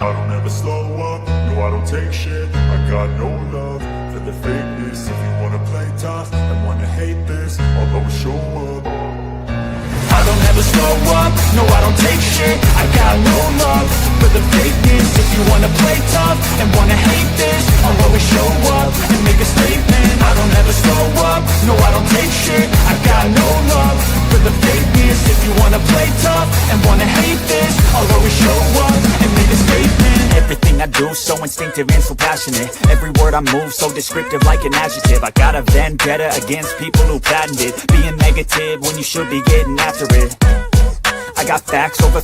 I don't ever slow up, no I don't take shit. I got no love for the fakeness. If you wanna play tough and wanna hate this, I'll always show up. I don't ever slow up, no I don't take shit. I got no love for the fakeness. If you wanna play tough and wanna hate this, I'll always show up and make a statement. I don't ever slow up, no I don't take shit. I got no love for the fakeness. If you wanna play tough and wanna hate this, I'll always show up and make a statement. Everything I do so instinctive and so passionate. Every word I move so descriptive like an adjective. I got a vendetta against people who patented being negative when you should be getting after it. I got facts over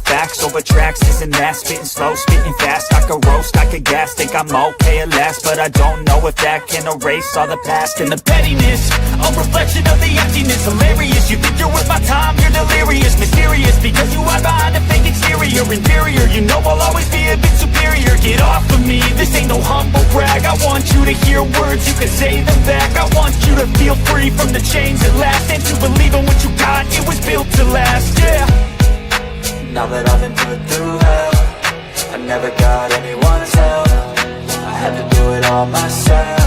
tracks, this and that. Spitting slow, spitting fast, I could roast, I could gas. Think I'm okay at last, but I don't know if that can erase all the past. And the pettiness, a reflection of the emptiness. Hilarious, you think you're worth my time, you're delirious. Mysterious, because you hide behind a fake exterior. Inferior, you know I'll always be a bit superior. Get off of me, this ain't no humble brag. I want you to hear words, you can say them back. I want you to feel free from the chains that last, and to believe in what you got, it was built to last, yeah. Now that I've been put through hell, I never got anyone's help. I had to do it all myself.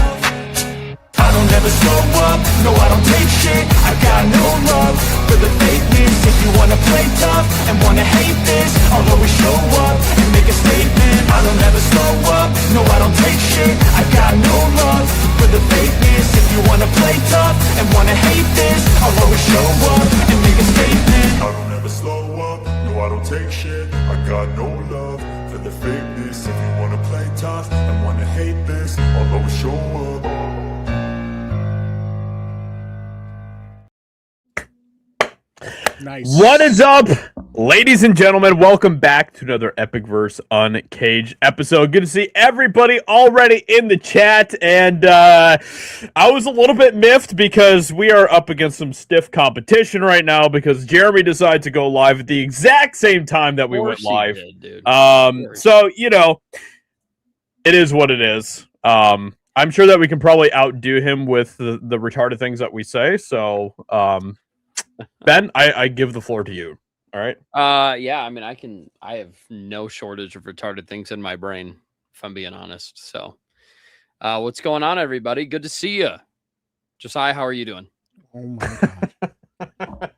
I don't ever slow up, no I don't take shit. I got no love for the fakeness. If you wanna play tough and wanna hate this, I'll always show up and make a statement. I don't ever slow up, no I don't take shit. I got no love for the fakeness. If you wanna play tough and wanna hate this, I'll always show up and make a statement. I don't ever slow up, no I don't take shit. I got no love for the fakeness. If you wanna play tough and wanna hate this, I'll always show up. Nice. What is up, ladies and gentlemen? Welcome back to another EpicVerse Uncaged episode. Good to see everybody already in the chat, and I was a little bit miffed because we are up against some stiff competition right now because Jeremy decided to go live at the exact same time that we went live. So, you know, it is what it is. I'm sure that we can probably outdo him with the retarded things that we say, so... Ben, I give the floor to you. All right. Yeah, I mean, I have no shortage of retarded things in my brain, if I'm being honest. So, what's going on, everybody? Good to see you. Josiah, how are you doing? Oh my god.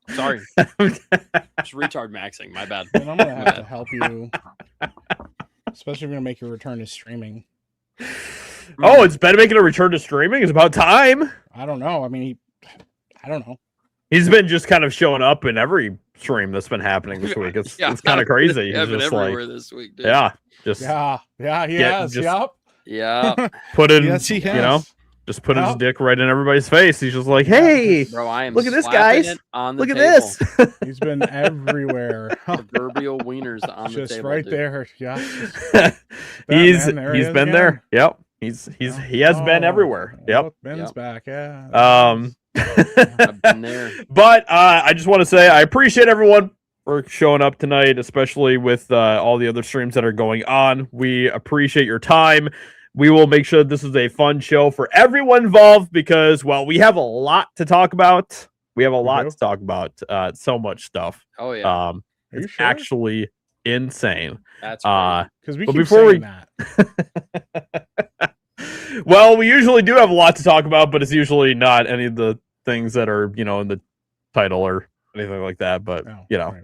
Sorry. Just retard maxing. My bad. And I'm gonna have to help you, especially if you're gonna make your return to streaming. Oh, it's Ben making a return to streaming. It's about time. I don't know. I mean, I don't know. He's been just kind of showing up in every stream that's been happening this week. It's kind of crazy. He's just everywhere like, this week, dude. yeah, just he has. Yep. Yeah. Put in, Yes, he has. you know, just put his dick right in everybody's face. He's just like, hey, Bro, I am look at this, slapping guys. it on the Look at table. this. He's been everywhere. Proverbial wieners on the Just table. right dude. there. Yeah. he's There he is been again. there. Yep. He has been everywhere. Yep. Look, Ben's back. Yeah. I've been there. But I just want to say I appreciate everyone for showing up tonight, especially with all the other streams that are going on. We appreciate your time. We will make sure this is a fun show for everyone involved because, well, we have a lot to talk about. We have a lot to talk about. So much stuff. Oh, yeah. Are you It's sure? actually insane. That's right. Because we but keep before saying that. Well, we usually do have a lot to talk about, but it's usually not any of the things that are, you know, in the title or anything like that. But Oh, you know, right.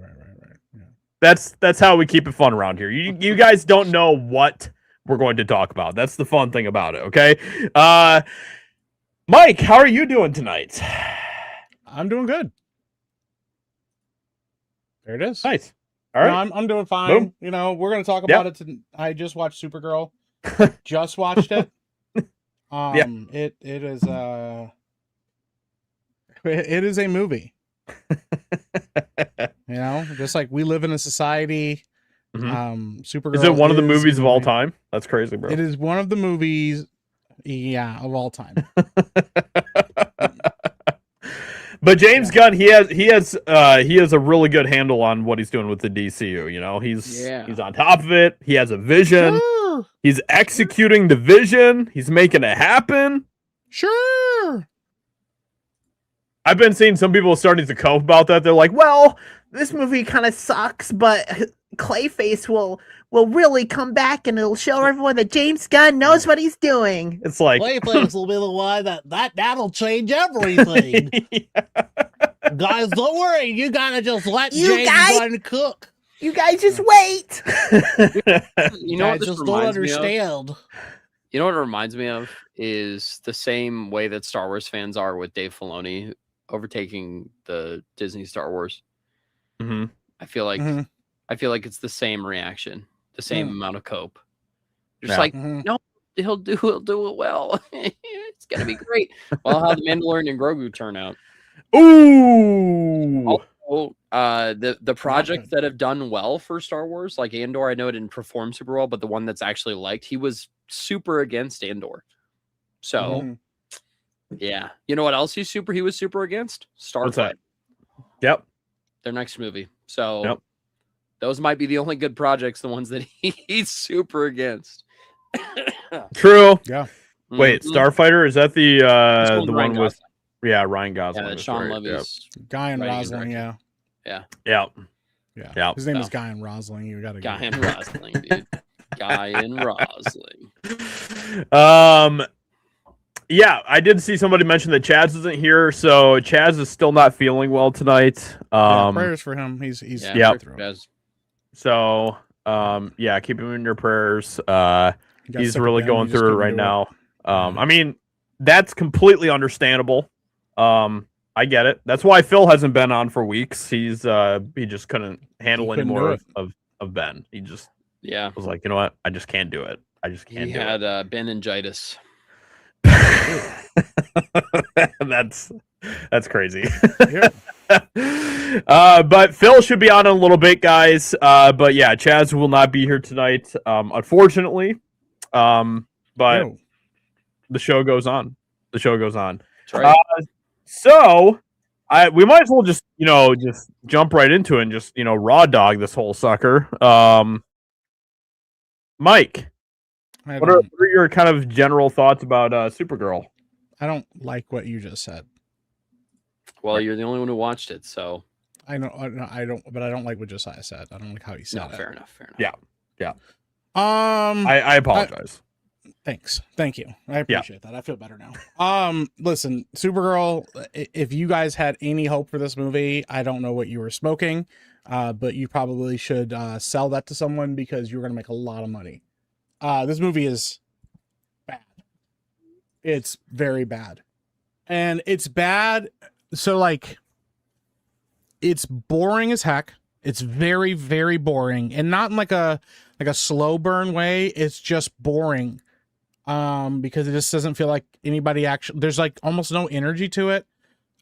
Yeah. that's how we keep it fun around here. You guys don't know what we're going to talk about. That's the fun thing about it. Okay, Mike, how are you doing tonight? I'm doing good. There it is. Nice. All right. No, I'm doing fine. Boom. You know, we're gonna talk about it. I just watched Supergirl. Just watched it. It is it is a movie. You know, just like we live in a society. Supergirl Is it one of the is movies a of all movie. time? That's crazy, bro. It is one of the movies, of all time. But James Gunn, he has a really good handle on what he's doing with the DCU. You know, he's on top of it. He has a vision. Sure. He's executing the vision. He's making it happen. Sure. I've been seeing some people starting to cope about that. They're like, well, this movie kind of sucks, but Clayface will really come back and it'll show everyone that James Gunn knows what he's doing. It's like Clayface will be the one that'll change everything. Guys, don't worry. You gotta just let James Gunn cook. You guys just wait. You know what this just don't reminds me of? understand. You know what it reminds me of is the same way that Star Wars fans are with Dave Filoni overtaking the Disney Star Wars. Mm-hmm. I feel like it's the same reaction, the same amount of cope. Just like, no, he'll do it well. It's gonna be great. Well, how the Mandalorian and Grogu turn out. Ooh. Also, the projects that have done well for Star Wars, like Andor, I know it didn't perform super well, but the one that's actually liked, he was super against Andor. So, yeah, you know what else he was super against? Starfighter. Yep. Their next movie. So, those might be the only good projects, the ones that he's super against. True. Yeah. Wait, Starfighter, is that the one Ryan with Ryan Gosling? Yeah, Sean Levy's Guy and writing Rosling, direction. yeah. Yeah. His name is Guy and Rosling. You gotta Guy and Rosling, dude. Guy and Rosling. Yeah, I did see somebody mention that Chaz isn't here, so Chaz is still not feeling well tonight. Prayers for him. He's So keep him in your prayers. He's really going through it right now. I mean, that's completely understandable. I get it. That's why Phil hasn't been on for weeks. He just couldn't handle any more of Ben. He just was like, you know what? I just can't do it. I just can't. He had meningitis. That's crazy. But Phil should be on in a little bit, guys. But yeah, Chaz will not be here tonight, unfortunately. But the show goes on. The show goes on. That's right. So we might as well just jump right into it and just raw dog this whole sucker. Mike, what are your kind of general thoughts about Supergirl? I don't like what you just said. Well, you're the only one who watched it, so I know I don't, but I don't like what Josiah said. I don't like how he said it. Fair enough. Yeah. I apologize. Thanks. Thank you. I appreciate that. I feel better now. Listen, Supergirl, if you guys had any hope for this movie, I don't know what you were smoking, but you probably should sell that to someone because you're going to make a lot of money. This movie is bad. It's very bad. And it's bad. So like, it's boring as heck. It's very, very boring, and not in like a slow burn way. It's just boring. Because it just doesn't feel like anybody actually, there's like almost no energy to it.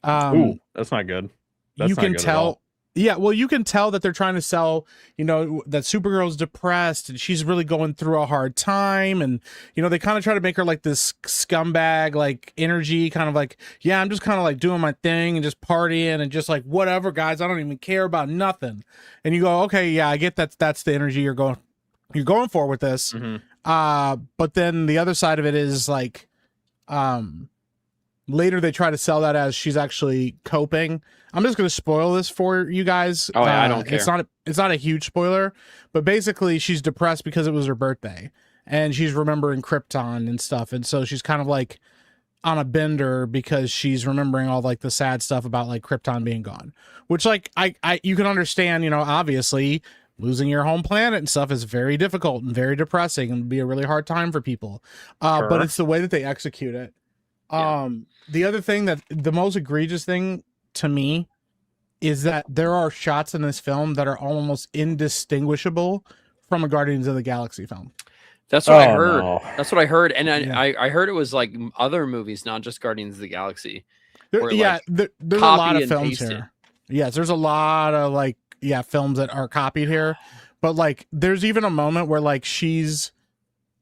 Ooh, that's not good. You can tell. Yeah, well, you can tell that they're trying to sell, that Supergirl's depressed and she's really going through a hard time. And, they kind of try to make her like this scumbag, like energy, kind of like, yeah, I'm just kind of like doing my thing and just partying and just like, whatever, guys, I don't even care about nothing. And you go, okay, yeah, I get that's the energy you're going for with this. Mm-hmm. But then the other side of it is like, later they try to sell that as she's actually coping. I'm just going to spoil this for you guys. Oh, I don't care. It's not a huge spoiler, but basically she's depressed because it was her birthday and she's remembering Krypton and stuff. And so she's kind of like on a bender because she's remembering all like the sad stuff about like Krypton being gone, which like you can understand, obviously losing your home planet and stuff is very difficult and very depressing and be a really hard time for people. But it's the way that they execute it. The other thing the most egregious thing to me is that there are shots in this film that are almost indistinguishable from a Guardians of the Galaxy film. That's what I heard. No. That's what I heard. And I heard it was like other movies, not just Guardians of the Galaxy. There's a lot of films here. Yes, there's a lot of films that are copied here. But like there's even a moment where like she's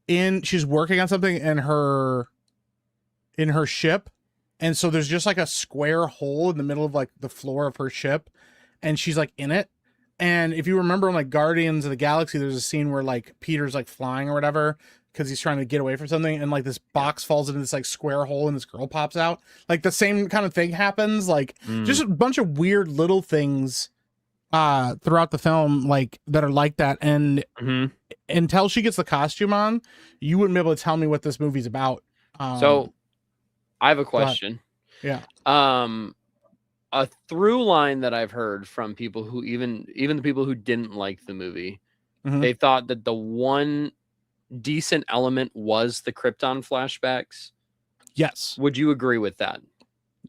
working on something in her ship, and so there's just like a square hole in the middle of like the floor of her ship, and she's like in it. And if you remember in like Guardians of the Galaxy, there's a scene where like Peter's like flying or whatever, because he's trying to get away from something, and like this box falls into this like square hole and this girl pops out. Like the same kind of thing happens. Like just a bunch of weird little things throughout the film, like that are like that. And until she gets the costume on, you wouldn't be able to tell me what this movie's about. So I have a question. Yeah. A through line that I've heard from people who even the people who didn't like the movie, they thought that the one decent element was the Krypton flashbacks. Yes. Would you agree with that?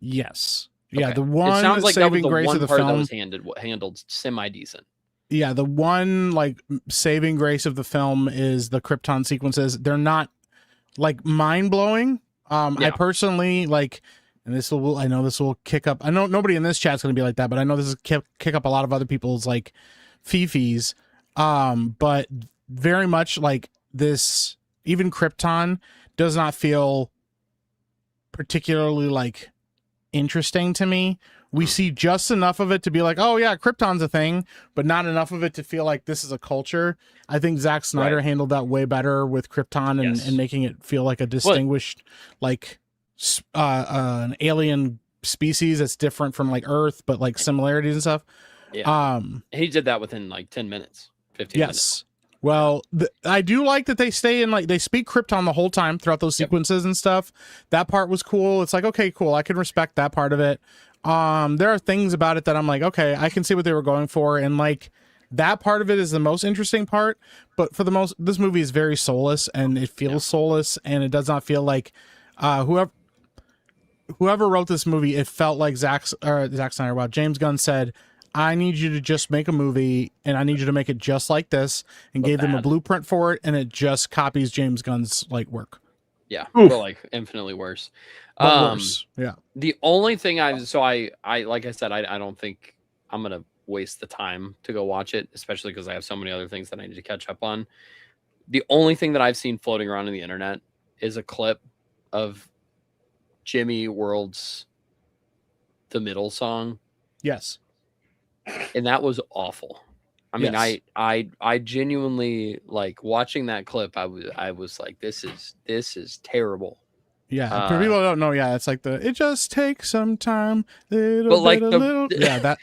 Yes. Okay. Yeah. The one it sounds like saving that was the grace one of the part film that was handled semi decent. Yeah, the one like saving grace of the film is the Krypton sequences. They're not like mind blowing. I personally like, and I know this will kick up. I know nobody in this chat's going to be like that, but I know this is kick up a lot of other people's like fifis. But very much like this, even Krypton does not feel particularly like interesting to me. We see just enough of it to be like, oh yeah, Krypton's a thing, but not enough of it to feel like this is a culture. I think Zack Snyder handled that way better with Krypton and making it feel like a distinguished, like an alien species that's different from like Earth, but like similarities and stuff. Yeah. He did that within like 10 minutes, 15 minutes. Well, I do like that they stay in, like, they speak Krypton the whole time throughout those sequences and stuff. That part was cool. It's like, okay, cool. I can respect that part of it. There are things about it that I'm like, okay, I can see what they were going for. And like that part of it is the most interesting part. But for this movie is very soulless and it feels soulless, and it does not feel like whoever wrote this movie, it felt like Zack Snyder. Wow, James Gunn said, I need you to just make a movie and I need you to make it just like this, and gave them a blueprint for it, and it just copies James Gunn's like work. Yeah. But like infinitely worse. Worse. Yeah. The only thing I like I said, I don't think I'm going to waste the time to go watch it, especially because I have so many other things that I need to catch up on. The only thing that I've seen floating around on the internet is a clip of Jimmy World's The Middle song. Yes. And that was awful. I mean, I genuinely, like, watching that clip, I was like, this is terrible. Yeah, for people who don't know, it's like it just takes some time, little but like bit, the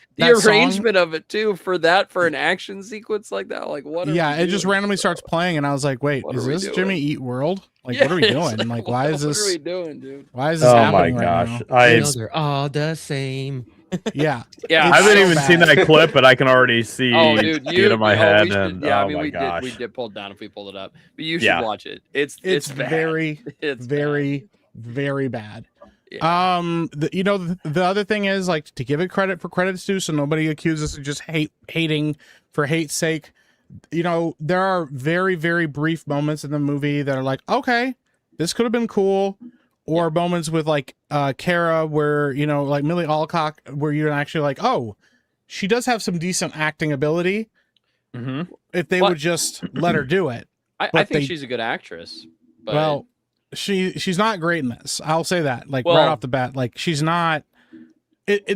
arrangement of it too for an action sequence like that, like what? It just randomly starts playing, and I was like, wait, is this Jimmy Eat World? Like, what are we doing? Like, why is this? What are we doing, dude? Why is this happening right now? They're all the same. Yeah. I haven't even seen that clip, but I can already see it in my head. We did pull it down if we pulled it up, but you should watch it. It's very, it's very, very bad. The other thing is, like, to give it credit for credit's due, so nobody accuses us of just hating for hate's sake. You know, there are very, very brief moments in the movie that are like, okay, this could have been cool. Or moments with like Kara where, you know, like Millie Alcock, where you're actually like, oh, she does have some decent acting ability. If they would just let her do it. I think she's a good actress. But... Well, she's not great in this. I'll say that. Like, right off the bat, like, she's not.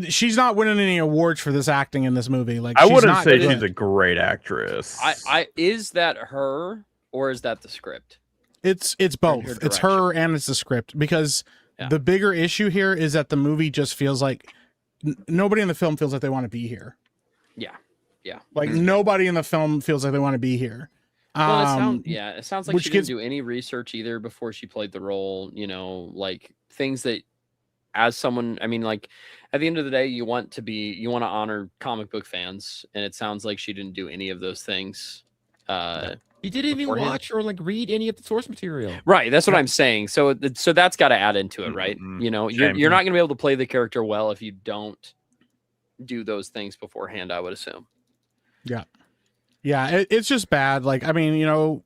She's not winning any awards for this acting in this movie. Like, I wouldn't say she's a great actress. Is that her or is that the script? It's both. It's her and it's the script, because the bigger issue here is that the movie just feels like nobody in the film feels like they want to be here. Yeah. Like nobody in the film feels like they want to be here. Well, it sounds like she didn't do any research either before she played the role, you know, like things that as someone, I mean, like at the end of the day, you want to honor comic book fans. And it sounds like she didn't do any of those things. You didn't even watch or like read any of the source material. Right. That's what I'm saying. So that's got to add into it, right? You know, you're not going to be able to play the character well if you don't do those things beforehand, I would assume. Yeah. It's just bad. Like, I mean, you know,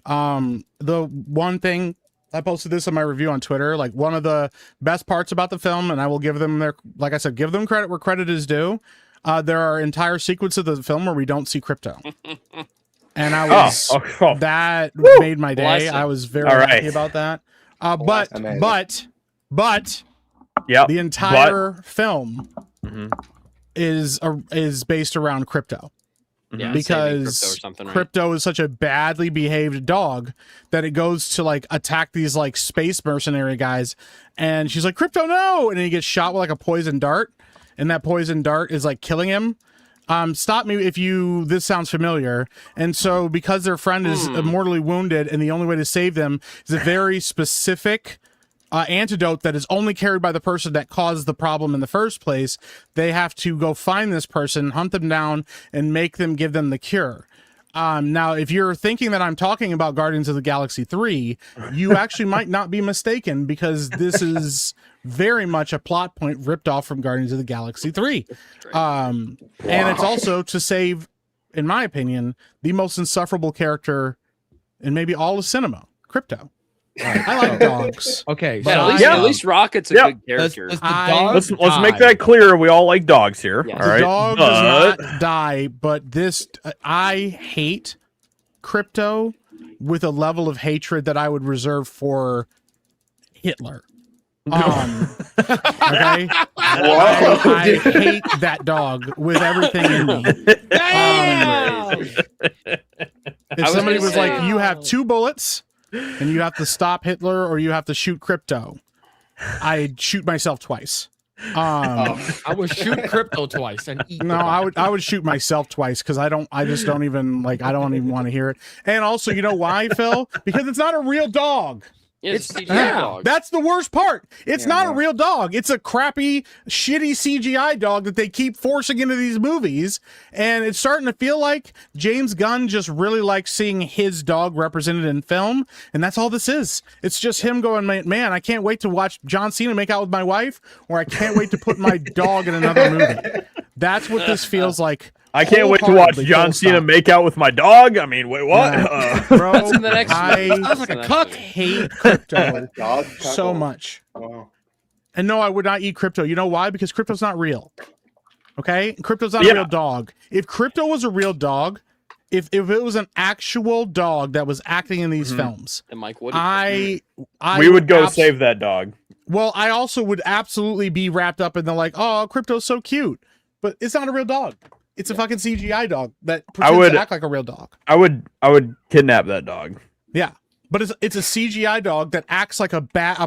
the one thing I posted this in my review on Twitter, like one of the best parts about the film, and I will give them like I said, give them credit where credit is due. There are entire sequences of the film where we don't see Krypto. And I was that made my day. I was very happy about that. But the entire film is based around Krypto. Yeah, because saving Krypto or something, right? Krypto is such a badly behaved dog that it goes to like attack these like space mercenary guys, and she's like, Krypto, no, and then he gets shot with like a poison dart, and that poison dart is like killing him. Stop me if this sounds familiar. And so because their friend is mortally wounded and the only way to save them is a very specific antidote that is only carried by the person that caused the problem in the first place, they have to go find this person, hunt them down, and make them give them the cure. Now, if you're thinking that I'm talking about Guardians of the Galaxy 3, you actually might not be mistaken, because this is very much a plot point ripped off from Guardians of the Galaxy 3. And it's also to save, in my opinion, the most insufferable character in maybe all of cinema, Krypto. I like dogs. Okay, But so at least Rocket's a good character. does the dog Let's make die? that clear. We all like dogs here. Yes. All right. The dog does not die, but this I hate Krypto with a level of hatred that I would reserve for Hitler. Okay, I hate that dog with everything in me. If somebody was like, "You have 2 bullets, and you have to stop Hitler, or you have to shoot Krypto," I'd shoot myself twice. I would shoot Krypto twice and eat. No, I would shoot myself twice, because I don't even want to hear it. And also, you know why, Phil? Because it's not a real dog. It's CGI dog. That's the worst part. It's not a real dog. It's a crappy, shitty CGI dog that they keep forcing into these movies. And it's starting to feel like James Gunn just really likes seeing his dog represented in film. And that's all this is. It's just him going, man, I can't wait to watch John Cena make out with my wife, or I can't wait to put my dog in another movie. That's what this feels like. I can't wait to watch John Cena make out with my dog. I mean, wait, what? Bro, That's in the next I Sounds like a cuck. hate Krypto Dog so cuckold. much. Wow. And no, I would not eat Krypto. You know why? Because Krypto's not real. Okay? Krypto's not a Yeah. real dog. If Krypto was a real dog, if it was an actual dog that was acting in these films, And Mike Woody. I We would go save that dog. Well, I also would absolutely be wrapped up in the like, oh, Krypto's so cute. But it's not a real dog. It's a fucking CGI dog that pretends to act like a real dog. I would kidnap that dog. Yeah. But it's a CGI dog that acts like a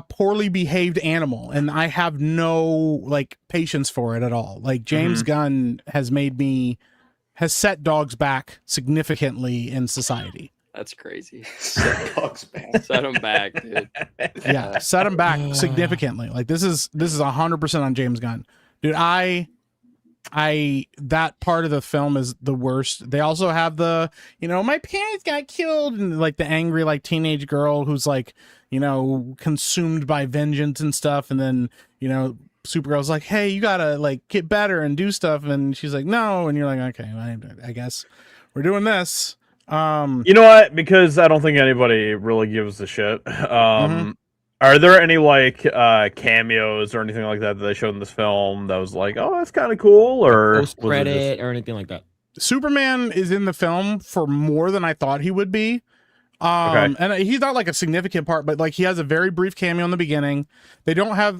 poorly behaved animal, and I have no like patience for it at all. Like James Gunn has set dogs back significantly in society. That's crazy. Dog's back. Set him back, dude. Yeah, set him back significantly. Like this is 100% on James Gunn, dude. That part of the film is the worst. They also have the, my parents got killed, and like the angry like teenage girl who's like, consumed by vengeance and stuff, and then Supergirl's like, hey, you gotta like get better and do stuff, and she's like, no, and you're like, okay, I guess we're doing this. You know what? Because I don't think anybody really gives a shit. Are there any like cameos or anything like that they showed in this film that was like, oh, that's kind of cool, or Post credit or anything like that? Superman is in the film for more than I thought he would be. Okay. And he's not like a significant part, but like he has a very brief cameo in the beginning. They don't have,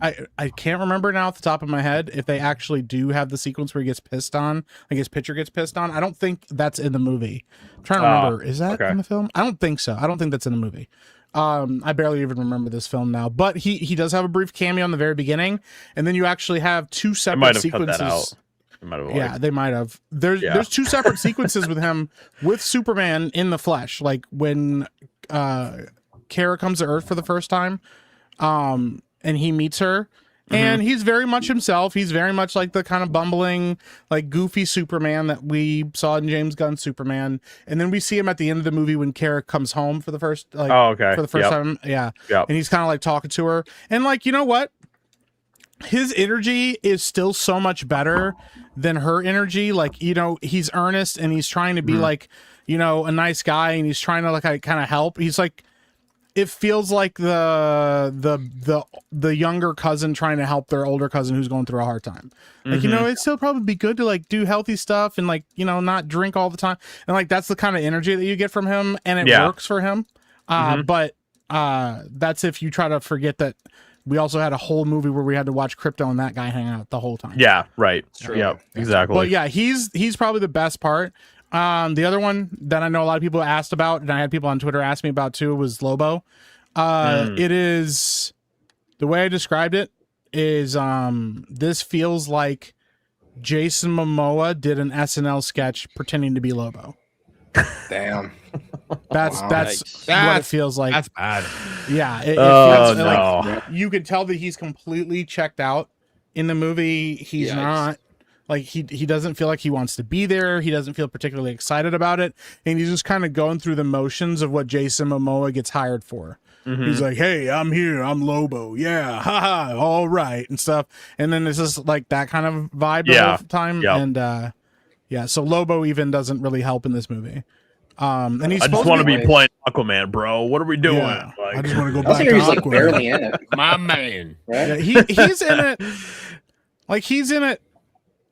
I can't remember now off the top of my head if they actually do have the sequence where he gets pissed on, like his picture gets pissed on. I don't think that's in the movie. I'm trying to remember. Is that in the film? I don't think so. I don't think that's in the movie. I barely even remember this film now, but he does have a brief cameo in the very beginning, and then you actually have 2 separate sequences. Cut that out. Yeah, they might have. There's 2 separate sequences with him with Superman in the flesh, like when Kara comes to Earth for the first time, and he meets her. And he's very much himself. He's very much like the kind of bumbling, like goofy Superman that we saw in James Gunn's Superman. And then we see him at the end of the movie when Kara comes home for the first, like, for the first time. Yeah. And he's kind of like talking to her. And like, you know what? His energy is still so much better than her energy. Like, he's earnest and he's trying to be like, a nice guy, and he's trying to like kind of help. He's like, it feels like the younger cousin trying to help their older cousin who's going through a hard time. Like, it'd still probably be good to like do healthy stuff and like, not drink all the time. And like, that's the kind of energy that you get from him, and it works for him. But that's if you try to forget that we also had a whole movie where we had to watch Krypto and that guy hang out the whole time. Yeah, right. True. Yeah, exactly. But yeah, he's probably the best part. The other one that I know a lot of people asked about, and I had people on Twitter ask me about too, was Lobo. It is, the way I described it is, this feels like Jason Momoa did an SNL sketch pretending to be Lobo. Damn. That's Yikes. what it feels like. That's bad. Yeah, it Oh, feels like you could tell that he's completely checked out in the movie. He's Yikes. not like he doesn't feel like he wants to be there. He doesn't feel particularly excited about it, and he's just kind of going through the motions of what Jason Momoa gets hired for. He's like, "Hey, I'm here. I'm Lobo. Yeah, haha, all right," and stuff. And then it's just like that kind of vibe the whole time. Yep. And yeah, so Lobo even doesn't really help in this movie. And he's I just supposed want to to be playing Aquaman, bro. What are we doing? Yeah, I just want to go I back think to he's like Aquaman. barely in it, My man. Yeah, right? he's in it. Like he's in it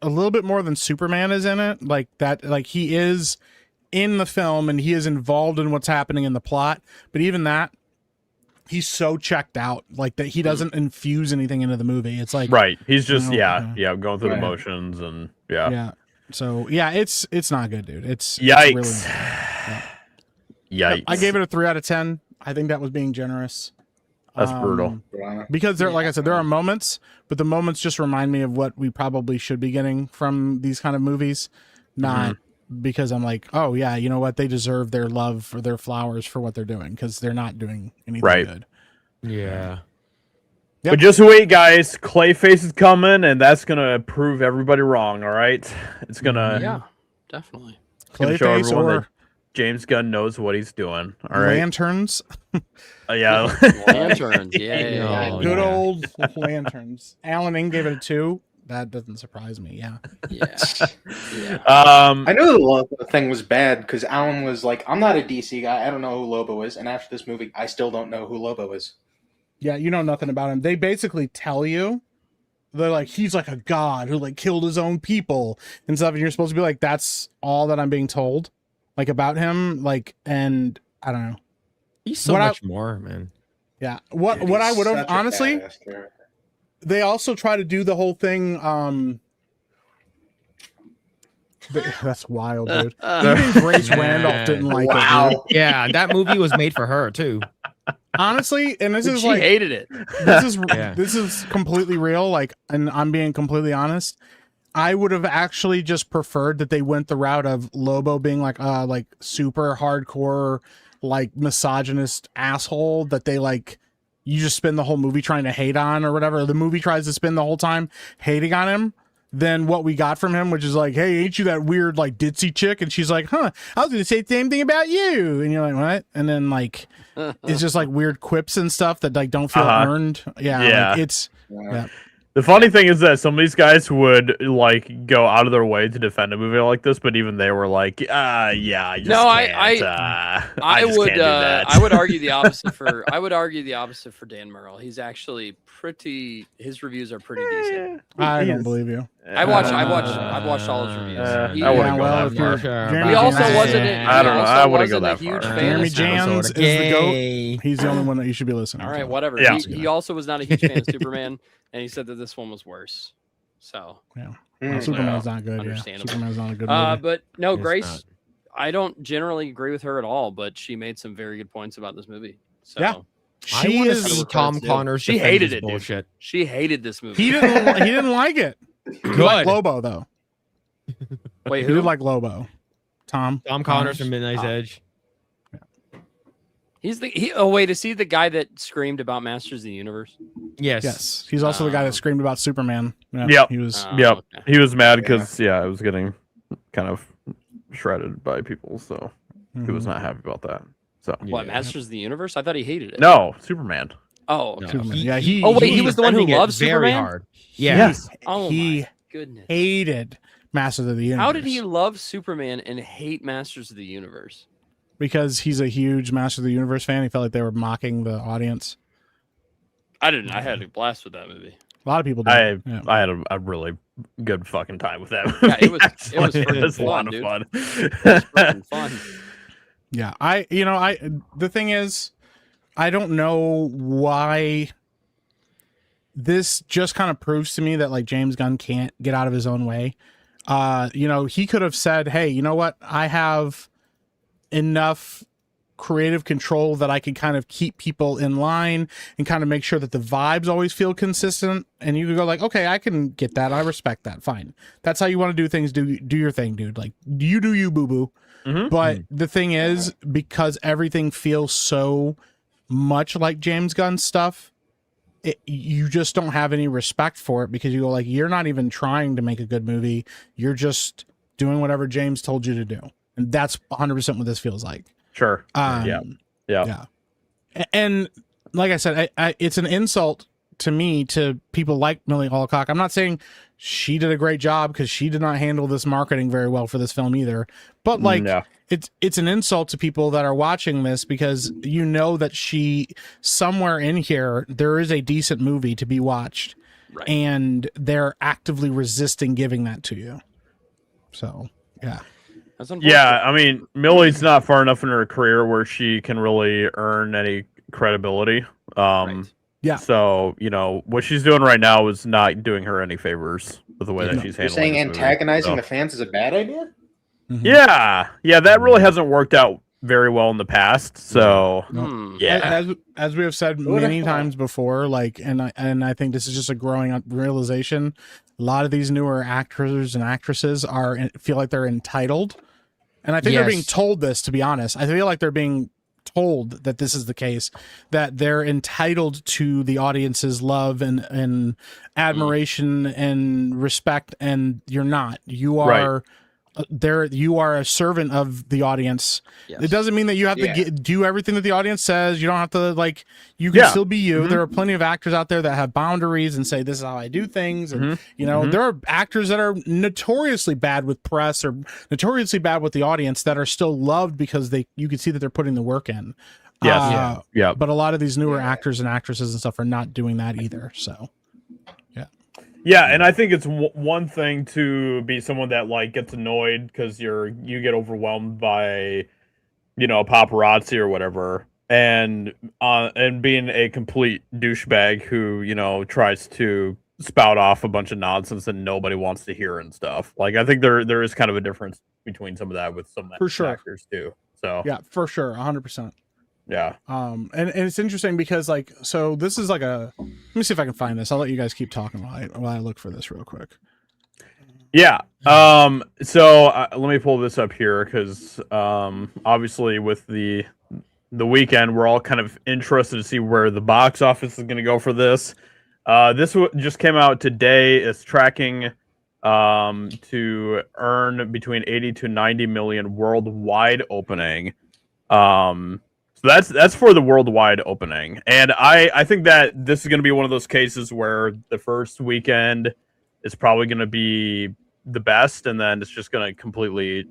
a little bit more than Superman is in it. Like that. Like he is in the film and he is involved in what's happening in the plot. But even that, he's so checked out. Like that, he doesn't infuse anything into the movie. It's like Right. He's just You know, going through the Right. motions and yeah. yeah. So yeah, it's not good, dude. It's Yikes. really Yikes. I gave it a 3 out of 10. I think that was being generous. That's brutal. Because there, like I said, there are moments, but the moments just remind me of what we probably should be getting from these kind of movies, not because I'm like, oh yeah, you know what, they deserve their love for their flowers for what they're doing, because they're not doing anything Right. good. Yeah. Yep. But just wait, guys. Clayface is coming, and that's gonna prove everybody wrong. All right, it's gonna, Yeah, definitely. gonna show Clayface everyone or that James Gunn knows what he's doing. All right, lanterns, yeah. Lanterns. Yeah. Oh, good yeah. old lanterns. Alan Ing gave it a 2. That doesn't surprise me. Yeah. Yeah. I know the Lobo thing was bad because Alan was like, I'm not a DC guy. I don't know who Lobo is. And after this movie, I still don't know who Lobo is. Yeah, you know nothing about him. They basically tell you, they're like, he's like a god who like killed his own people and stuff, and you're supposed to be like, that's all that I'm being told, like about him, like, and I don't know. He's so What I- much more, man. Yeah, what Dude, I he's would have such a honestly, badass character. they also try to do the whole thing. That's wild, dude. Even Grace Randolph didn't like it. Dude. Wow. Yeah, that movie was made for her too. Honestly, and this is She like, hated it. this is Yeah. this is completely real, like, and I'm being completely honest. I would have actually just preferred that they went the route of Lobo being like super hardcore, like misogynist asshole that they like, you just spend the whole movie trying to hate on or whatever. The movie tries to spend the whole time hating on him. Than what we got from him, which is like, hey, ain't you that weird like ditzy chick? And she's like, huh, I was gonna say the same thing about you. And you're like, what? And then like it's just like weird quips and stuff that like don't feel earned. Yeah. Like, it's yeah. The funny thing is that some of these guys would like go out of their way to defend a movie like this, but even they were like, yeah, I just No, can't, I just would can't do that. I would argue the opposite for Dan Murrell. He's actually pretty. His reviews are pretty decent. I don't believe you. I've watched all his reviews. I wouldn't go well, that if you're- far. Jeremy He also Jans- wasn't. I don't know. I wouldn't go wasn't that a huge far. fan Jeremy of Jans is the goat. He's the only one that you should be listening All to. right, whatever. Yeah. He also was not a huge fan of Superman, and he said that this one was worse. So, Superman's not good. Yeah. Understandable. Superman's not a good movie. but no, It's Grace. not. I don't generally agree with her at all, but she made some very good points about this movie. So, Yeah. I She want to is. see Tom Connors. She defend hated his it, dude. bullshit. She hated this movie. He didn't like it. He liked Lobo though. Wait, He who? did like Lobo. Tom Connors from Midnight's Edge. He's the. Oh wait, is he the guy that screamed about Masters of the Universe? Yes. Yes, he's also the guy that screamed about Superman. Yeah, Yep. he was. Oh, Yep. okay. He was mad because it was getting kind of shredded by people, so he was not happy about that. So What, Masters of the Universe? I thought he hated it. no, Superman. Oh, No, okay. Superman. Yeah, he. Oh, wait, he was the one who defending it loves very Superman? hard. Yeah. Oh he my goodness. hated Masters of the Universe. How did he love Superman and hate Masters of the Universe? Because he's a huge Master of the Universe fan. He felt like they were mocking the audience. I didn't. I had a blast with that movie. A lot of people did. Yeah. I had a really good fucking time with that. Yeah, it was. Actually. It was freaking It's a lot fun, of dude. fun. It was freaking fun. Yeah, the thing is, I don't know why this just kind of proves to me that like James Gunn can't get out of his own way. He could have said, hey, you know what? I have enough creative control that I can kind of keep people in line and kind of make sure that the vibes always feel consistent. And you could go like, okay, I can get that. I respect that. Fine. That's how you want to do things. Do your thing, dude. Like you do you, boo boo. But the thing is, because everything feels so much like James Gunn stuff, you just don't have any respect for it, because you go like, you're not even trying to make a good movie. You're just doing whatever James told you to do. And that's 100% what this feels like. Sure. Yeah. And like I said, it's an insult to me, to people like Millie Alcock. I'm not saying she did a great job, because she did not handle this marketing very well for this film either. But like, it's an insult to people that are watching this, because you know that she, somewhere in here, there is a decent movie to be watched, and they're actively resisting giving that to you. So, yeah. Yeah, I mean, Millie's not far enough in her career where she can really earn any credibility. Yeah. So, what she's doing right now is not doing her any favors with the way that she's handling. You're saying this antagonizing movie, the fans is a bad idea? Yeah, that really hasn't worked out very well in the past. So, as we have said many times before, like, and I think this is just a growing up realization. A lot of these newer actors and actresses feel like they're entitled, and I think they're being told this. To be honest, I feel like they're being told that this is the case, that they're entitled to the audience's love and admiration and respect, and you're not. You are. You are a servant of the audience. It doesn't mean that you have to do everything that the audience says. You don't have to, like, you can still be you. There are plenty of actors out there that have boundaries and say, this is how I do things. And, there are actors that are notoriously bad with press or notoriously bad with the audience that are still loved because you can see that they're putting the work in. But a lot of these newer actors and actresses and stuff are not doing that either. So. Yeah, and I think it's one thing to be someone that like gets annoyed because you get overwhelmed by, paparazzi or whatever, and being a complete douchebag who tries to spout off a bunch of nonsense that nobody wants to hear and stuff. Like, I think there is kind of a difference between some of that with some actors too. So yeah, for sure, 100%. Yeah. And it's interesting because, like, so this is like let me see if I can find this. I'll let you guys keep talking while I look for this real quick. Yeah. So let me pull this up here, because obviously with the weekend, we're all kind of interested to see where the box office is going to go for this. This just came out today. It's tracking to earn between 80 to 90 million worldwide opening. So that's for the worldwide opening. And I think that this is going to be one of those cases where the first weekend is probably going to be the best, and then it's just going to completely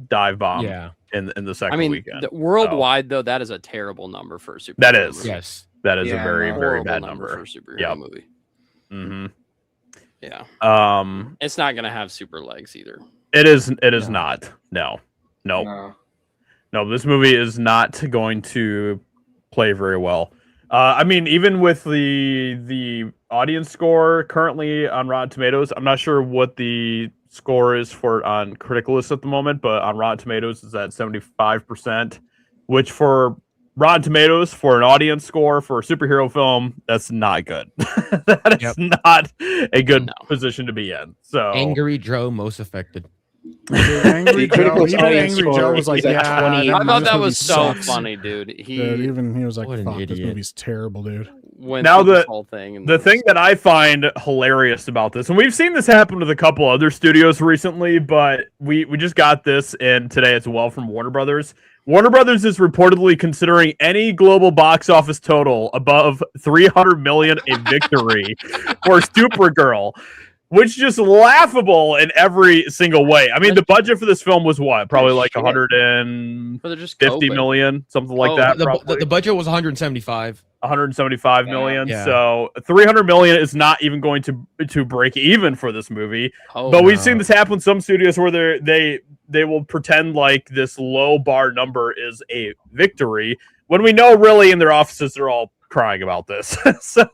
dive bomb in the second weekend. Worldwide, though, that is a terrible number for a superhero That is. movie. Yes. That is a very, very bad number for a superhero movie. Mm-hmm. Yeah. It's not going to have super legs either. It is not. No. No, this movie is not going to play very well. I mean, even with the audience score currently on Rotten Tomatoes, I'm not sure what the score is for it on Critical List at the moment, but on Rotten Tomatoes it's at 75%, which for Rotten Tomatoes, for an audience score for a superhero film, that's not good. That is not a good position to be in. So Angry Joe most affected. Angry Joe, even Angry Joe was like, I thought that was so funny, dude. He was like, fuck, this movie's terrible, dude. Now the whole thing, the thing that I find hilarious about this, and we've seen this happen with a couple other studios recently, but we just got this in today as well from Warner Brothers. Warner Brothers is reportedly considering any global box office total above 300 million a victory for Supergirl, which is just laughable in every single way. I mean, the budget for this film was what? Probably like 150 million, something like that. The budget was 175. 175 million. Yeah. So 300 million is not even going to break even for this movie. But we've seen this happen in some studios where they will pretend like this low bar number is a victory when we know really in their offices they're all crying about this. So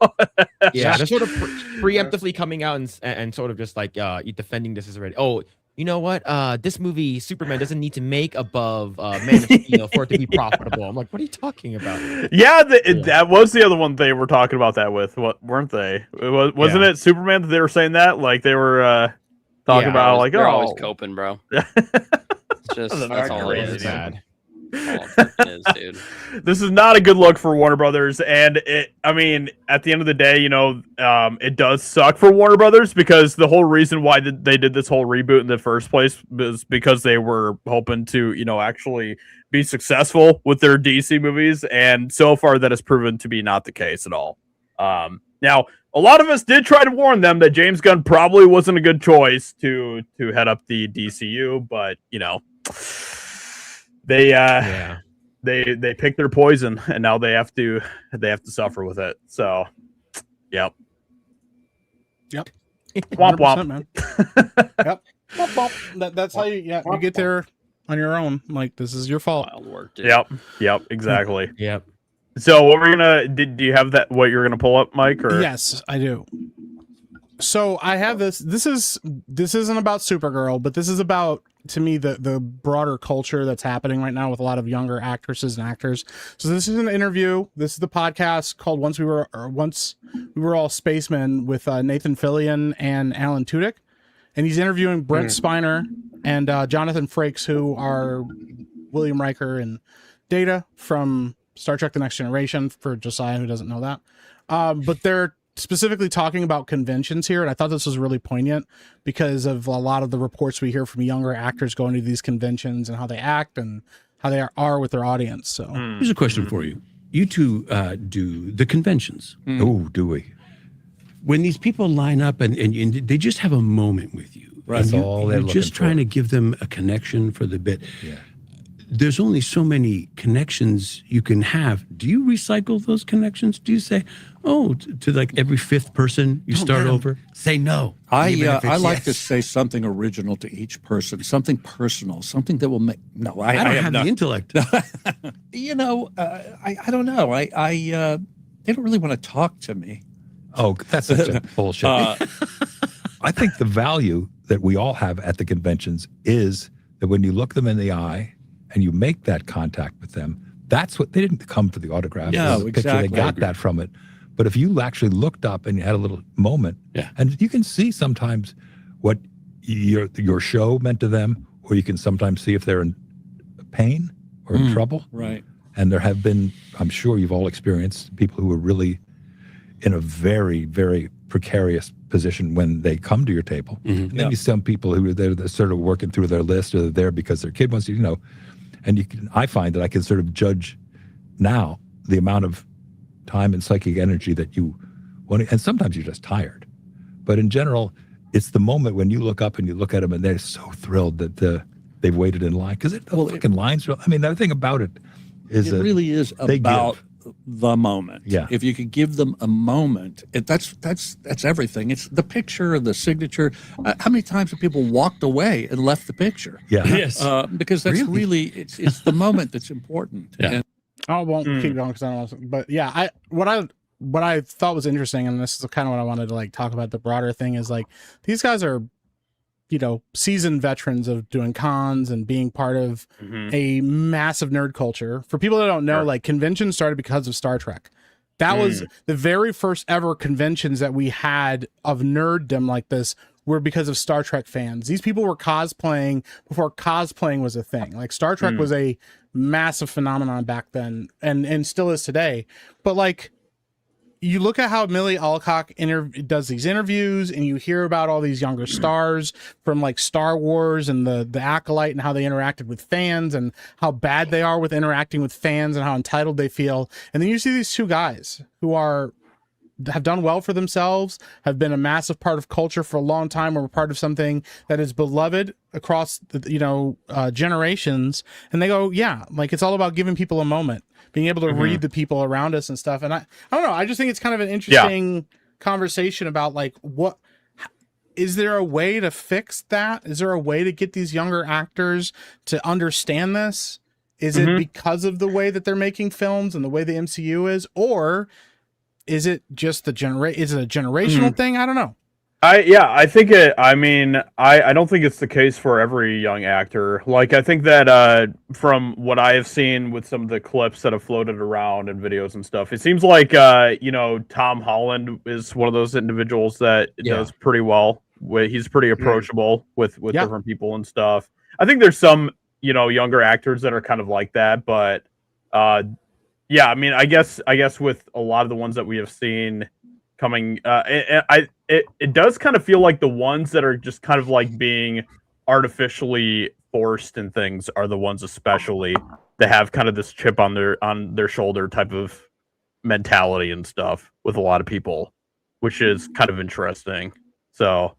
Yeah, they're sort of preemptively coming out and sort of just like defending this as already. Oh, you know what? This movie Superman doesn't need to make above Man of Steel for it to be profitable. I'm like, what are you talking about? Yeah, that was the other one they were talking about that with. What weren't they? Wasn't it Superman that they were saying that? Like they were talking about like they're always coping, bro. It's just that's all it is. Bad. Is, dude. This is not a good look for Warner Brothers, and I mean, at the end of the day, it does suck for Warner Brothers because the whole reason why they did this whole reboot in the first place was because they were hoping to, actually be successful with their DC movies, and so far that has proven to be not the case at all. Now, a lot of us did try to warn them that James Gunn probably wasn't a good choice to head up the DCU, but they picked their poison, and now they have to suffer with it. So, yep. Womp 100%, man. Yep. Womp, womp. That's how you get there on your own. Like, this is your fault. Wild work, dude. Yep, exactly. Yep. So what we're gonna do you have what you're gonna pull up, Mike? Or yes, I do. So I have this isn't about Supergirl, but this is about, to me, the broader culture that's happening right now with a lot of younger actresses and actors. So this is an interview. This is the podcast called Once We Were All Spacemen with Nathan Fillion and Alan Tudyk. And he's interviewing Brent Spiner and Jonathan Frakes, who are William Riker and Data from Star Trek The Next Generation, for Josiah who doesn't know that. But they're specifically talking about conventions here, and I thought this was really poignant because of a lot of the reports we hear from younger actors going to these conventions and how they act and how they are with their audience. So here's a question for you. You two do the conventions. Oh, do we? When these people line up and they just have a moment with you. Right. That's all they're looking just trying to give them a connection for the bit. Yeah. There's only so many connections you can have. Do you recycle those connections? Do you say, to like every fifth person you start over? Say no. I like to say something original to each person, something personal, something that will make. No, I don't have the intellect. I don't know. They don't really want to talk to me. Oh, that's such bullshit. I think the value that we all have at the conventions is that when you look them in the eye and you make that contact with them, that's what they didn't come for the autograph. No, exactly. They got that from it. But if you actually looked up and you had a little moment, and you can see sometimes what your show meant to them, or you can sometimes see if they're in pain or in trouble. Right. And there have been, I'm sure you've all experienced people who are really in a very, very precarious position when they come to your table. Mm-hmm. Maybe some people who are there, they're sort of working through their list, or they're there because their kid wants to, and I find that I can sort of judge now the amount of time and psychic energy that you want to, and sometimes you're just tired. But in general, it's the moment when you look up and you look at them and they're so thrilled that they've waited in line. Because fucking lines, the other thing about it is it really is about the moment. Yeah. If you could give them a moment, that's everything. It's the picture, the signature. How many times have people walked away and left the picture? Yeah. Yes. Because that's really it's the moment that's important. Yeah. And I won't keep going because I don't want to, but yeah, what I thought was interesting, and this is kind of what I wanted to talk about, the broader thing is these guys are, seasoned veterans of doing cons and being part of a massive nerd culture. For people that don't know, conventions started because of Star Trek. That was the very first ever conventions that we had of nerddom like this were because of Star Trek fans. These people were cosplaying before cosplaying was a thing. Star Trek was a massive phenomenon back then and still is today. But you look at how Millie Alcock does these interviews, and you hear about all these younger stars from Star Wars and the Acolyte, and how they interacted with fans and how bad they are with interacting with fans and how entitled they feel. And then you see these two guys who have done well for themselves, have been a massive part of culture for a long time, or part of something that is beloved across the, generations. And they go, it's all about giving people a moment, being able to read the people around us and stuff. And I don't know. I just think it's kind of an interesting conversation about what is there a way to fix that? Is there a way to get these younger actors to understand this? Is it because of the way that they're making films and the way the MCU is, or is it just is it a generational thing? I don't know. I think it. I mean, I don't think it's the case for every young actor. Like, I think that from what I have seen with some of the clips that have floated around and videos and stuff, it seems like Tom Holland is one of those individuals that does pretty well. He's pretty approachable with different people and stuff. I think there's some younger actors that are kind of like that, but I mean, I guess with a lot of the ones that we have seen coming, it does kind of feel like the ones that are just kind of like being artificially forced and things are the ones especially that have kind of this chip on their shoulder type of mentality and stuff with a lot of people, which is kind of interesting. So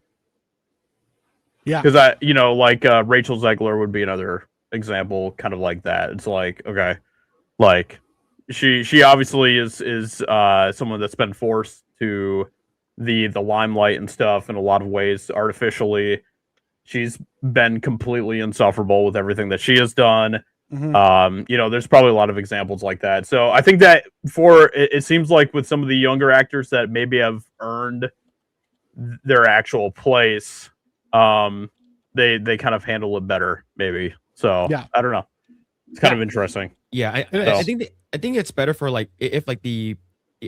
because Rachel Zegler would be another example kind of like that. It's like, okay, like she obviously is someone that's been forced to the limelight and stuff in a lot of ways artificially. She's been completely insufferable with everything that she has done. There's probably a lot of examples like that. So I think that it seems like with some of the younger actors that maybe have earned their actual place, they kind of handle it better maybe. So I don't know. It's kind of interesting. Yeah, I think it's better for like if like the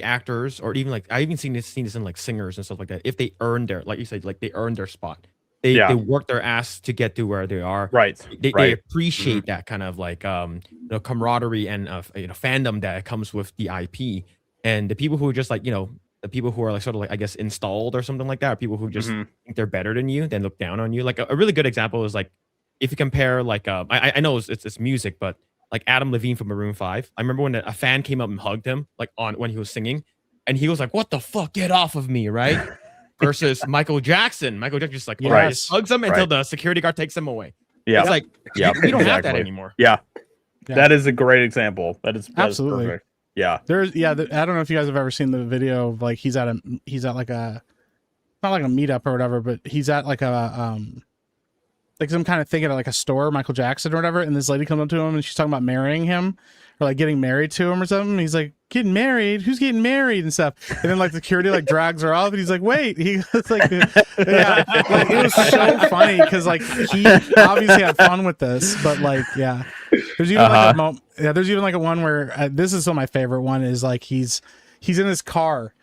actors, or even like I even seen this in like singers and stuff like that. If they earn their, like you said, like they earn their spot, they work their ass to get to where they are. Right. They appreciate that kind of like camaraderie and fandom that comes with the IP. And the people who are just like the people who are like sort of like I guess installed or something like that, or people who just think they're better than you, then look down on you. Like a really good example is like if you compare like I know it's music, but like Adam Levine from Maroon 5. I remember when a fan came up and hugged him like when he was singing, and he was like, "What the fuck? Get off of me!" Right? Versus Michael Jackson. Michael Jackson just like hugs him until the security guard takes him away. Yeah, it's like we don't have that anymore. Yeah, that is a great example. That is absolutely perfect. Yeah, I don't know if you guys have ever seen the video of like he's at like a not like a meetup or whatever, but he's at like a like some kind of thing at like a store, Michael Jackson or whatever, and this lady comes up to him and she's talking about marrying him or like getting married to him or something. And he's like, "Getting married? Who's getting married?" and stuff. And then like the security like drags her off, and he's like, "Wait." He was like, like, it was so funny because like he obviously had fun with this, but like there's even like a moment. Yeah, there's even like a one where this is still my favorite one is like he's in his car.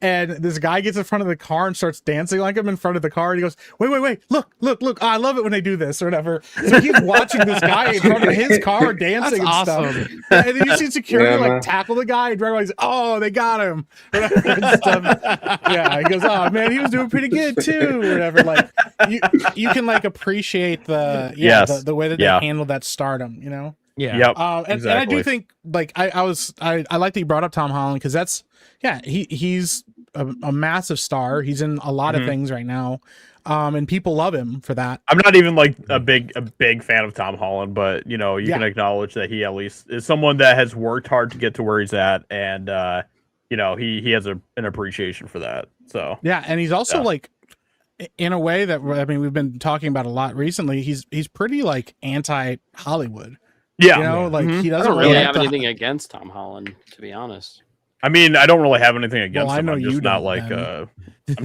And this guy gets in front of the car and starts dancing like him in front of the car. And he goes, wait, look. Oh, I love it when they do this or whatever. So he's watching this guy in front of his car dancing and stuff. And then you see security like tackle the guy and drive away. He's like, "Oh, they got him." And stuff. Yeah, he goes, "Oh man, he was doing pretty good too." Or whatever. Like you can like appreciate the way that they handled that stardom, Yeah. Yep. And I do think like I like that you brought up Tom Holland because that's he's a massive star. He's in a lot of things right now, and people love him for that. I'm not even like a big fan of Tom Holland, but you can acknowledge that he at least is someone that has worked hard to get to where he's at, and he has an appreciation for that. So and he's also like in a way that we've been talking about a lot recently. He's pretty like anti-Hollywood. Yeah, like he doesn't I don't really have anything against Tom Holland, to be honest. I mean, I don't really have anything against him. I'm just not like I'm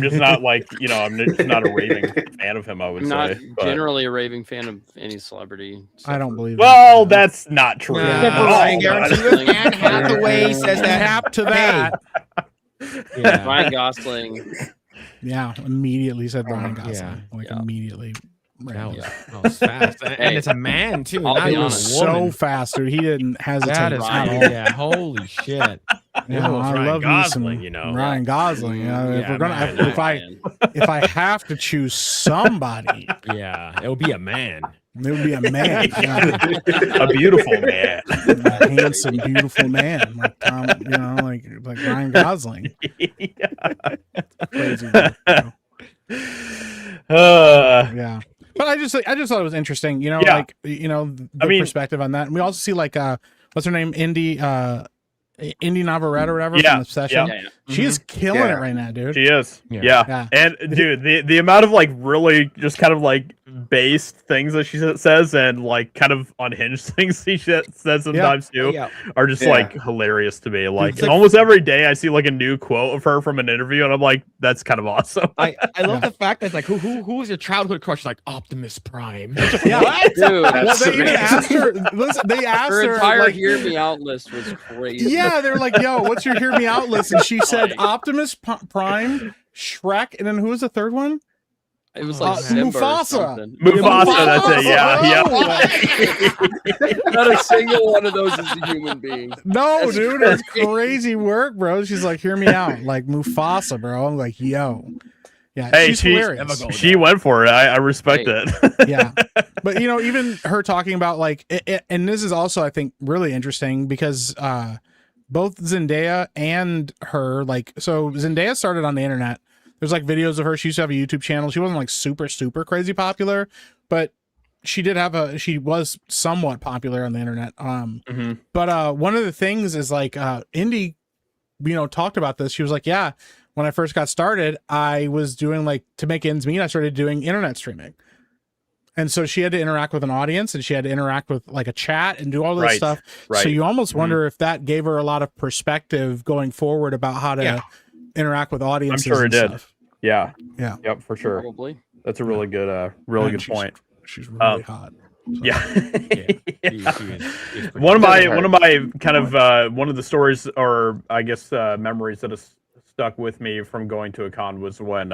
just not like I'm just not a raving fan of him. I would not say generally a raving fan of any celebrity. I don't believe. Well, that's not true. Ryan Hathaway says that. Tap to that. Ryan Gosling. Yeah, immediately said Ryan Gosling. Immediately. That was fast. And it's a man too. Not it was so fast, dude. He didn't hesitate. Holy shit. Yeah, I love Gosling, me some Ryan Gosling. If I have to choose somebody, it'll be a man. It would be a man, a beautiful man, a handsome, beautiful man, like Tom, like Ryan Gosling. Crazy. Yeah. But I just thought it was interesting, the perspective on that. And we also see like what's her name, Indy Indy Navarrete or whatever Yeah, from Obsession. yeah. She is killing it right now, dude. She is. Yeah. Yeah. And dude, the amount of like really just kind of like based things that she says and like kind of unhinged things she says sometimes too are just like hilarious to me. Like, like almost every day I see like a new quote of her from an interview and I'm like, that's kind of awesome. I love the fact that it's like who was your childhood crush? Like Optimus Prime. Yeah. Dude, Well, they even asked her. Listen, they asked her her entire like, hear me out list was crazy. yeah, they're like, "Yo, what's your hear me out list?" And she said Optimus Prime, Shrek, and then who was the third one? It was like Simba or Mufasa. something. Mufasa, that's it. Yeah. Not a single one of those is a human being. No, That's dude, it's crazy work, bro. She's like, "Hear me out," like Mufasa, bro. I'm like, "Yo." Yeah, Hey, she's hilarious. she went for it. I respect it. Yeah, but you know, even her talking about like, and this is also, I think, really interesting because both Zendaya and her, like, so Zendaya started on the internet. There's like videos of her. She used to have a YouTube channel. She wasn't like super crazy popular, but she was somewhat popular on the internet. But one of the things is like, Indy, you know, talked about this. She was like, yeah, when I first got started, I was doing like, to make ends meet, I started doing internet streaming. And so she had to interact with an audience and she had to interact with like a chat and do all this stuff. Right. So you almost wonder if that gave her a lot of perspective going forward about how to interact with audiences. I'm sure it did. Stuff. Yeah. Yeah. Yep, for sure. Probably. That's a really good good point. She's really hot. So. Yeah. Is one of my kind of one of the stories or I guess memories that has stuck with me from going to a con was when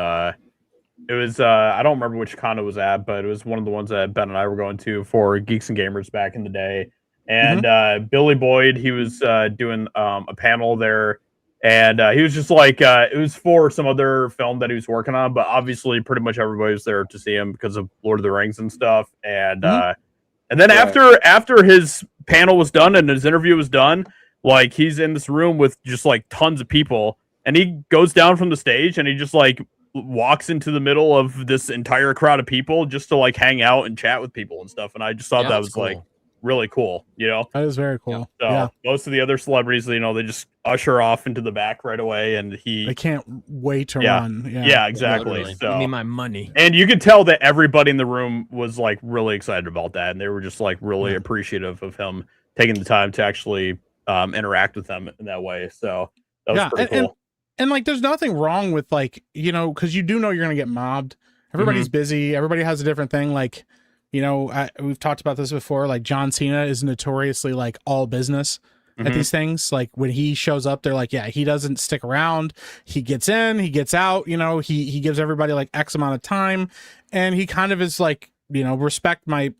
it was I don't remember which con it was at, but it was one of the ones that Ben and I were going to for Geeks and Gamers back in the day. And Billy Boyd, he was doing a panel there, and he was just like it was for some other film that he was working on, but obviously pretty much everybody was there to see him because of Lord of the Rings and stuff. And then after his panel was done and his interview was done, like he's in this room with just like tons of people, and he goes down from the stage and he just like walks into the middle of this entire crowd of people just to like hang out and chat with people and stuff. And I just thought that was cool. like really cool, you know? That is very cool. So most of the other celebrities, you know, they just usher off into the back right away and they can't wait to run. Yeah, exactly. Literally. So Give me my money. and you could tell that everybody in the room was like really excited about that. And they were just like really appreciative of him taking the time to actually interact with them in that way. So that was pretty cool. And like, there's nothing wrong with like, you know, because you do know you're going to get mobbed. Everybody's busy. Everybody has a different thing. Like, you know, we've talked about this before. Like John Cena is notoriously like all business at these things. Like when he shows up, they're like, yeah, he doesn't stick around. He gets in, he gets out. You know, he gives everybody like X amount of time, and he kind of is like, you know, respect my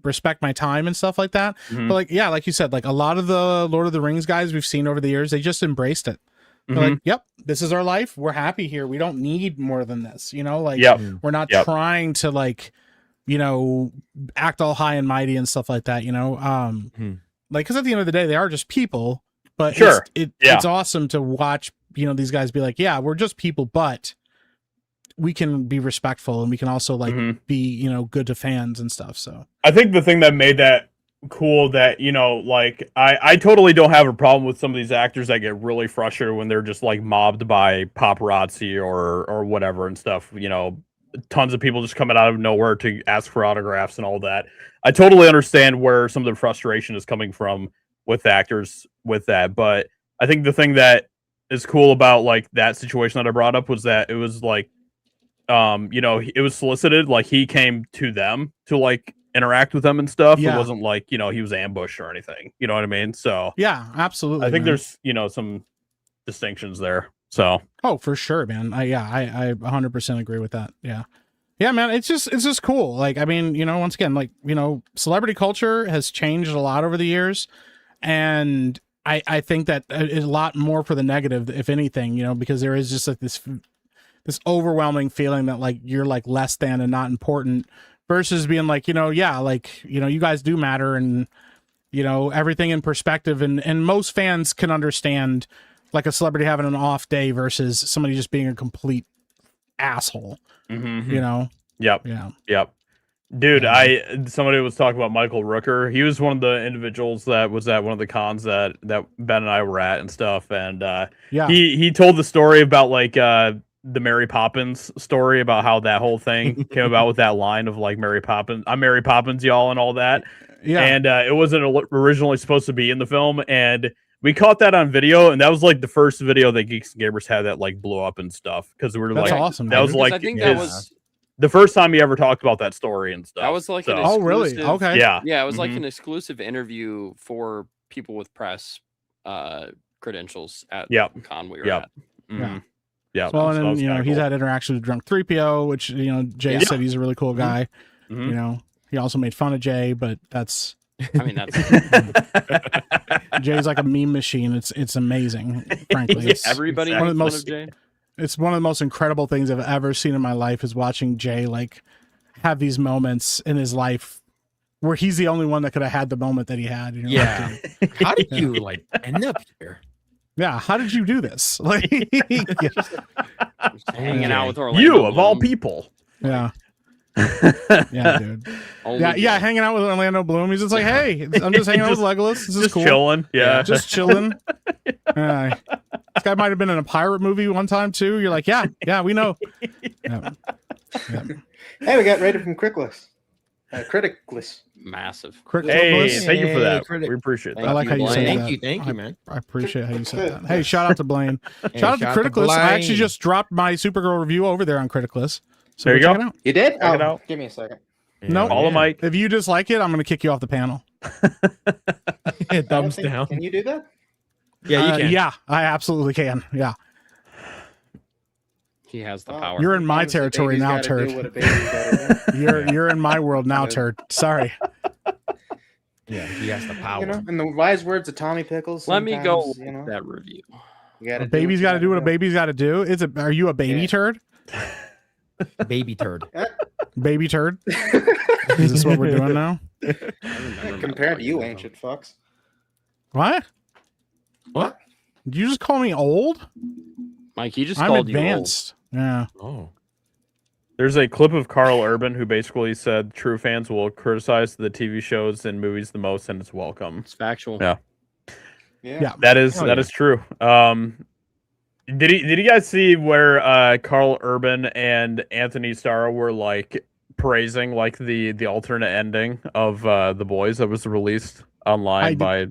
respect my time and stuff like that. But like, yeah, like you said, like a lot of the Lord of the Rings guys we've seen over the years, they just embraced it. They're like, yep, this is our life. We're happy here. We don't need more than this. You know, like we're not trying to like, you know, act all high and mighty and stuff like that. You know, like because at the end of the day, they are just people. But it's awesome to watch. You know, these guys be like, yeah, we're just people, but we can be respectful and we can also like be, you know, good to fans and stuff. So I think the thing that made that cool that, you know, like I totally don't have a problem with some of these actors that get really frustrated when they're just like mobbed by paparazzi or whatever and stuff, you know, tons of people just coming out of nowhere to ask for autographs and all that. I totally understand where some of the frustration is coming from with actors with that, but I think the thing that is cool about like that situation that I brought up was that it was like you know, it was solicited, like he came to them to like interact with them and stuff. It wasn't like, you know, he was ambushed or anything, you know what I mean? So yeah, absolutely. I think there's, you know, some distinctions there. So for sure, man. I 100% agree with that. Yeah, man. It's just cool. Like, I mean, you know, once again, like, you know, celebrity culture has changed a lot over the years, and I think that a lot more for the negative, if anything, you know, because there is just like this overwhelming feeling that like you're like less than and not important, versus being like, you know, yeah, like, you know, you guys do matter, and, you know, everything in perspective, and most fans can understand like a celebrity having an off day versus somebody just being a complete asshole, you know? Yep. Dude, somebody was talking about Michael Rooker. He was one of the individuals that was at one of the cons that Ben and I were at and stuff. And he told the story about like the Mary Poppins story about how that whole thing came about with that line of like Mary Poppins, I'm Mary Poppins, y'all, and all that. Yeah. And it wasn't originally supposed to be in the film, and we caught that on video, and that was like the first video that Geeks and Gamers had that like blew up and stuff because we were That's like, awesome. That was like I think that was the first time he ever talked about that story and stuff. That was like an oh, really? Okay. Yeah, it was like an exclusive interview for people with press credentials at the con we were at. Yeah. Well, and then, he's had interaction with Drunk 3PO, which, Jay said he's a really cool guy. He also made fun of Jay, but that's... I mean, that's... Jay's like a meme machine. It's amazing, frankly. Everybody makes fun of Jay. It's one of the most incredible things I've ever seen in my life is watching Jay like have these moments in his life where he's the only one that could have had the moment that he had. Yeah. How did you like end up here? Yeah. How did you do this? Like hanging out with Orlando. You of all people. Yeah. Yeah, dude. Yeah, hanging out with Orlando Bloom. He's just like, hey, I'm just hanging out with Legolas. This is cool. Chilling. Yeah. Just chilling. This guy might have been in a pirate movie one time too. You're like, yeah, we know. Yeah. Hey, we got rated from Crickless. Criticless. Massive. Hey, thank you for that. We appreciate that. I like how you said Thank that. you, man. I appreciate how you said that. Hey, shout out to Blaine. Shout out to Criticless. I actually just dropped my Supergirl review over there on Criticless. So there you go. It out. You did? Check it out. Give me a second. No, follow Mike. If you dislike it, I'm going to kick you off the panel. Thumbs down. Can you do that? Yeah, you can. Yeah, I absolutely can. Yeah. He has the power. You're in my territory now, turd. You're in my world now, turd. Sorry. Yeah, he has the power. In the wise words of Tommy Pickles. Let me go with that review. A baby's got to do what a baby's got to do. Are you a baby turd? Baby turd. Baby turd. Is this what we're doing now? Compared to you, ancient fucks. What? What? Did you just call me old? Mike, he just I'm called advanced. you old. Yeah. Oh. There's a clip of Carl Urban who basically said true fans will criticize the TV shows and movies the most, and it's welcome. It's factual. Yeah. That is true. Did you guys see where Carl Urban and Anthony Starr were like praising like the alternate ending of The Boys that was released online by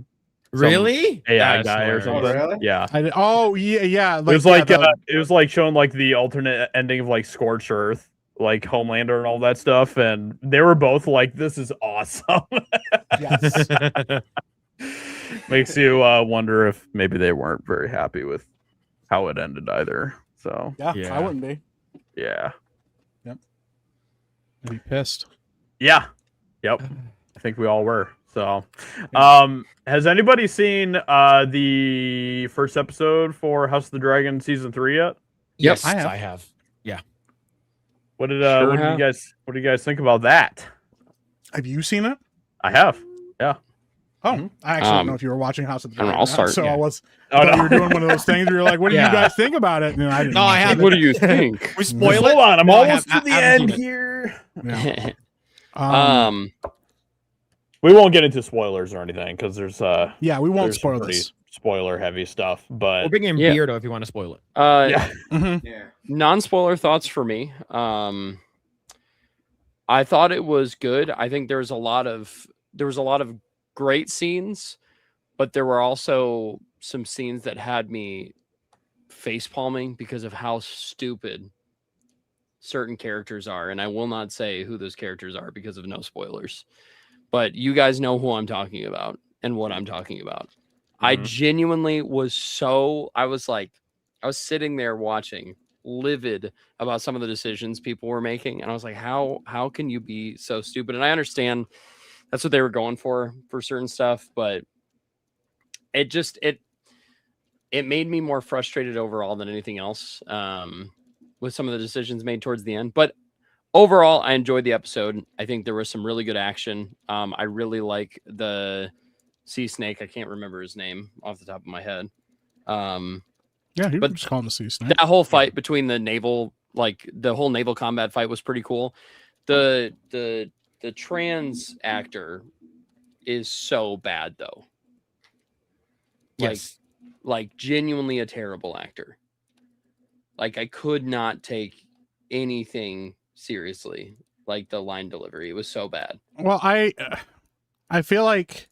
really AI guy or something? Oh, really? Yeah. Yeah. It was like it was like showing like the alternate ending of like Scorched Earth, like Homelander and all that stuff, and they were both like, "This is awesome." Yes. Makes you wonder if maybe they weren't very happy with how it ended either. So yeah. I wouldn't be. Yeah. Yep. I'd be pissed. Yeah. Yep. I think we all were. So, has anybody seen the first episode for House of the Dragon season 3 yet? Yes, I have. Yeah. What did you guys think about that? Have you seen it? I have. Yeah. Oh, I actually don't know if you were watching House of the Dragon. I'll start. So Yeah. I was. Oh, no. You were doing one of those things where you're like, "What do you guys think about it?" And I didn't. No, I haven't. What do you think? We spoil it. Hold on, I'm No, almost to I the haven't end seen it. here. Yeah. We won't get into spoilers or anything because there's Yeah, we won't there's spoil some pretty this. spoiler heavy stuff, but We're bringing in beer though if you want to spoil it. yeah. Mhm. Yeah. Non-spoiler thoughts for me. I thought it was good. I think there was a lot of great scenes, but there were also some scenes that had me face palming because of how stupid certain characters are, and I will not say who those characters are because of no spoilers. But you guys know who I'm talking about and what I'm talking about. I genuinely was I was sitting there watching, livid about some of the decisions people were making, and I was like, how can you be so stupid? And I understand that's what they were going for certain stuff, but it made me more frustrated overall than anything else with some of the decisions made towards the end. But overall, I enjoyed the episode. I think there was some really good action. I really like the sea snake. I can't remember his name off the top of my head. Yeah, you but just call him a sea snake. That whole fight between the whole naval combat fight was pretty cool. The the trans actor is so bad though. Yes. Like genuinely a terrible actor. Like I could not take anything seriously. Like the line delivery, it was so bad. Well, I feel like,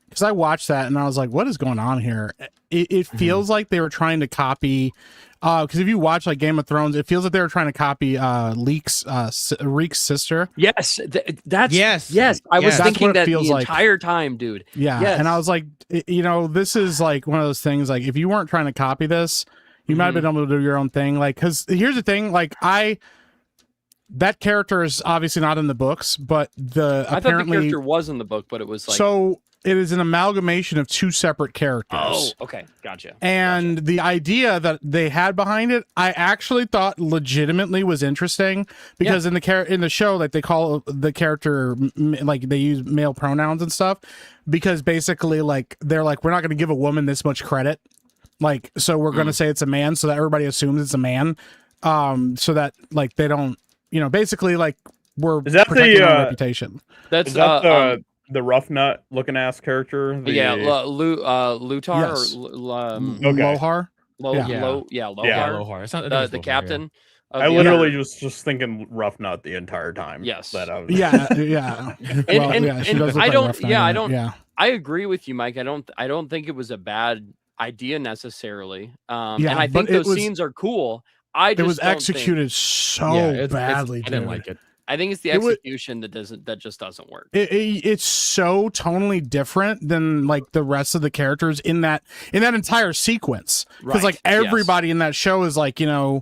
because I watched that and I was like, what is going on here? It feels like they were trying to copy, because if you watch like Game of Thrones, it feels like they were trying to copy Reek's sister. Yes, that's Yes. I was That's thinking what it that the feels like. entire time, dude. Yeah. Yes. And I was like, this is like one of those things, like if you weren't trying to copy this, you might have been able to do your own thing. Like, because here's the thing, like that character is obviously not in the books, but I thought the character was in the book, but it was like so it is an amalgamation of two separate characters. Oh, okay, gotcha. And the idea that they had behind it, I actually thought legitimately was interesting because in the show, like they call the character like they use male pronouns and stuff because basically like they're like, we're not going to give a woman this much credit, like so we're going to say it's a man so that everybody assumes it's a man, so that like they don't, basically like we're protecting our reputation. That's the rough nut looking ass character. Lutar Yes. or Lohar. Lohar. It's not The captain. I literally was just thinking rough nut the entire time. Yes. That I was... Yeah. She does look I like don't. Rough Night Yeah, I in it. don't. Yeah. I agree with you, Mike. I don't think it was a bad idea necessarily. And Yeah, I think but it those was- scenes are cool. I just It was don't think- executed so badly. I didn't dude. like it. I think it's the It was- execution that just doesn't work. It's so tonally different than like the rest of the characters in that entire sequence, because Right, like everybody in that show is like Very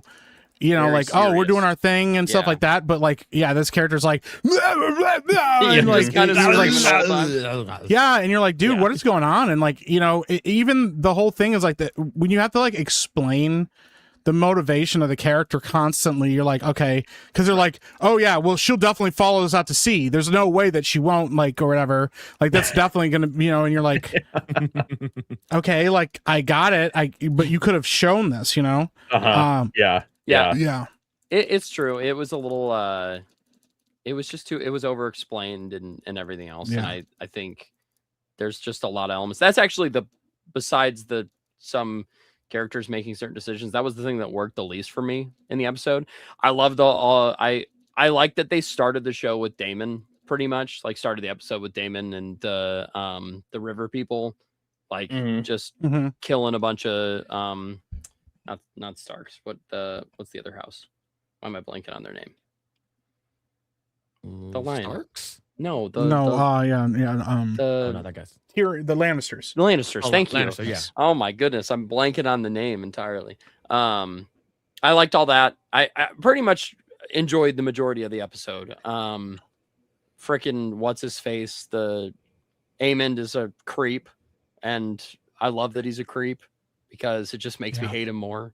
like, oh, we're serious. doing our thing and stuff Yeah. like that, but like this character's like Yeah, and, like, just kind of he's like, screaming all the time. yeah, and you're like, dude, Yeah. what is going on? And like, even the whole thing is like that when you have to like explain the motivation of the character constantly, you're like, okay, because they're like, oh yeah, well, she'll definitely follow us out to sea. There's no way that she won't, like, or whatever. Like, that's definitely gonna, and you're like, okay, like, I got it. But you could have shown this, Yeah. yeah. It's true. It was a little it was just it was over explained and everything else. Yeah. And I think there's just a lot of elements. That's actually besides some characters making certain decisions, that was the thing that worked the least for me in the episode. I loved I like that they started the show with Damon, pretty much like started the episode with Damon and the river people, like just killing a bunch of not Starks. What's the other house? Why am I blanking on their name? The Lion. Starks? No, not that guy's here. The Lannisters. The Lannisters. Oh, Thank you. Lannister, yeah. Oh my goodness, I'm blanking on the name entirely. I liked all that. I pretty much enjoyed the majority of the episode. Frickin' what's his face? The Aemond is a creep, and I love that he's a creep because it just makes me hate him more.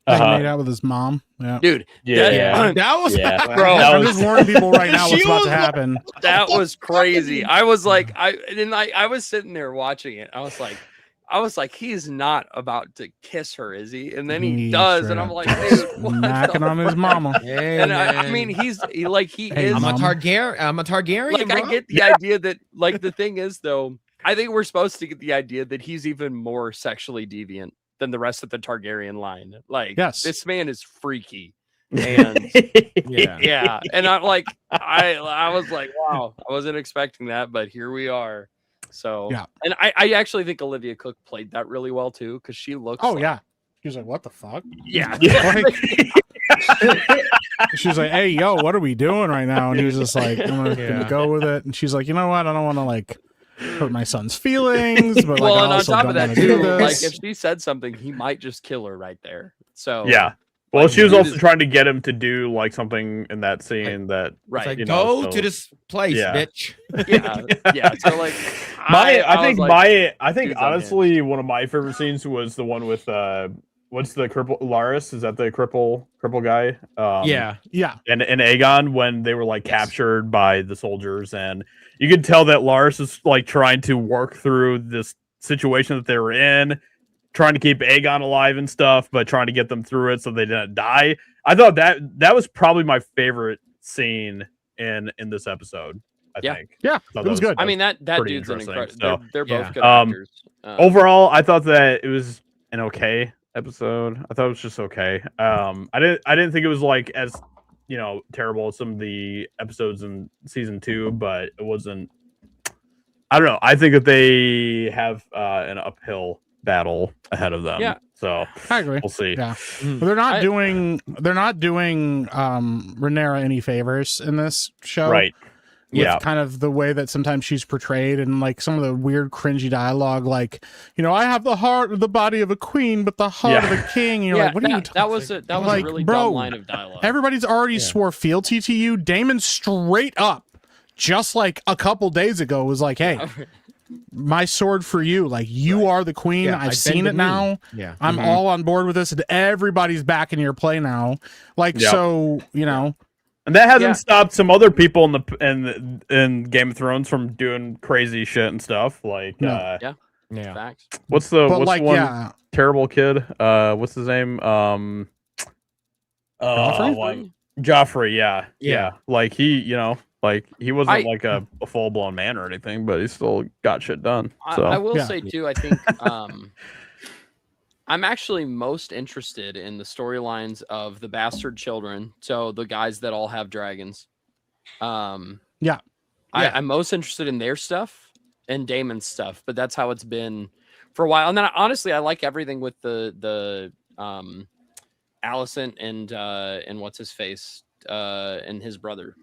He made out with his mom. Yeah, Dude. That was Bro, I'm just warning people right now what's about to happen. That was crazy. I was like, I was sitting there watching it. I was like, he's not about to kiss her, is he? And then he does, and I'm like, dude, what knocking on his mama. And I mean, he is. I'm Mom. a Targaryen. Like, bro. I get the idea that, like, the thing is, though, I think we're supposed to get the idea that he's even more sexually deviant than the rest of the Targaryen line. Like, Yes. this man is freaky. And yeah. And I'm like, I was like, wow, I wasn't expecting that, but here we are. So Yeah. And I actually think Olivia Cook played that really well too, because she looks Yeah. He was like, what the fuck? Yeah. She was like, hey, yo, what are we doing right now? And he was just like, I'm gonna go with it. And she's like, you know what? I don't want to like hurt my son's feelings, but like, well, I and on also top don't of that wanna do too, this. like if she said something, he might just kill her right there. So Yeah. Well, like, she was dude also is- trying to get him to do like something in that scene that right. Like, you know, go to this place, yeah. bitch. Yeah. So like I think was like, dude's honestly one of my favorite scenes was the one with what's the cripple Laris? Is that the cripple guy? yeah. And Aegon when they were like captured by the soldiers, and you could tell that Laris is like trying to work through this situation that they were in, trying to keep Aegon alive and stuff, but trying to get them through it so they didn't die. I thought that was probably my favorite scene in this episode. I Yeah. think. Yeah, Thought it was good. I mean that pretty dude's an interesting, incredible. so, They're both yeah. good actors. Overall, I thought that it was an okay episode. I thought it was just okay. I didn't think it was like as terrible as some of the episodes in season 2, but it wasn't. I don't know. I think that they have an uphill battle ahead of them. Yeah. So I agree. we'll see. Yeah, Mhm. but they're not doing Rhaenyra any favors in this show, Right. With Yeah. kind of the way that sometimes she's portrayed and like some of the weird cringy dialogue, like I have the body of a queen, but the heart of a king. And you're like, what are you talking? That was a Like, really bro, dumb line of dialogue. Everybody's already swore fealty to you. Damon straight up, just like a couple days ago, was like, hey, my sword for you. Like, you are the queen. Yeah, I've I seen bend it the now. knee. Yeah. I'm all on board with this, and everybody's back in your play now. Like, Yep. so, And that hasn't Yeah. stopped some other people in Game of Thrones from doing crazy shit and stuff. Like No. Yeah. Facts. what's the but what's like, the one yeah, terrible kid? What's his name? Joffrey? Joffrey, yeah. Yeah. Like he wasn't I- like a full blown man or anything, but he still got shit done. So I will Yeah. say too, I think I'm actually most interested in the storylines of the bastard children. So the guys that all have dragons. Yeah. I'm most interested in their stuff and Damon's stuff, but that's how it's been for a while. And then honestly, I like everything with the Allison and what's his face and his brother.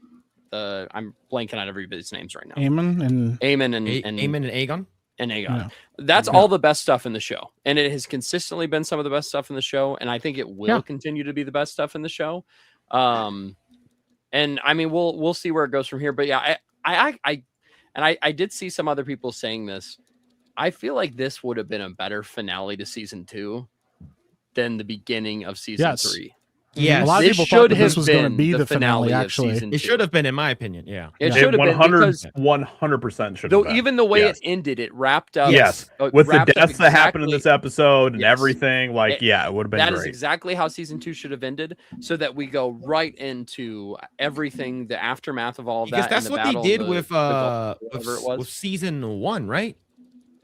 I'm blanking on everybody's names right now. Aemon and Aemon and Aemon and Aegon. and Aegon. Yeah. That's all the best stuff in the show. And it has consistently been some of the best stuff in the show. And I think it will continue to be the best stuff in the show. And I mean, we'll see where it goes from here. But yeah, I did see some other people saying this. I feel like this would have been a better finale to season 2 than the beginning of season 3. Yes. a lot of This people should thought that have this was going to been be the the finale. finale of Actually, season It should have been, in my opinion. Yeah. It it should have been because 100% should have though been. even the way Yes. it ended, it wrapped up. Yes, with the wrapped up deaths that happened in exactly- this episode and Yes. everything, like it would have been That is great. exactly how season 2 should have ended, so that we go right into everything, the aftermath of all of Because that. that's and the what they battle, did the with gulf, whatever it was. with season 1, right?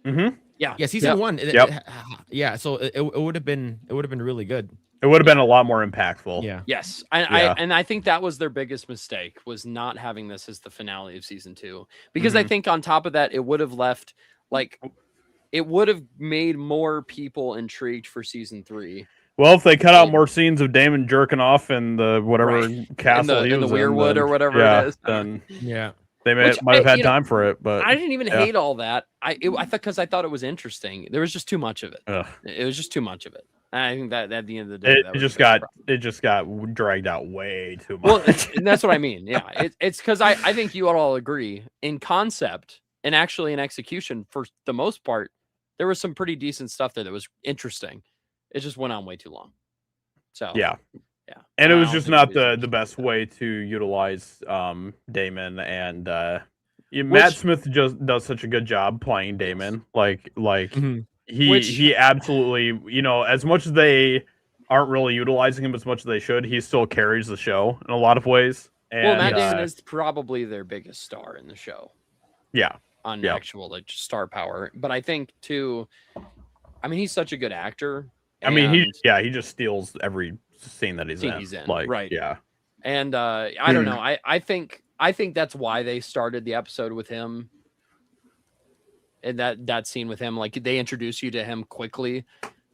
Mm-hmm. Yeah, season 1. Yep. Yeah, so it would have been really good. It would have been a lot more impactful. Yeah. Yes, Yeah. I think that was their biggest mistake, was not having this as the finale of season 2, because I think on top of that, it would have left it would have made more people intrigued for season 3. Well, if they cut out more scenes of Damon jerking off in the whatever castle in he the was Weirwood in, or whatever yeah, it is. then Yeah. they Which might have had you know, time for it. But I didn't even yeah. hate all that. I thought, because I thought it was interesting. There was just too much of it. Ugh. It was just too much of it. And I think that at the end of the day, that It was just the biggest got problem. dragged out way too much. Well, and that's what I mean. Yeah, it's because I think you all agree in concept and actually in execution, for the most part, there was some pretty decent stuff there that was interesting. It just went on way too long. So yeah. yeah, And it I was don't just think not it was the best way to utilize Damon, and Matt Which- Smith just does such a good job playing Damon. Like Mhm. he absolutely, as much as they aren't really utilizing him as much as they should, he still carries the show in a lot of ways. And Well, Matt Damon is probably their biggest star in the show yeah. on Yeah. actual star power. But I think too, I mean, he's such a good actor. I mean, and- he just steals every scene that he's Scene in. he's in, Like, right. yeah. And I don't know. I think that's why they started the episode with him. And that scene with him, like they introduce you to him quickly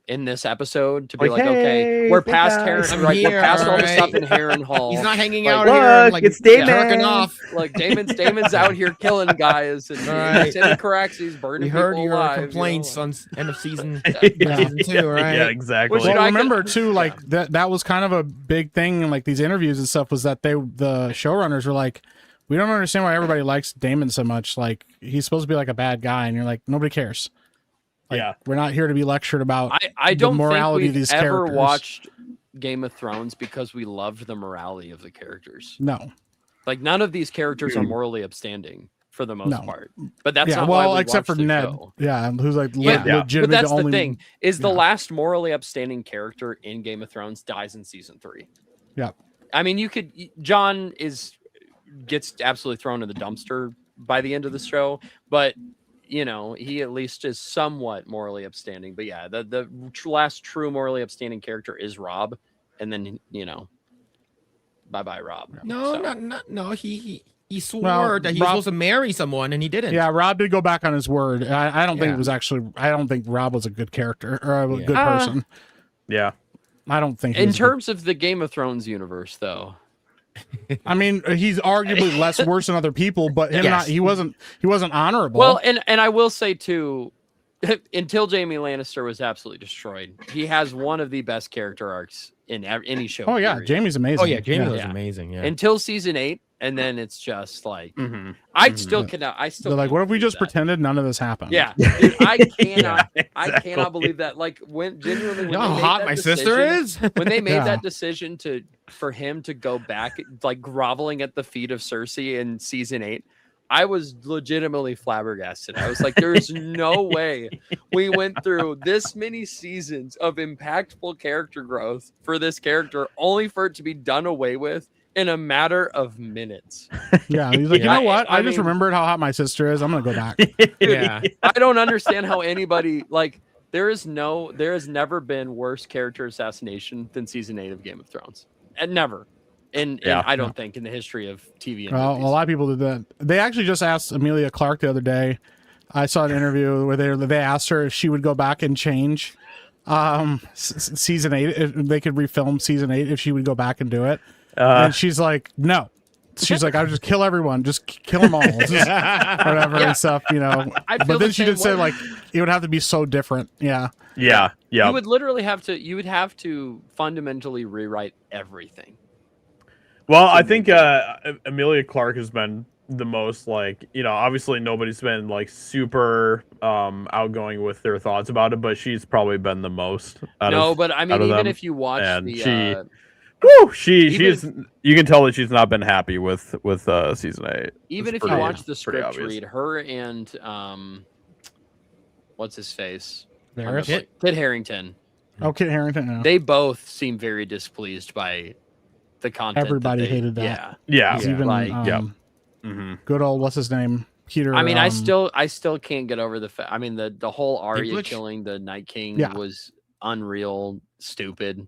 in this episode to be Like, like, okay, "Hey, we're hey, past guys." Harris, I'm right? here, We're past all the alright. stuff in Harrenhal. He's not hanging Like, out look, here like it's Damon. jerking off. Like Damon's out here killing guys, and Right. Timmy Caraxi's burning We heard people your alive. complaints you know? on end of season Yeah. season 2, right? Yeah, exactly. Which well, I could- remember too, like that was kind of a big thing in like these interviews and stuff, was that the showrunners were like, we don't understand why everybody likes Damon so much. Like, he's supposed to be like a bad guy, and you're like, nobody cares. Like, Yeah. we're not here to be lectured about I don't morality think of we've these ever characters. watched Game of Thrones because we loved the morality of the characters. No. Like none of these characters are morally upstanding for the most No. part. But that's Yeah, not why well, we except for watched the Ned. show. Yeah, who's like Yeah, Yeah. legitimately but that's the only the thing is the yeah. last morally upstanding character in Game of Thrones dies in season 3. Yeah. I mean, John gets absolutely thrown in the dumpster by the end of the show, but you know, he at least is somewhat morally upstanding. But yeah, the last true morally upstanding character is Rob, and then you know, bye Rob. No. He swore that he was supposed to marry someone, and he didn't. Yeah, Rob did go back on his word. I don't think it was actually. I don't think Rob was a good character or a good person. Yeah, I don't think. In terms of the Game of Thrones universe, though. I mean, he's arguably less worse than other people, but him he wasn't honorable. Well, and I will say too, until Jaime Lannister was absolutely destroyed, he has one of the best character arcs in any show. Oh yeah, Jaime's amazing. Oh yeah, Jaime was amazing. Yeah. Until season 8, and then it's just like I still cannot. They're like, what if we just pretended none of this happened? Yeah, dude, I cannot. I cannot believe that. Like when genuinely, when you know how hot my sister is. When they made that decision for him to go back, like groveling at the feet of Cersei in season 8. I was legitimately flabbergasted. I was like, there's no way we went through this many seasons of impactful character growth for this character only for it to be done away with in a matter of minutes. Yeah, he's like, you know what? I just remembered how hot my sister is. I'm gonna go back. Yeah, I don't understand how anybody like. There has never been worse character assassination than season 8 of Game of Thrones, and never. And I don't think in the history of TV. And a lot of people did that. They actually just asked Emilia Clarke the other day. I saw an interview where they asked her if she would go back and change season 8, if they could refilm season 8, if she would go back and do it. And she's like, no. She's like, I would just kill everyone, just kill them all, just whatever and stuff, you know. But then she did say like it would have to be so different. Yeah. You would literally have to fundamentally rewrite everything. Well, I think Emilia Clarke has been the most like, you know, obviously nobody's been like super outgoing with their thoughts about it, but she's probably been the most. But I mean, even if you watch she's you can tell that she's not been happy with season 8. Even if you watch the script read, her and what's his face? Kit Harington. Oh, Kit Harington. Yeah. They both seem very displeased by the content. Everybody hated that. Yeah. Even good old what's his name? Peter. I mean, I still can't get over the fact. I mean, the whole Arya killing the Night King was unreal, stupid.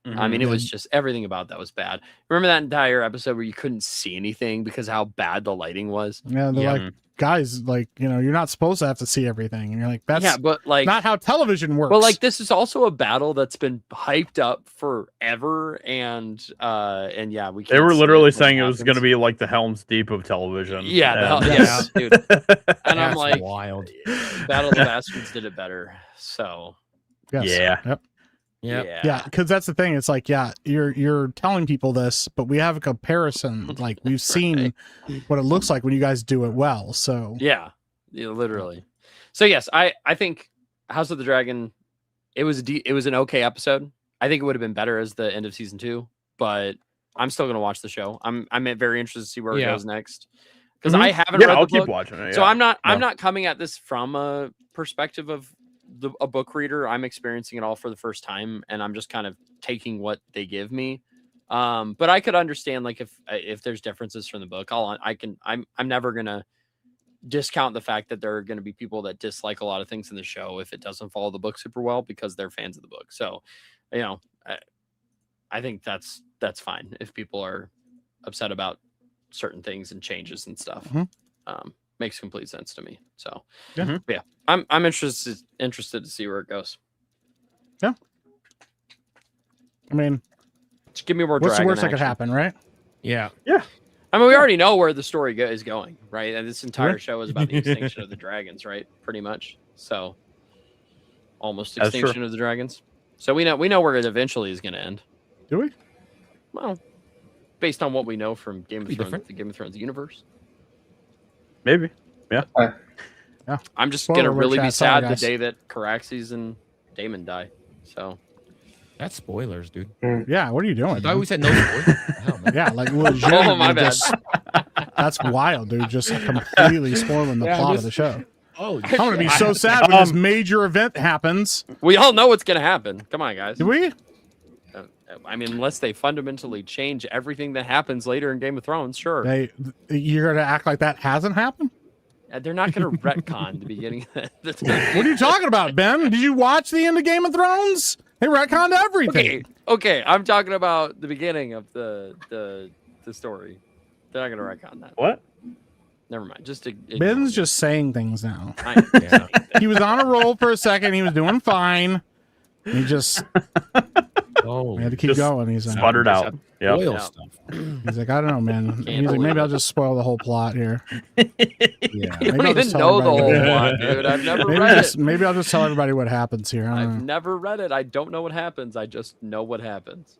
I mean, it was just everything about that was bad. Remember that entire episode where you couldn't see anything because how bad the lighting was? Yeah, they're like, guys, like, you know, you're not supposed to have to see everything. And you're like, that's but like not how television works. But like, this is also a battle that's been hyped up forever, and we. They were literally saying it was going to be like the Helm's Deep of television. Yeah, dude. And I'm like, wild. Battle of the Bastards did it better. So. Yes. Yeah, because that's the thing. It's like, you're telling people this, but we have a comparison. Like we've seen what it looks like when you guys do it well. So yeah, literally. So yes, I think House of the Dragon. It was an okay episode. I think it would have been better as the end of season 2, but I'm still gonna watch the show. I'm very interested to see where it goes next because I haven't read the book. Keep watching it. So I'm not coming at this from a perspective of a book reader. I'm experiencing it all for the first time, and I'm just kind of taking what they give me. But I could understand like if there's differences from the book, I'm never gonna discount the fact that there are going to be people that dislike a lot of things in the show if it doesn't follow the book super well because they're fans of the book. So, you know, I think that's fine if people are upset about certain things and changes and stuff. Makes complete sense to me. So yeah, I'm interested to see where it goes. Yeah, I mean, just give me more. What's the worst action. that could happen, right? Yeah. I mean, we already know where the story is going, right? And this entire show is about the extinction of the dragons, right? Pretty much. So, almost extinction of the dragons. So we know where it eventually is going to end. Do we? Well, based on what we know from Game of Thrones, the Game of Thrones universe. Maybe. Yeah. I'm just going to really be sad the day that Caraxes and Damon die. So. That's spoilers, dude. Yeah, what are you doing? I thought we said no spoilers. Yeah, like legitimately. Oh, my bad. That's wild, dude. Just completely spoiling the plot of the show. Oh, I'm gonna be so sad when this major event happens. We all know what's gonna happen. Come on, guys. Do we? I mean, unless they fundamentally change everything that happens later in Game of Thrones, sure. You're gonna act like that hasn't happened? They're not going to retcon the beginning. What are you talking about, Ben? Did you watch the end of Game of Thrones? They retconned everything. Okay. I'm talking about the beginning of the story. They're not going to retcon that. What? Never mind. Ben's just saying things now. Yeah. He was on a roll for a second. He was doing fine. He just we had to keep going. He's like, sputtered out. Yeah. Oil stuff. He's like, I don't know, man. He's like, maybe I'll just spoil the whole plot here. Yeah. You don't even know the whole plot, dude. I've never read it. Maybe I'll just tell everybody what happens here. I've never read it. I don't know what happens. I just know what happens.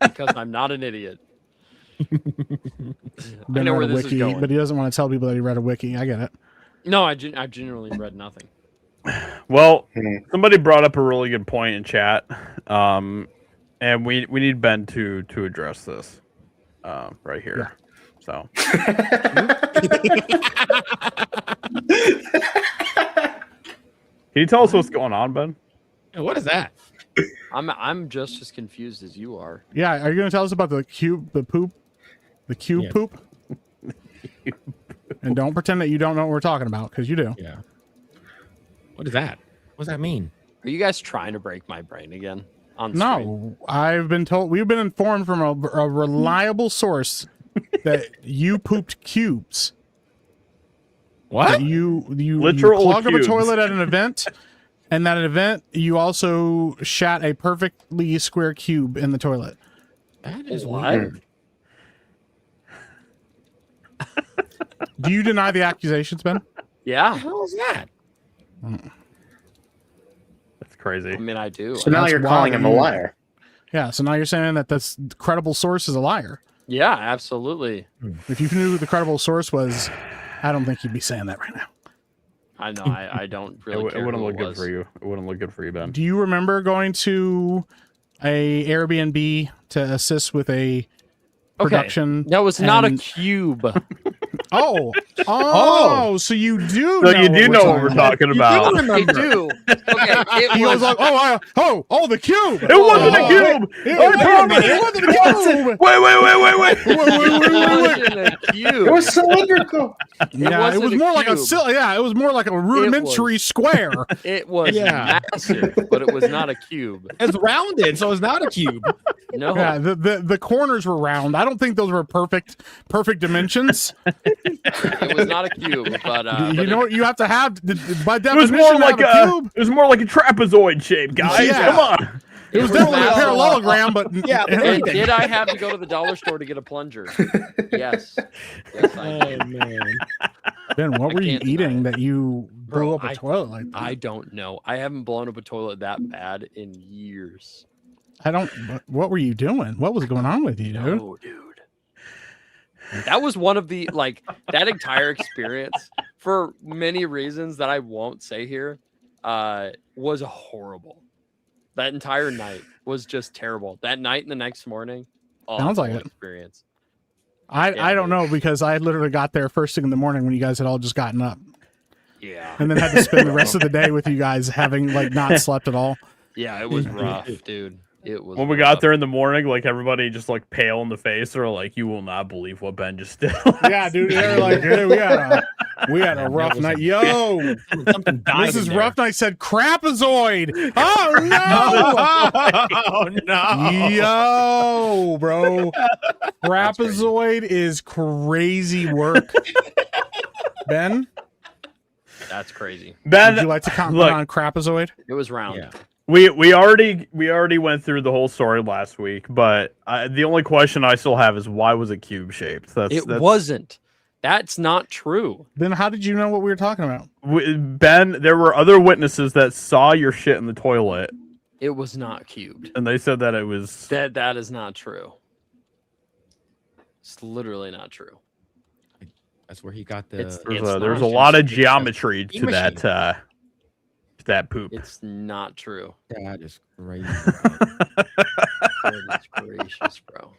Because I'm not an idiot. I know where this is going. But he doesn't want to tell people that he read a wiki. I get it. No, I've generally read nothing. Well, somebody brought up a really good point in chat, and we need Ben to address this right here. So, can you tell us what's going on, Ben? What is that? I'm just as confused as you are. Yeah, are you going to tell us about the cube poop? And don't pretend that you don't know what we're talking about, because you do. Yeah. What is that? What does that mean? Are you guys trying to break my brain again? No, I've been told. We've been informed from a reliable source that you pooped cubes. What? That you Literal clogged up a cubes. toilet at an event, and at an event you also shat a perfectly square cube in the toilet. That is What? weird. Do you deny the accusations, Ben? Yeah. How is that? That's crazy. I mean, I do. So now That's you're why calling him a liar. Yeah, so now you're saying that this credible source is a liar. Yeah, absolutely. If you knew who the credible source was, I don't think you'd be saying that right now. I know. I don't really care. It wouldn't who look good was. for you. It wouldn't look good for you, Ben. Do you remember going to a Airbnb to assist with a production? That was not a and- cube. So you do. So you do know what we're talking about. I do. Okay. He goes like, the cube. It wasn't a cube. I promise. It wasn't a cube. It wasn't a cube. It was cylindrical. Yeah, it was more like a it was more like a rudimentary square. It was massive, but it was not a cube. It's rounded, so it's not a cube. No. Yeah, the corners were round. I don't think those were perfect dimensions. It was not a cube, but you know what you have to have by It was definition. more like a cube. It was more like a trapezoid shape, guys. Yeah. Come on. It was definitely a parallelogram, but And did I have to go to the dollar store to get a plunger? Yes. Yes, I did. Man. Ben, what were you can't deny eating it. that you blew up a toilet like that? I don't know. I haven't blown up a toilet that bad in years. What were you doing? What was going on with you, dude? No, dude. That was one of the that entire experience, for many reasons that I won't say here, was horrible. That entire night was just terrible. That night and the next morning, Sounds like it. experience. I don't know, because I literally got there first thing in the morning when you guys had all just gotten up, Yeah. and then had to spend the rest of the day with you guys having not slept at all. Yeah, it was rough, dude. It was When we got there in the morning, everybody just pale in the face, or you will not believe what Ben just did. Yeah, dude, they were like, hey, we had a rough night. Yo, Something died Mrs. in there. Rough Night said crapazoid. Oh no! Oh no! Yo, bro, crapazoid is crazy work. Ben, That's crazy. Ben, would you like to comment look, on crapazoid? It was round. Yeah. we already went through the whole story last week, but the only question I still have is why was it cube shaped? That's Wasn't. That's not true. Then how did you know what we were talking about? Ben, there were other witnesses that saw your shit in the toilet, It was not cubed. and they said that it was. That is not true. It's literally not true. That's where he got the. It's- There's a not lot of just- geometry Steam to machine. that poop. It's not true. That is crazy. Goodness gracious, bro.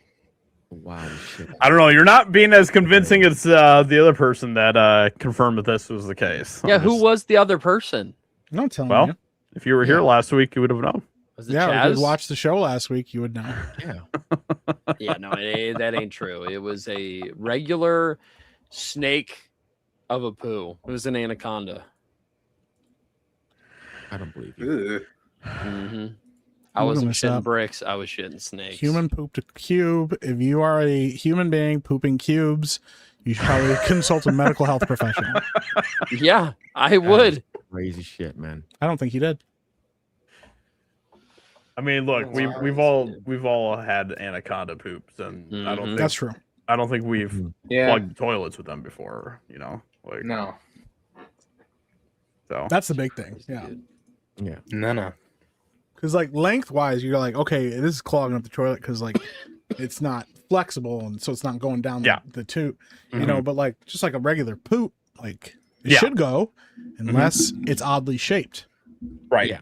Wow, shit. I don't know. You're not being as convincing as the other person that confirmed that this was the case. Yeah, who was the other person? No telling Well, you. if you were here last week, you would have known. Was it Yeah, if Chaz? you watched the show last week, you would know. Yeah. Yeah, no, that ain't true. It was a regular snake of a poo. It was an anaconda. I don't believe you. I I'm wasn't gonna shitting stop. bricks. I was shitting snakes. Human pooped a cube. If you are a human being pooping cubes, you should probably consult a medical health professional. Yeah, I would. Crazy shit, man. I don't think he did. I mean, look, we've all had anaconda poops, and I don't think That's true. I don't think we've Yeah. plugged toilets with them before. You know, like No. so. That's the big thing. Yeah. Yeah. No. Because like lengthwise, you're like, okay, this is clogging up the toilet because like it's not flexible and so it's not going down the tube, you know. But like just like a regular poop, like it should go, unless it's oddly shaped, Right. Yeah.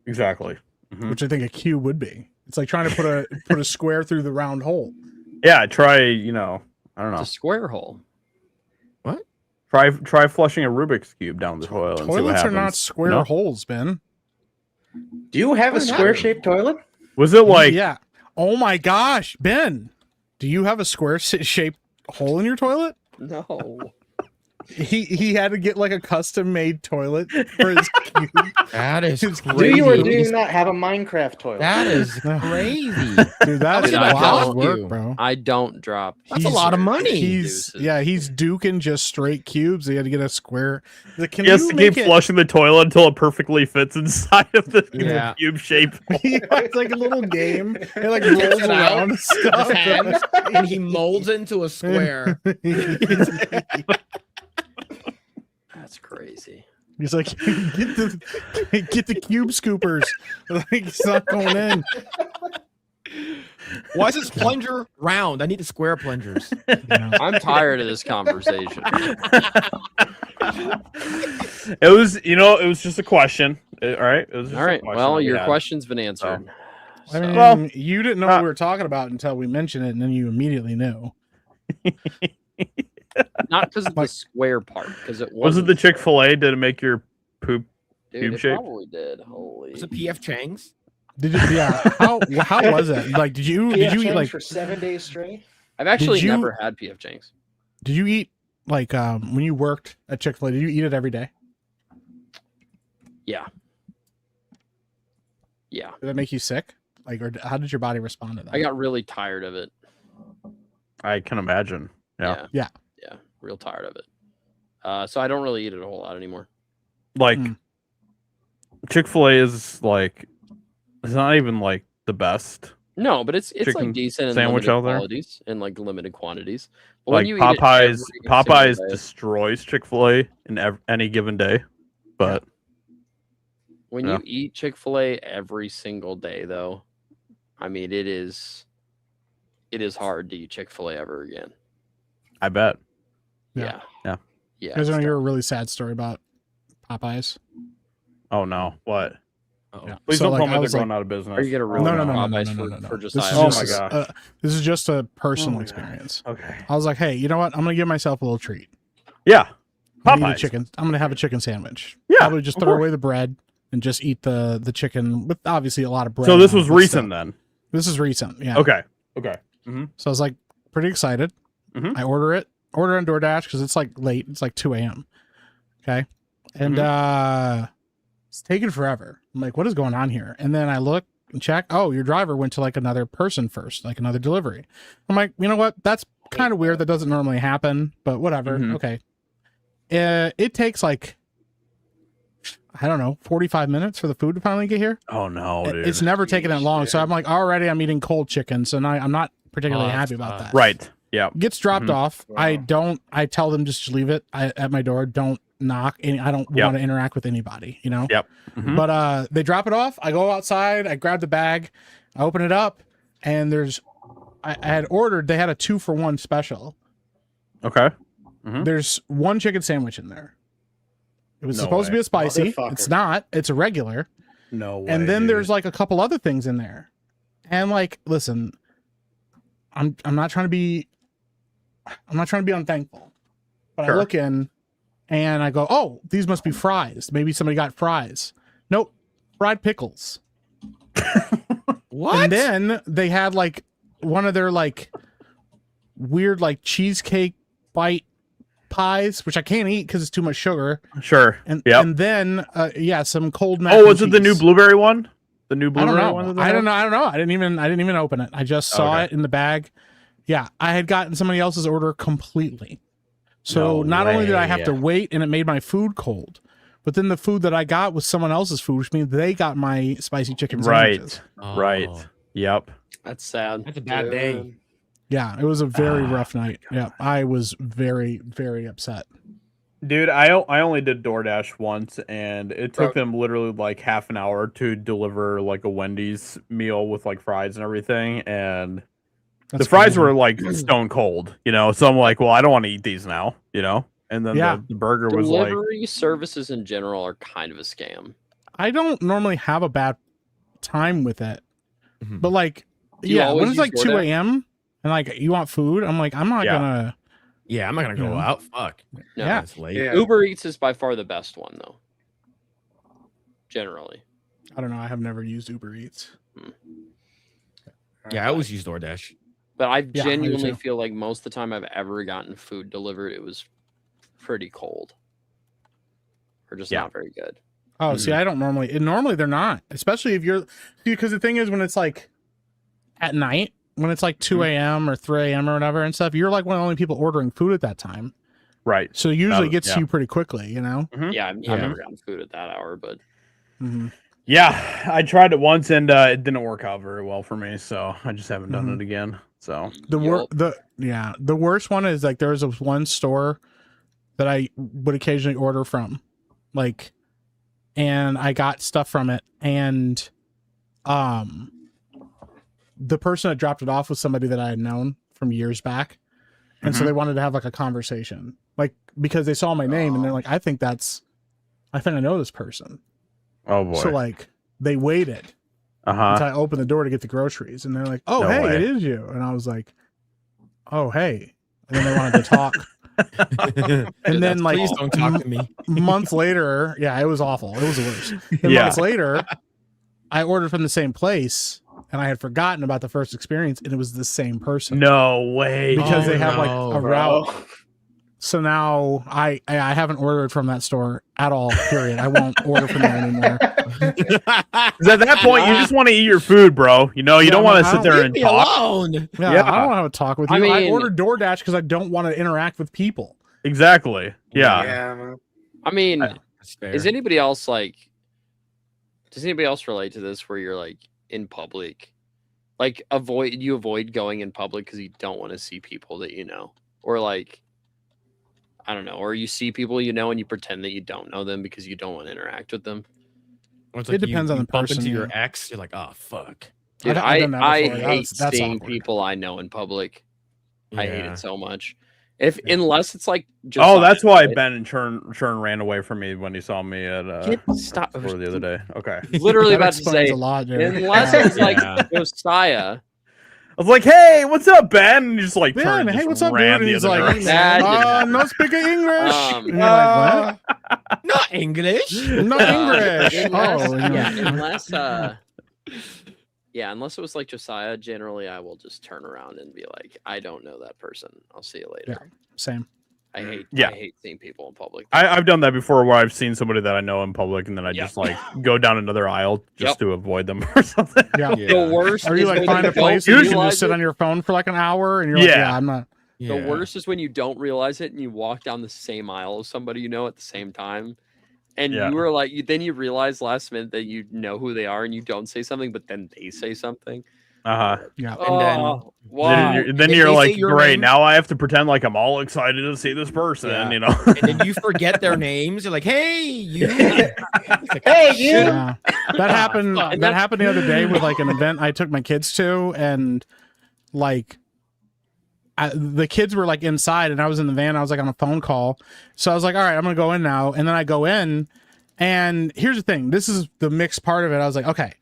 Exactly. which I think a cube would be. It's like trying to put a square through the round hole. Yeah. Try. You know. I don't It's know. a square hole. Try flushing a Rubik's cube down the toilet. And see what Toilets are happens. not square No? holes, Ben. Do you have a square-shaped toilet? Was it like? Yeah. Oh my gosh, Ben, do you have a square shaped hole in your toilet? No. He had to get like a custom made toilet for his cube. That is It's Do crazy. you or do you not have a Minecraft toilet? That is crazy. Dude, that's Dude, a I lot don't of work, do. bro. I don't drop. That's a lot of money. He's duking just straight cubes. He had to get a square. Like, can He has you to make keep it? flushing the toilet until it perfectly fits inside of the Yeah. cube shape. It's like a little game. It like rolls it out around and His stuff. hands, and he molds it into a square. That's crazy. He's like, get the cube scoopers. Like it's not going in. Why is this plunger round? I need the square plungers. I'm tired of this conversation. It was just a question. All right. It was just All right. A question Well, that we your had. question's been answered. I mean, Well, you didn't know what we were talking about until we mentioned it, and then you immediately knew. Not because of the square part, because it Was it wasn't the Chick-fil-A? Did it make your poop? Dude, cube it shape? probably did. Holy. Was it PF Chang's? Did you? Yeah. How was it? Like, did you eat like? for 7 days straight? I've actually Did you- never had PF Chang's. Did you eat like when you worked at Chick-fil-A? Did you eat it every day? Yeah. Yeah. Did that make you sick? Like, or how did your body respond to that? I got really tired of it. I can imagine. Yeah. Yeah. Yeah. Real tired of it. So I don't really eat it a whole lot anymore. Like Mm. Chick-fil-A is like, it's not even like the best. No, but it's Chicken like decent and sandwich limited out there? qualities and like limited quantities. But when Like you eat it Popeyes, every single Popeyes day- destroys Chick-fil-A in any given day. But when yeah. you eat Chick-fil-A every single day, though, I mean it is hard to eat Chick-fil-A ever again. I bet. Yeah. You Yeah. guys it's want to hear a tough. really sad story about Popeyes? Oh no! What? Yeah. Please So, don't like, tell me I they're was going like- out of business. Are you gonna ruin No, no, no, no, Popeyes no, no, no, no. for This just is Oh just, my gosh. this is just a personal my experience. Okay. I was like, hey, you know what? I'm gonna give myself a little treat. Yeah. I'm gonna eat a Popeyes. chicken. I'm gonna have a chicken sandwich. Yeah, Probably just of throw course. away the bread and just eat the chicken with obviously a lot of bread. So this on it, was but recent still. then. This is recent. Yeah. Okay. Okay. Mm-hmm. So I was like pretty excited. Mhm. I order on DoorDash because it's like late. It's like 2 a.m. Okay. And it's taking forever. I'm like, what is going on here? And then I look and check. Oh, your driver went to like another person first, like another delivery. I'm like, you know what? That's kind of weird. That doesn't normally happen, but whatever. Mhm. Okay. It takes like, I don't know, 45 minutes for the food to finally get here. Oh no, dude. It's never taken that long. So I'm like, already I'm eating cold chicken. So now I'm not particularly happy about that. right. Yeah. Gets dropped Mhm. off. I tell them just leave it at my door. Don't knock. I don't Yep. want to interact with anybody, you know? Yep. Mhm. But they drop it off. I go outside. I grab the bag. I open it up. And I had ordered, they had a 2-for-1 special. Okay. Mhm. There's one chicken sandwich in there. It was No supposed to way. be a spicy. Motherfucker. It's not. It's a regular. No way. And then dude. there's like a couple other things in there. And like, listen, I'm not trying to be unthankful. But Sure. I look in and I go, "Oh, these must be fries. Maybe somebody got fries." Nope. Fried pickles. What? And then they had like one of their like weird like cheesecake bite pies, which I can't eat because it's too much sugar. Sure. And Yep. and then some cold mac. Oh, and was it the new cheese. blueberry one? The new I blueberry don't one? know. that they I have? don't know. I don't know. I didn't even open it. I just saw Okay. it in the bag. Yeah, I had gotten somebody else's order completely. So No not only did I have way. to wait and it made my food cold, but then the food that I got was someone else's food, which means they got my spicy chicken sandwiches. Right. Oh, Yep. That's sad. That's a bad day. Yeah, it was a very rough night. Yeah, I was very, very upset. Dude, I only did DoorDash once, and it took them literally like half an hour to deliver like a Wendy's meal with like fries and everything, and the That's fries crazy. were like stone cold, So I'm like, well, I don't want to eat these now, And then Yeah. the burger was like, Delivery services in general are kind of a scam. I don't normally have a bad time with it, Mhm. but like, Do you yeah, when always it's like use 2 DoorDash? a.m. and like you want food, I'm like, I'm not Yeah. gonna. Yeah, I'm not gonna go Yeah. out. Fuck. No. Yeah. It's late. Yeah. Uber Eats is by far the best one, though. Generally. I don't know. I have never used Uber Eats. Yeah, I always use DoorDash. But I Yeah, I do genuinely too. feel like most of the time I've ever gotten food delivered, it was pretty cold. Or just Yeah. not very good. Oh, see, I don't normally. And normally they're not, especially if you're because the thing is when it's like at night, when it's like 2 a.m. or 3 a.m. or whatever and stuff, you're like one of the only people ordering food at that time. right. So it usually Oh, gets yeah. to you pretty quickly, you know? Yeah, I've Yeah. never gotten food at that hour, but Mm-hmm. Yeah, I tried it once and it didn't work out very well for me, so I just haven't done Mhm. it again. So The worst one is like there was this one store that I would occasionally order from, like, and I got stuff from it, and the person that dropped it off was somebody that I had known from years back, and so they wanted to have like a conversation, like because they saw my name and they're like, I think I know this person, oh boy. so like they waited until Uh-huh. I opened the door to get the groceries, and they're like, "Oh, No hey, way. it is you," and I was like, "Oh, hey," and then they wanted to talk, and then like Please don't talk to me. months later, yeah, it was awful. It was the worst. And Yeah. months later, I ordered from the same place, and I had forgotten about the first experience, and it was the same person No way. because Oh, they have like no, a route. So now I haven't ordered from that store at all. Period. I won't order from there anymore. 'Cause at that point, you just want to eat your food, bro. You don't Yeah, want I to sit don't- there Leave and me talk. alone. Yeah, Yeah. I don't want to have a talk with you. I I mean- ordered DoorDash because I don't want to interact with people. Exactly. Yeah. Yeah, man. I mean, That's fair. is anybody else like? Does anybody else relate to this where you're like in public, like avoid going in public because you don't want to see people that you know, or like, I don't know, or you see people you know and you pretend that you don't know them because you don't want to interact with them. Or it's It depends on the bump person, into your yeah. ex, you're like, oh fuck. Dude, I've done that I before. hate That's seeing awkward. people I know in public. I hate Yeah. it so much. Unless it's like just Oh, that's why Ben and Chern ran away from me when he saw me at stop for the other day. Okay. literally That about to explains say a lot, dude. unless Yeah. it's like Yeah. Josiah. I was like, "Hey, what's up, Ben?" And he just like Yeah, turned, and hey, just what's up, ran dude? the He's other like, direction. That didn't no speak English. Um, And you're like, what? Not English. No English. Unless, Oh, and you're yeah, like, unless unless it was like Josiah, generally I will just turn around and be like, I don't know that person. I'll see you later. same. I hate Yeah. I hate seeing people in public. I've done that before, where I've seen somebody that I know in public, and then I Yep. just like go down another aisle just Yep. to avoid them or something. Yeah. The worst Or you is like when find a don't place and you can realize just sit it. on your phone for like an hour and you're like, Yeah. yeah, I'm not. The worst is when you don't realize it and you walk down the same aisle as somebody you know at the same time. And Yeah. you were like, then you realize last minute that you know who they are and you don't say something, but then they say something. Yeah. And then- Oh, why? Then If you're they like, say your great, name- now I have to pretend like I'm all excited to see this person. Yeah. And then you forget their names. You're like, hey, you. Hey, you. Yeah. That happened. fuck. That happened the other day with like an event I took my kids to, and like the kids were like inside, and I was in the van. I was like on a phone call, so I was like, all right, I'm gonna go in now. And then I go in, and here's the thing. This is the mixed part of it. I was like, okay.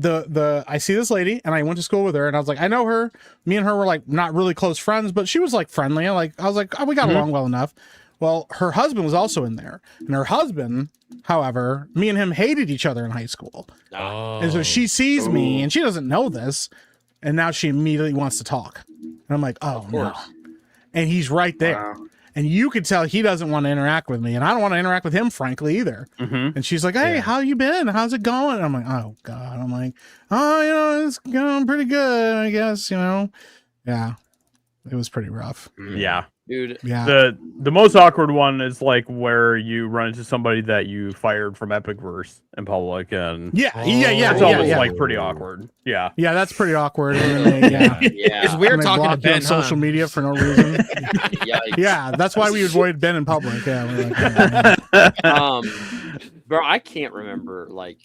I see this lady and I went to school with her and I was like, I know her. Me and her were like not really close friends, but she was like friendly. I was like, oh, we got along well enough. Well, her husband was also in there, and her husband, however, me and him hated each other in high school. And so she sees me, and she doesn't know this, and now she immediately wants to talk. And I'm like, oh no. And he's right there. Wow. And you could tell he doesn't want to interact with me, and I don't want to interact with him, frankly, either. And she's like, "Hey, how you been? How's it going?" And I'm like, "Oh God." I'm like, "Oh, it's going pretty good, I guess." Yeah, it was pretty rough. Yeah. Dude. Yeah. The most awkward one is like where you run into somebody that you fired from EpicVerse in public, and yeah, it's almost like pretty awkward. Yeah, that's pretty awkward. Yeah, It's weird talking to Ben on social media for no reason. Yeah, that's why we avoid Ben in public. Yeah, we're like, bro, I can't remember like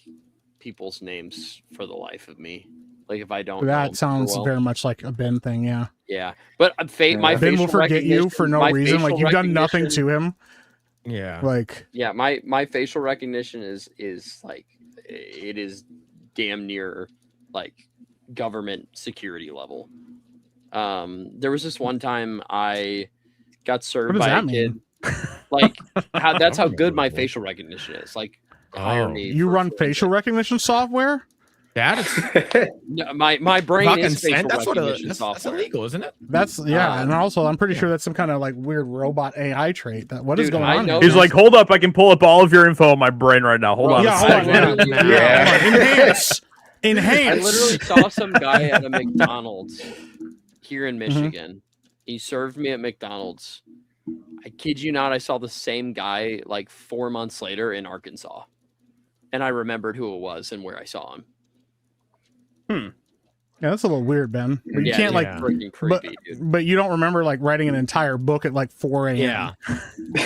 people's names for the life of me. Like if I don't, that sounds very much like a Ben thing. Yeah. Yeah, but my Ben will facial forget you for no reason. Like you've done nothing recognition- to him. Yeah. Like Yeah, my facial recognition is like it is damn near like government security level. There was this one time I got served by a kid. Like that's how good my facial recognition is. Like hire me. You run facial recognition software? No, my brain is facial that's recognition that's software. illegal, isn't it? That's and also I'm pretty sure that's some kind of like weird robot AI trait. What is Dude, going I on? know here? he's like, hold up, I can pull up all of your info in my brain right now. Hold on a second. Enhance. I literally saw some guy at a McDonald's here in Michigan. He served me at McDonald's. I kid you not, I saw the same guy like 4 months later in Arkansas. And I remembered who it was and where I saw him. Yeah, that's a little weird, Ben. But you Yeah, can't like freaking creepy, dude. but you don't remember like writing an entire book at like 4 a.m. Yeah.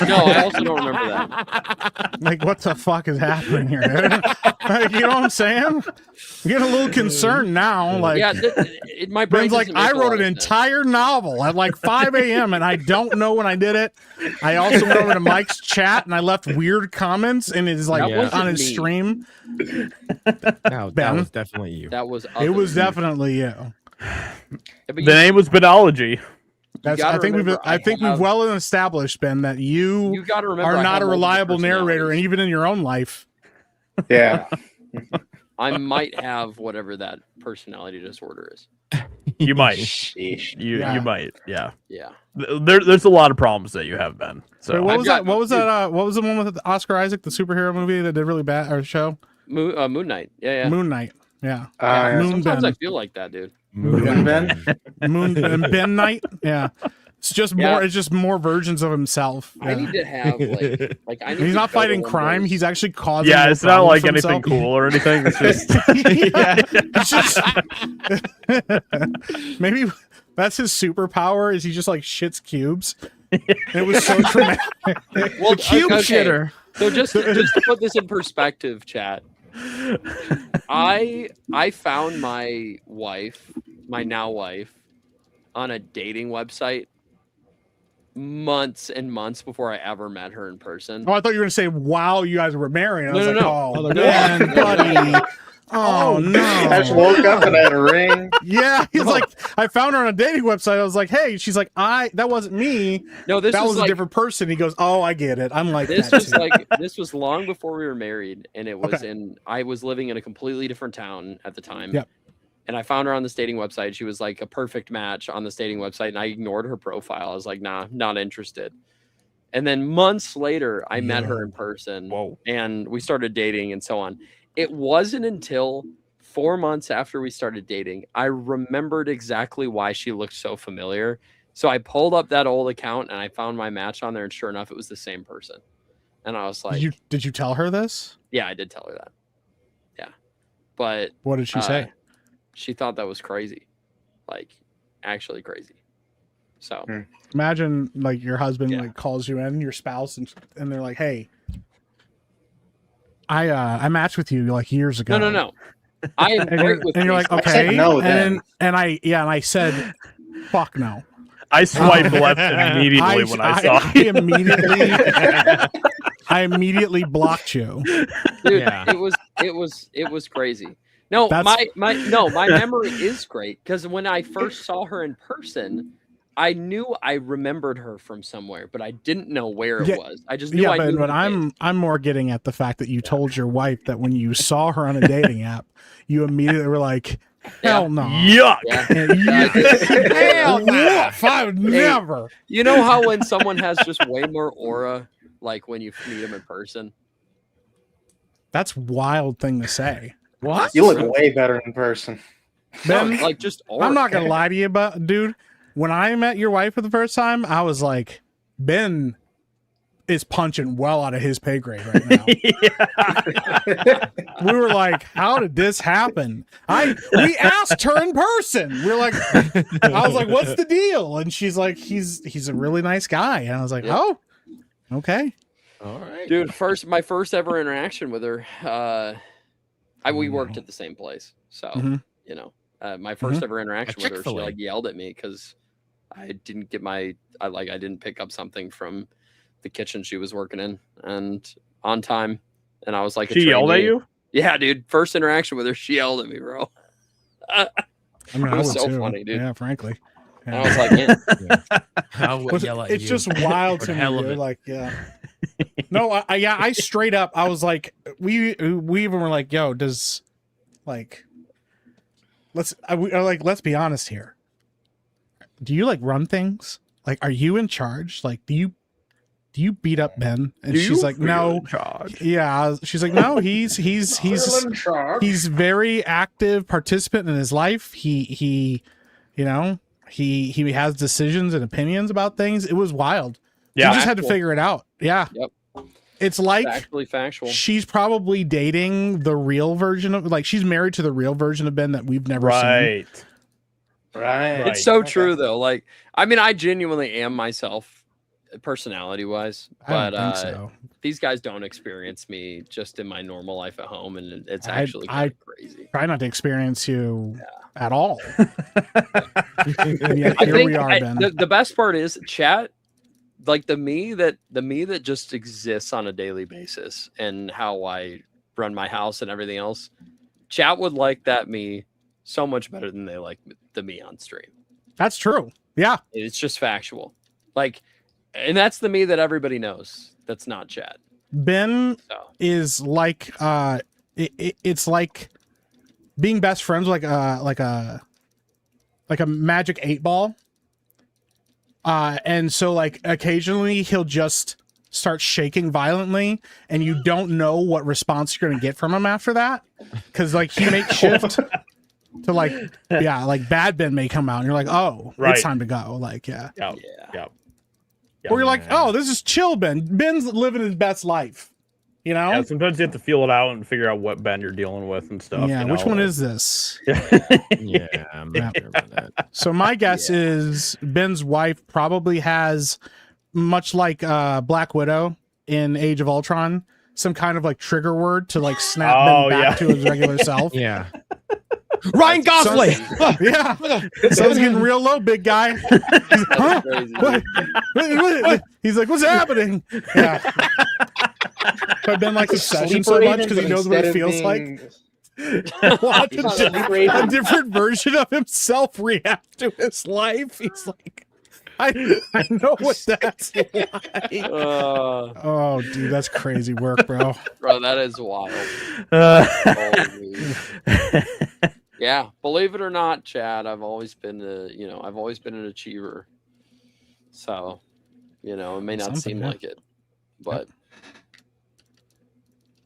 No, I also don't remember that. Like what the fuck is happening here? Dude? Like, you know what I'm saying? I'm getting a little concerned now. Like Yeah, my brain Ben's like, doesn't make I a wrote lot an of sense. entire novel at like 5 a.m. and I don't know when I did it. I also went over to Mike's chat and I left weird comments in his like That wasn't on his me. stream. No, that Ben? was definitely you. That was It was ugly. definitely you. Yeah, but The name was Benology. That's gotta I think remember, we've have- well established, Ben, that you gotta remember are I not have a reliable multiple narrator, and personalities. even in your own life. Yeah. I might have whatever that personality disorder is. You might. Sheesh. You might. Yeah. Yeah. There's a lot of problems that you have, Ben. So Wait, what I've was got- that? What was that? What was the one with Oscar Isaac, the superhero movie that did really bad, or show? Moon Knight. Yeah. Moon Knight. Yeah. Yeah. Moon Sometimes Ben. I feel like that, dude. Moon Ben? Moon and Ben Knight. Yeah. It's just Yeah. more. It's just more versions of himself. I need to have like I need He's to not go to fighting one of crime. those- He's actually causing. yeah, more it's not like problems for anything himself. cool or anything. It's just It's just maybe that's his superpower. Is he just like shits cubes? It was so traumatic. well, Cube okay. shitter. So just to put this in perspective, chat. I found my wife, my now wife, on a dating website months and months before I ever met her in person. Oh, I thought you were gonna say, "Wow, you guys were married." I was No, like, no. "Oh, Ben, buddy." Oh no! I just woke up and I had a ring. Yeah, he's like, I found her on a dating website. I was like, hey, she's like, that wasn't me. No, this that was like, a different person. He goes, oh, I get it. I'm like, this that was too. like this was long before we were married, and it was Okay. I was living in a completely different town at the time. Yep. And I found her on the dating website. She was like a perfect match on the dating website, and I ignored her profile. I was like, nah, not interested. And then months later, I met her in person. Whoa. And we started dating and so on. It wasn't until 4 months after we started dating, I remembered exactly why she looked so familiar. So I pulled up that old account and I found my match on there, and sure enough, it was the same person. And I was like, Did you tell her this? yeah, I did tell her that. Yeah. But What did she say? she thought that was crazy. Like, actually crazy. So Imagine like your husband Yeah. like calls you in, your spouse, and they're like, hey, I matched with you like years ago. no. I am And great you're, with and you're like, Facebook. I said okay. no then. And I said, fuck no. I swiped left immediately when I saw it. I immediately blocked you. Dude, Yeah. it was crazy. No, That's- my memory is great because when I first saw her in person, I knew I remembered her from somewhere, but I didn't know where it was. I just knew Yeah, I knew. but I'm more getting at the fact that you told your wife that when you saw her on a dating app, you immediately were like, hell no. Yuck. Hell no. I would never. You know how when someone has just way more aura, like when you meet them in person? That's a wild thing to say. What? You look way better in person. Ben, No, like just aura. I'm not going to lie to you, but dude, when I met your wife for the first time, I was like, Ben is punching well out of his pay grade right now. We were like, how did this happen? We asked her in person. We're like, I was like, what's the deal? And she's like, he's a really nice guy. And I was like, oh, okay. All right. Dude, my first ever interaction with her, we worked at the same place. So, you know, my first ever interaction with her, she like yelled at me because I didn't get I didn't pick up something from the kitchen she was working in and on time. And I was like, she yelled at you? Yeah, dude. First interaction with her, she yelled at me, bro. I mean, it was so funny, dude. Yeah, frankly. And I was like, yeah. I would yell at it's you. just wild For to the me. hell of You're it. like, yeah. No, I straight up, I was like, we even were like, yo, does like, let's be honest here. Do you like run things? Like, are you in charge? Like, do you beat up Ben? And she's like, no. Yeah, she's like, no. He's very active participant in his life. He you know, he has decisions and opinions about things. It was wild. Yeah, you just had to figure it out. Yeah. Yep. It's like actually factual. She's probably dating the real version of, like, she's married to the real version of Ben that we've never seen. Right. It's so true though. Like, I mean, I genuinely am myself, personality wise, I but don't think so. these guys don't experience me just in my normal life at home, and it's actually kind of crazy. Try not to experience you at all. And yet I here think we are, Ben. the best part is chat, like the me that just exists on a daily basis and how I run my house and everything else. Chat would like that me so much better than they like the me on stream. That's true. Yeah. It's just factual. Like, and that's the me that everybody knows. That's not chat. Ben is like it's like being best friends with like a magic 8-ball. And so like occasionally he'll just start shaking violently and you don't know what response you're gonna get from him after that. Cause like he makes shift to like, yeah, like Bad Ben may come out and you're like, oh, it's time to go. Like, yeah. Or you're like, oh, this is chill Ben. Ben's living his best life. You know? Yeah, sometimes you have to feel it out and figure out what band you're dealing with and stuff. Yeah, you know? which one is this? Yeah, I'm not sure about that. So my guess is Ben's wife probably has, much like Black Widow in Age of Ultron, some kind of like trigger word to like snap Ben back to his regular self. Yeah. Ryan Gosling. Yeah. Sun's getting real low, big guy. He's, huh? What? He's like, what's happening? Yeah. But Ben likes Obsession so much because he knows what it feels like. Watch a different version of himself react to his life. He's like, I know what that's like. Oh, dude, that's crazy work, bro. Bro, that is wild. Yeah, believe it or not, Chad, I've always been an achiever. So, it may not seem like it, but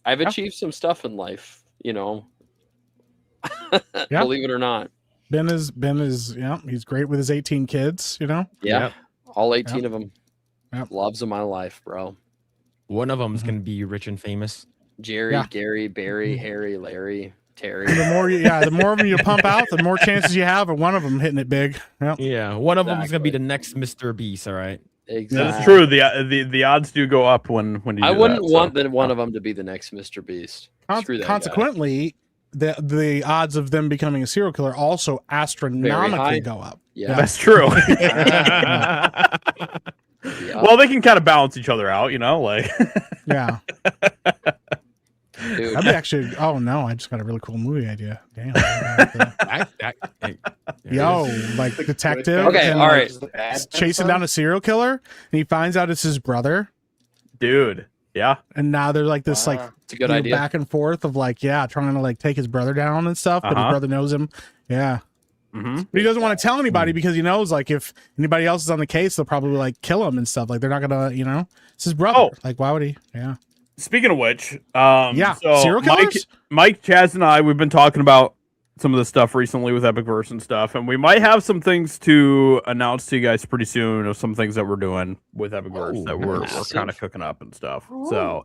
I've achieved some stuff in life, Believe it or not. Ben is he's great with his 18 kids, Yeah. All 18 of them. Loves of my life, bro. One of them is going to be rich and famous. Jerry, Gary, Barry, Harry, Larry, Terry. The more of them you pump out, the more chances you have of one of them hitting it big. Yep. Yeah, one of them is going to be the next Mr. Beast, all right? Exactly. That's true. The odds do go up when you I do wouldn't that, want one of them to be the next Mr. Beast. Screw that Consequently, the odds of them becoming a serial killer also astronomically go up. Yeah, that's true. Well, they can kind of balance each other out, like. Yeah. Dude. That'd be actually. Oh no! I just got a really cool movie idea. Damn. Yo, like detective. Okay, and, all like, right. chasing down a serial killer, and he finds out it's his brother. Dude. Yeah. And now there's like this like It's a good idea. back and forth of like trying to like take his brother down and stuff, but his brother knows him. Yeah. Mm-hmm. But he doesn't want to tell anybody because he knows like if anybody else is on the case, they'll probably like kill him and stuff. Like they're not gonna, it's his brother. Like why would he? Yeah. Speaking of which, so serial killers? Mike, Chaz, and I, we've been talking about some of the stuff recently with EpicVerse and stuff, and we might have some things to announce to you guys pretty soon of some things that we're doing with EpicVerse that we're kind of cooking up and stuff. So,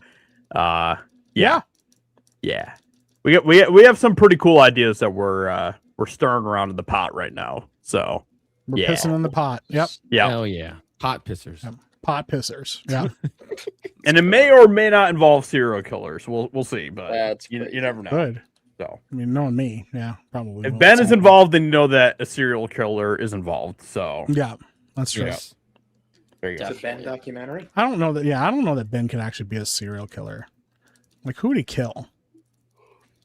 yeah, we have some pretty cool ideas that we're stirring around in the pot right now. So we're pissing in the pot. Yep. Yeah. Hell yeah. Pot pissers. Yep. Pot pissers. Yeah. And it may or may not involve serial killers. We'll see, but That's you never know. Good. So I mean, knowing me, probably. if Ben is involved, then you know that a serial killer is involved. So yeah, that's true. Yeah. There you go. It's a Ben documentary. I don't know that. Yeah, I don't know that Ben could actually be a serial killer. Like, who would he kill?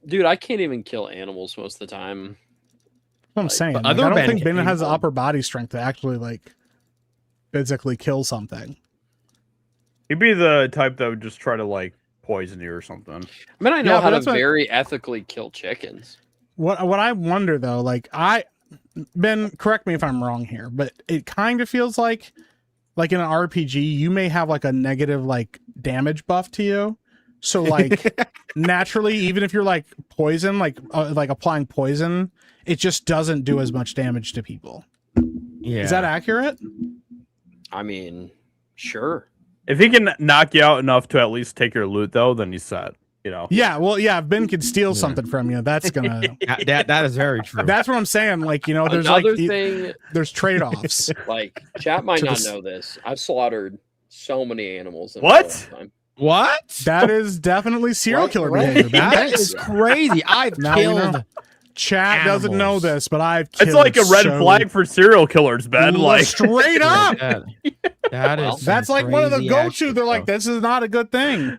Dude, I can't even kill animals most of the time. That's what I'm saying. but Like, other I don't Ben think Ben can- has the upper body strength to actually like physically kill something. He'd be the type that would just try to like poison you or something. I mean, I know Yeah, how but to that's what- very ethically kill chickens. What I wonder though, like Ben, correct me if I'm wrong here, but it kind of feels like in an RPG, you may have like a negative like damage buff to you. So like naturally, even if you're like poison, like applying poison, it just doesn't do as much damage to people. Yeah. Is that accurate? I mean, sure. If he can knock you out enough to at least take your loot, though, then he's set. Yeah. Well, yeah. If Ben could steal something from you, that's gonna. that is very true. That's what I'm saying. Like there's Another like thing, there's trade-offs. like chat might To not this- know this. I've slaughtered so many animals. In What? my lifetime. What? That is definitely serial killer Right. behavior. That is crazy. I've Now we killed. know. Chat doesn't know animals. this, but I've killed It's like a red so- flag for serial killers, Ben. Like straight up. That is. Well, That's some like one of the crazy go-to. action They're like, stuff. this is not a good thing.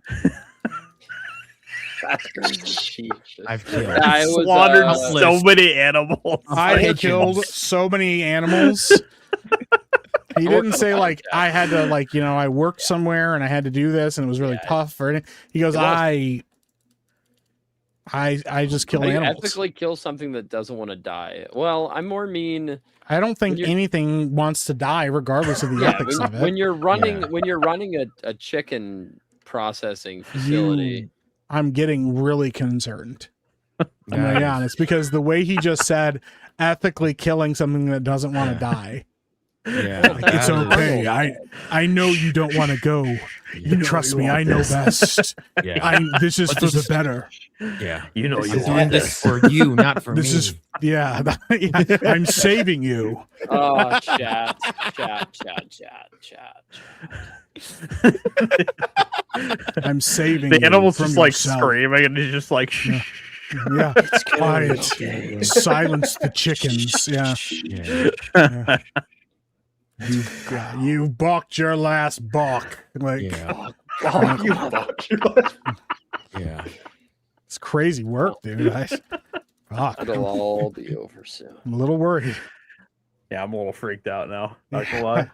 That's crazy. I've killed. Yeah, it was, slaughtered so list. many animals. I Pigeons. killed so many animals. He didn't say like I had to like I worked somewhere and I had to do this and it was really tough or anything. He goes, It was. I just kill How do you animals. ethically kill something that doesn't want to die? Well, I'm more mean. I don't think when you- anything wants to die, regardless of the Yeah, ethics of it. when you're running a chicken processing facility. I'm getting really concerned. I'm gonna be honest because the way he just said ethically killing something that doesn't want to die. Yeah, Like, it's okay. I know you don't want to go. You trust me. I know best. Yeah. This is But for this the is- better. Yeah. You know I'm you doing want this this. for you, not for This me. is yeah. I'm saving you. Oh, chat. I'm saving The you animal's from just like yourself. screaming, and he's just like, shh. Yeah, it's quiet. Silence the chickens. Yeah. Yeah. You balked your last balk. Like Yeah. Yeah. it's crazy work, dude. Fuck. It'll all be over soon. I'm a little worried. Yeah, I'm a little freaked out now. Not gonna lie.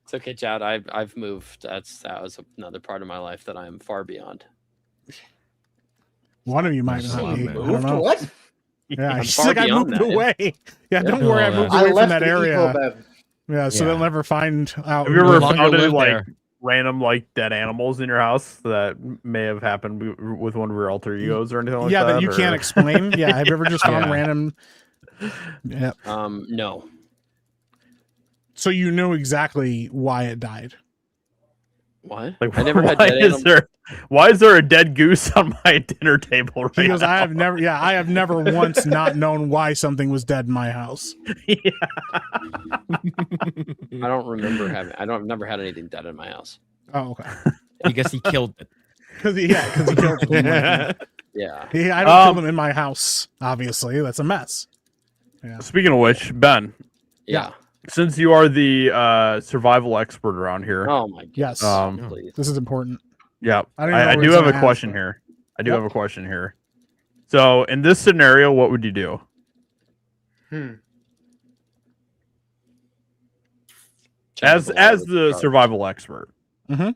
It's okay, Chad. I've moved. That was another part of my life that I am far beyond. One of you might not be. I don't know. What? Yeah, I'm he's far like, I beyond moved that, yeah. away. Yeah, don't No, worry, I moved that's- away I from left that the area. Eco-Bev. Yeah, so Yeah. they'll never find out. Have you No ever longer found any live like there. random like dead animals in your house that may have happened with one of your alter egos or anything like yeah, that? that you can't or- explain. Yeah, have you ever just found Yeah. random? Yeah. No. So you know exactly why it died. What? Like, I never had why dead is animals. why is there a dead goose on my dinner table right He goes, now? I have never once not known why something was dead in my house. I don't remember having. I've never had anything dead in my house. Oh, okay. Because he killed it. Because he killed them. Yeah. I don't kill them in my house. Obviously, that's a mess. Yeah. Speaking of which, Ben, Yeah. since you are the survival expert around here, Oh my god. Yes. Please. This is important. yeah, I don't even know I what do he's have a gonna question ask, here. I do Yep. have a question here. So, in this scenario, what would you do? As the survival expert. Mm-hmm.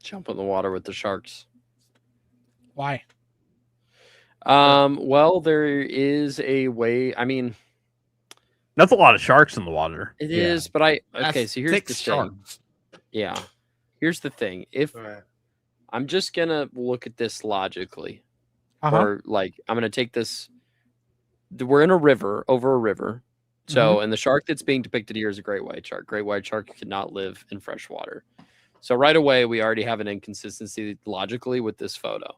Jump in the water with the sharks. Why? Well, there is a way. I mean, that's a lot of sharks in the water. It is, but so here's the thing. Sharks. Yeah. Here's the thing. If I'm just gonna look at this logically, or like I'm gonna take this. We're in a river, over a river. So, and the shark that's being depicted here is a great white shark. Great white shark cannot live in fresh water. So right away, we already have an inconsistency logically with this photo.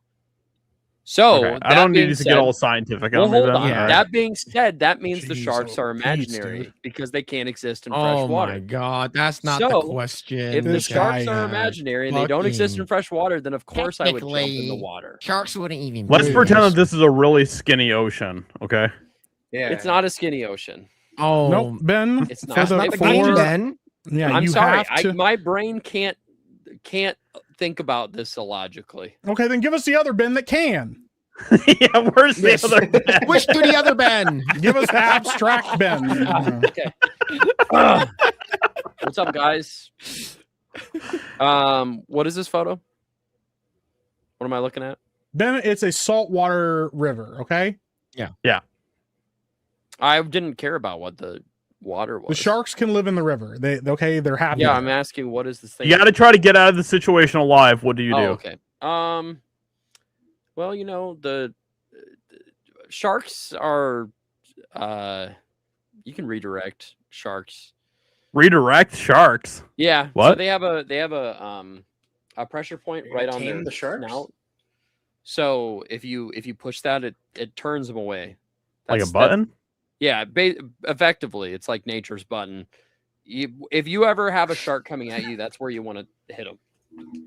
So I don't need to get all scientific. Well, hold on. Yeah. That being said, that means the sharks are imaginary because they can't exist in fresh water. Oh my God, that's not the question. If the sharks are imaginary and they don't exist in fresh water, then of course I would jump in the water. Sharks wouldn't even. Let's pretend that this is a really skinny ocean. Okay. Yeah. It's not a skinny ocean. Oh, nope, Ben. It's not. Ben. Yeah, I'm sorry. My brain can't think about this illogically. Okay, then give us the other Ben that can. Yeah, where's the other Ben? Wish to the other Ben. Give us abstract Ben. Okay. What's up, guys? What is this photo? What am I looking at? Ben, it's a saltwater river, okay? Yeah. I didn't care about what the water was. The sharks can live in the river. They're happy. Yeah, I'm asking what is this thing? You got to try to get out of the situation alive. What do you do? Okay. Well, you know, the sharks are you can redirect sharks. Redirect sharks? Yeah. What? So they have a pressure point right on their snout. So if you push that, it turns them away. Like a button? Yeah, effectively, it's like nature's button. If you ever have a shark coming at you, that's where you want to hit them.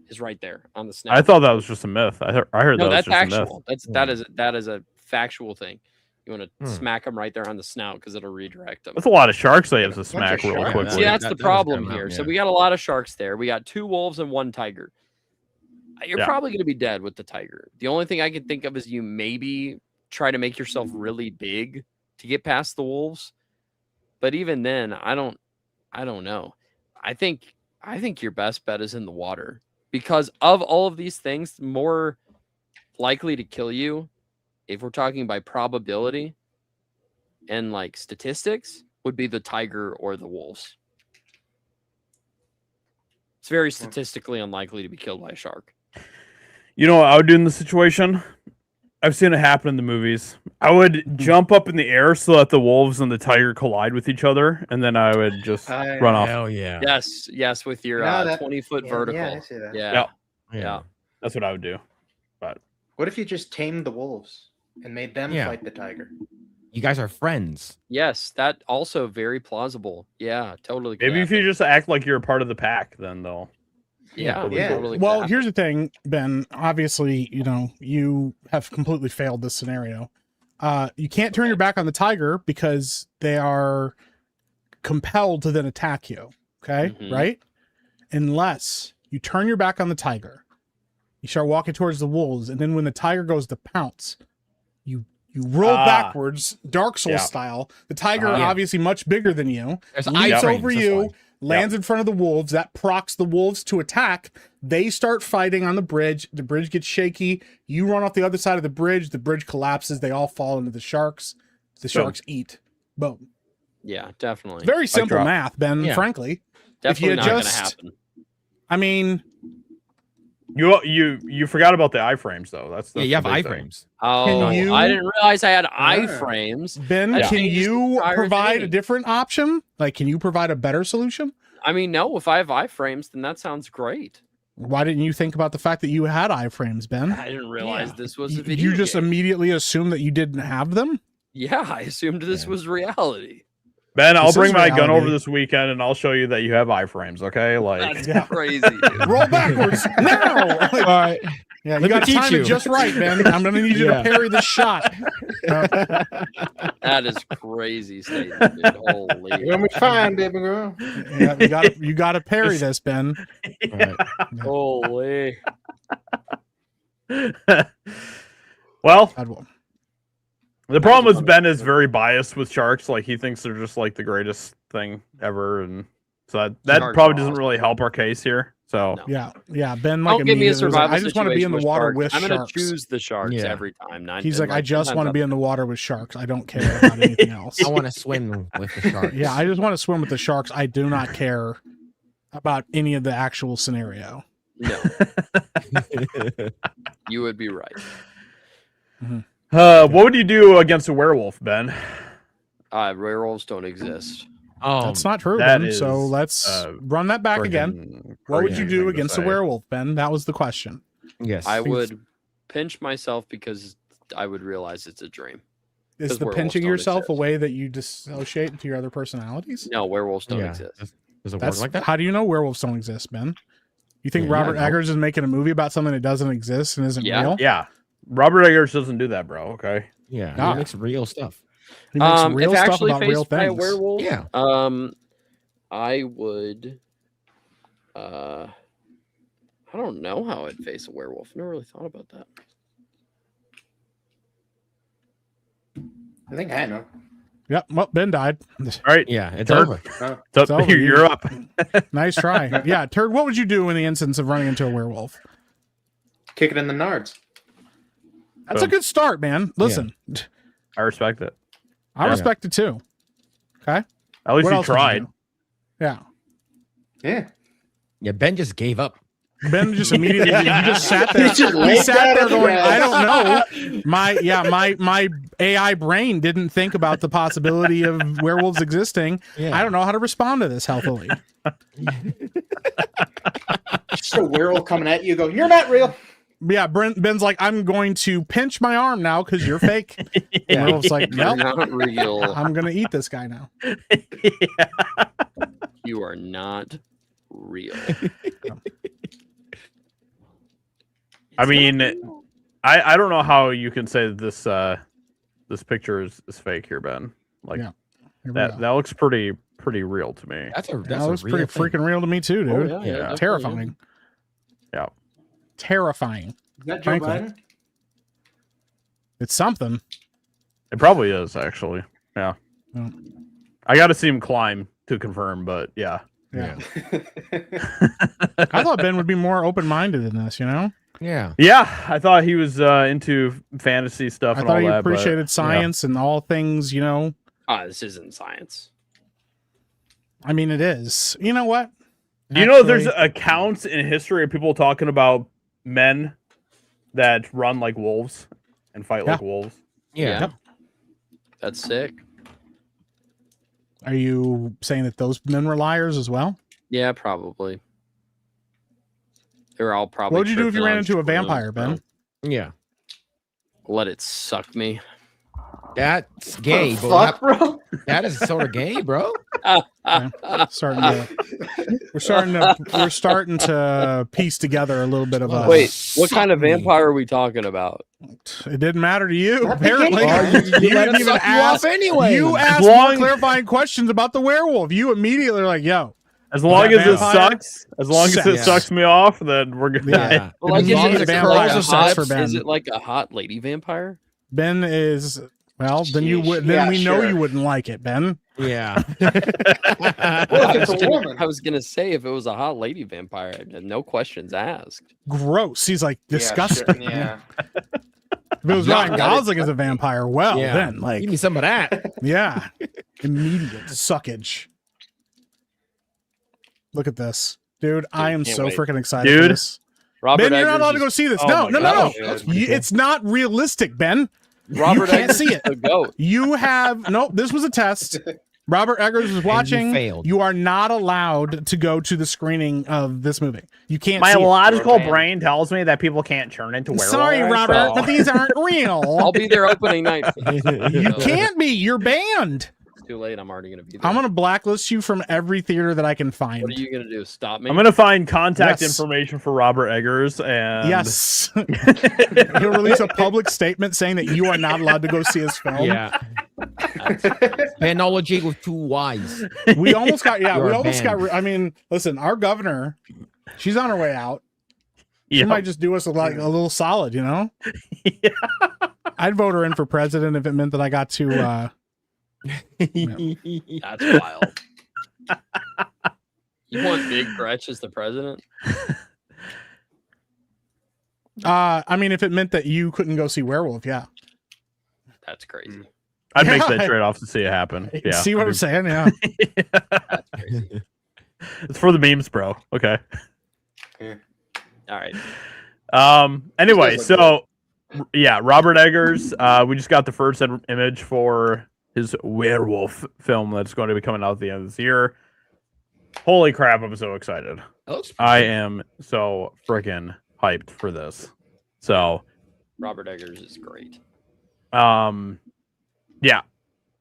Is right there on the snout. I thought that was just a myth. I heard no, that was that's just actual. a myth. That is a factual thing. You want to smack them right there on the snout because it'll redirect them. That's a lot of sharks they have to smack really quickly. See, that's the problem here. So we got a lot of sharks there. We got 2 wolves and 1 tiger. You're probably going to be dead with the tiger. The only thing I can think of is you maybe try to make yourself really big to get past the wolves. But even then, I don't know. I think your best bet is in the water because of all of these things, more likely to kill you, if we're talking by probability and like statistics, would be the tiger or the wolves. It's very statistically unlikely to be killed by a shark. You know what I would do in this situation? I've seen it happen in the movies. I would jump up in the air so that the wolves and the tiger collide with each other, and then I would just run off. Hell yeah. Yes, with your 20-foot vertical. Yeah, I see that. Yeah. That's what I would do. But what if you just tamed the wolves and made them fight the tiger? You guys are friends. Yes, that also very plausible. Yeah, totally. Maybe if you just act like you're a part of the pack, then they'll. Totally. Well, here's the thing, Ben. Obviously, you have completely failed this scenario. You can't turn your back on the tiger because they are compelled to then attack you. Okay, right? Unless you turn your back on the tiger, you start walking towards the wolves, and then when the tiger goes to pounce, you roll backwards, Dark Souls style. The tiger, obviously much bigger than you, leaps over you. Lands in front of the wolves. That procs the wolves to attack. They start fighting on the bridge. The bridge gets shaky. You run off the other side of the bridge. The bridge collapses. They all fall into the sharks. The sharks eat. Boom. Yeah, definitely. It's very simple math, Ben, frankly. Definitely not going to happen. I mean... You forgot about the iframes, though. That's you have iframes. Oh, I didn't realize I had iframes. Ben, can you provide a different option? Like, can you provide a better solution? I mean, no. If I have iframes, then that sounds great. Why didn't you think about the fact that you had iframes, Ben? I didn't realize this was a video. You just immediately assumed that you didn't have them? Yeah, I assumed this was reality. Ben, I'll bring my gun over this weekend and I'll show you that you have iframes, okay? Like that's crazy. Dude. Roll backwards now. All right. Yeah, you got to time it just right, Ben. I'm going to need you to parry this shot. That is crazy statement, dude. Holy. When we find baby girl. Yeah, you got to parry this, Ben. Right. Holy. Well, the problem is Ben is very biased with sharks. Like he thinks they're just like the greatest thing ever, and so that Sharks probably are doesn't really help our case here. So No. Yeah. Ben, like, Don't give me immediately a was like, survival I just want to be in the situation water sharks. with I'm gonna sharks. choose the sharks Yeah. every time. He's like, I just want to be in the water with sharks. I don't care about anything else. I want to swim with the sharks. Yeah, I just want to swim with the sharks. I do not care about any of the actual scenario. No, you would be right. what would you do against a werewolf, Ben? Werewolves don't exist. That's not true, that Ben. is, So let's run that back again. What would you do against a werewolf, Ben? That was the question. Yes. I would pinch myself because I would realize it's a dream. Is 'Cause the werewolves pinching don't yourself exist. a way that you dissociate into your other personalities? No, werewolves don't Yeah. exist. Does it That's work like that? How do you know werewolves don't exist, Ben? You think Yeah, Robert I know. Eggers is making a movie about something that doesn't exist and isn't Yeah. real? Yeah, Robert Eggers doesn't do that, bro. Okay. Yeah. Ah. He makes real stuff. He makes If real stuff actually about real faced by a things. werewolf, Yeah. I would. I don't know how I'd face a werewolf. Never really thought about that. I think I know. Yep. Well, Ben died. All right. Yeah. It's Turd. over. It's over. You're up. Nice try. Yeah, Turd, what would you do in the instance of running into a werewolf? Kick it in the nards. That's a Boom. good start, man. Listen, I respect it. I Yeah. respect it too. Okay. At least What you else would tried. do? Yeah. Yeah. Yeah. Ben just gave up. Ben just immediately he just sat there. He just He laid sat down there on the going, I grass. don't know. My AI brain didn't think about the possibility of werewolves existing. Yeah. I don't know how to respond to this healthily. Just a werewolf coming at you. Go, you're not real. Yeah, Ben's like, I'm going to pinch my arm now because you're fake. And werewolf's like, You're no, not real. I'm gonna eat this guy now. You are not real. I mean, I don't know how you can say that this picture is fake here, Ben. Like Yeah. Here we that go. looks pretty real to me. That's a That looks a real pretty thing. freaking real to me too, dude. Oh, Yeah. definitely. Terrifying. Yeah. Terrifying. Is that Joe Frankly. Biden? It's something. It probably is actually. Yeah. Yeah. I got to see him climb to confirm, but yeah. Yeah. I thought Ben would be more open-minded in this, you know? Yeah. Yeah, I thought he was into fantasy stuff I and thought all he that. but, appreciated science and all things, you know. This isn't science. I mean, it is. You know what? You know, there's Actually, accounts in history of people talking about men that run like wolves and fight like wolves. Yeah. Yep. That's sick. Are you saying that those men were liars as well? Yeah, probably. They're all probably. What would you do if you tripping ran on into a shrooms, vampire, Ben? Yeah. Let it suck me. That's gay, but Fuck, bro. that is sort of gay, bro. We're starting to piece together a little bit of a. Wait, what kind of Suck me. vampire are we talking about? It didn't matter to you, Not the apparently. gay guy. You didn't even ask. anyway. You As asked more long- clarifying questions about the werewolf. You immediately are like, "Yo, As long that as it vampire? sucks, as long as it Yeah. sucks me off, then we're good. Yeah. Well, like, As is long it as a vampires curl are sex hot- for Ben. Is it like a hot lady vampire? Ben is well." Then you Sheesh. would. Then Yeah, we know sure. you wouldn't like it, Ben. Yeah. What if it's a woman? I was gonna say if it was a hot lady vampire, no questions asked. Gross. He's like Yeah, disgusting. sure. Yeah. If it was No, Ryan that Gosling as a vampire, well, Yeah. then like, Give me some of that. yeah, immediate suckage. Look at this, dude. I am can't so wait. freaking excited Dude. for this. Robert Ben, you're not Eggers allowed to is- go see this. Oh No, my no, no, no. God. That's It's not realistic, Ben. Robert can't Eggers see is it. the goat. You have no. This was a test. Robert Eggers was watching. failed. You are not allowed to go to the screening of this movie. You can't. My see it. logical Man. brain tells me that people can't turn into werewolves. Sorry, Robert, so- but these aren't real. I'll be there opening night. You can't be. You're banned. It's too late. I'm already gonna be there. I'm gonna blacklist you from every theater that I can find. What are you gonna do? Stop me? I'm gonna find contact Yes. information for Robert Eggers and Yes. He'll release a public statement saying that you are not allowed to go see his film. Yeah. Panology with two Y's. We almost got. Yeah, You're we a almost got. band. I mean, listen, our governor, she's on her way out. She yeah. might just do us a little solid, you know. Yeah. I'd vote her in for president if it meant that I got to. That's wild. You want Big Gretch as the president? I mean, if it meant that you couldn't go see Werewolf, yeah. That's crazy. I'd make Yeah. that trade off to see it happen. Yeah. See what I'm saying? Yeah. It's for the memes, bro. Okay. All right. Anyway, This does look so yeah, Robert Eggers. We just got the first image for his Werewolf film that's going to be coming out at the end of this year. Holy crap! I'm so excited. I am so freaking hyped for this. So, Robert Eggers is great. yeah,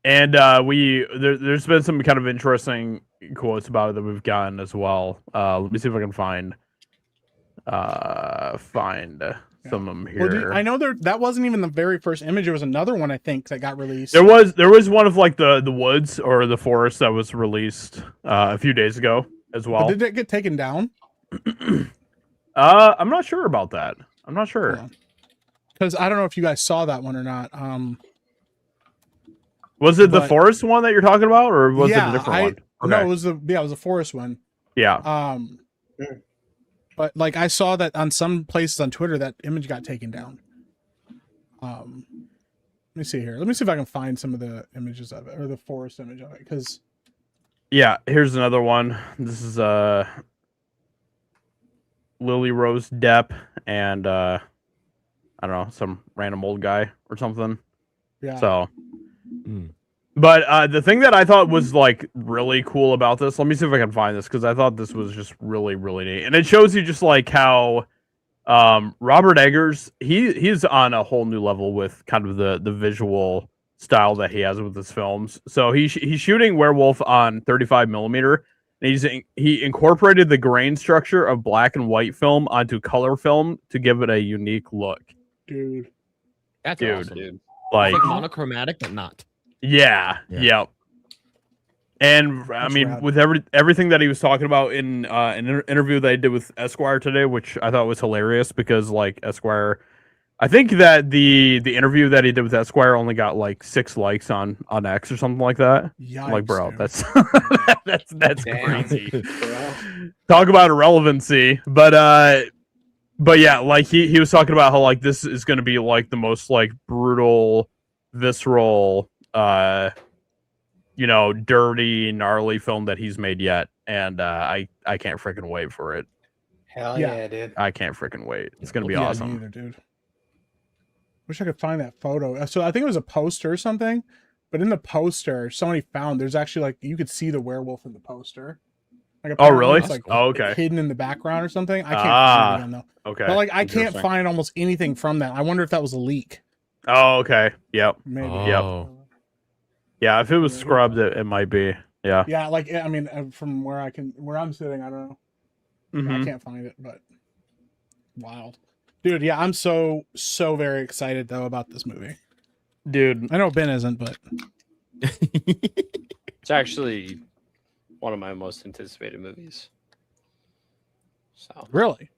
and there's been some kind of interesting quotes about it that we've gotten as well. Let me see if I can find some of them here. Well, I know that wasn't even the very first image. It was another one, I think, that got released. There was one of like the woods or the forest that was released a few days ago as well. But did it get taken down? I'm not sure about that. I'm not sure. Because I don't know if you guys saw that one or not. Was it the but- forest one that you're talking about, or was it a different one? No, it was the forest one. Yeah. But like I saw that on some places on Twitter that image got taken down. Let me see here. Let me see if I can find some of the images of it, or the forest image of it, because Yeah, here's another one. This is Lily Rose Depp and I don't know, some random old guy or something. yeah. So but the thing that I thought was like really cool about this, let me see if I can find this, because I thought this was just really, really neat. And it shows you just like how Robert Eggers, he's on a whole new level with kind of the visual style that he has with his films. So he's shooting Werewolf on 35 millimeter. And he incorporated the grain structure of black and white film onto color film to give it a unique look. Dude. That's Dude. awesome. Dude. Like, It's like monochromatic, but not. yeah, Yeah. yep. And I That's mean, rad. with everything that he was talking about in an interview that I did with Esquire today, which I thought was hilarious, because like Esquire, I think that the interview that he did with Esquire only got like 6 likes on X or something like that. Yikes, I'm like, bro, dude. that's Damn. crazy. Bro. Talk about irrelevancy, but yeah, like he was talking about how like this is going to be like the most like brutal, visceral, dirty, gnarly film that he's made yet, and I can't freaking wait for it. Hell Yeah. yeah, dude. I can't freaking wait. It's gonna be Yeah, me awesome. neither, dude. Wish I could find that photo. So I think it was a poster or something, but in the poster, somebody found there's actually like you could see the werewolf in the poster. Like Oh, apparently really? It's like Oh, okay. hidden in the background or something. I can't find it again though. Okay. But like I can't Interesting. find almost anything from that. I wonder if that was a leak. Oh, okay. Yep. Maybe. Oh. Yeah. If it was scrubbed, it might be. Yeah. Yeah, like I mean, from where I'm sitting, I don't know. I Mhm. can't find it, but wild, dude. Yeah, I'm so very excited though about this movie. Dude. I know Ben isn't, but It's actually one of my most anticipated movies. So really.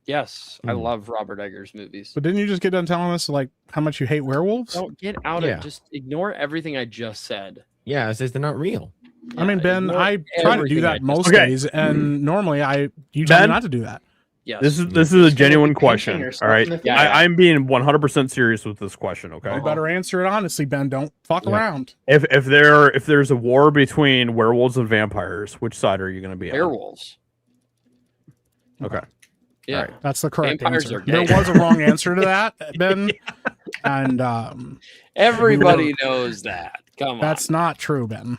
yes, I love Robert Eggers movies. But didn't you just get done telling us like how much you hate werewolves? Don't get out Yeah. of just ignore everything I just said. Yeah, it says they're not real. I mean, Ben, ignore I try to do everything I that just- most Okay. days, and normally you tell me Ben? not to do that. Yes. This is a genuine question. yourself All right. in the Yeah, face. I'm being 100% serious with this question. Okay. You better answer it honestly, Ben. Don't fuck Yeah. around. If there's a war between werewolves and vampires, which side are you going to be on? Werewolves. Okay. Yeah. Alright. That's the correct Vampires answer. are gay. There was a wrong answer to that, Ben, and Everybody knows that. Come that's on. not true, Ben.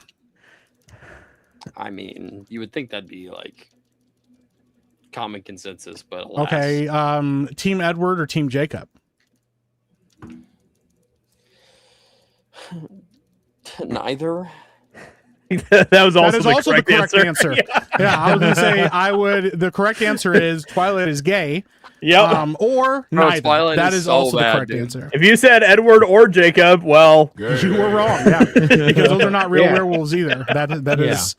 I mean, you would think that'd be like common consensus, but alas. Okay, Team Edward or Team Jacob? Neither. That was also, That is the, also the correct correct answer. Yeah, I was gonna say the correct answer is Twilight is gay. Yep. Or Bro, neither. Twilight That is is so also bad, the correct dude. answer. If you said Edward or Jacob, well, You were wrong, yeah, because those are not real Yeah. werewolves either. That Yeah. is,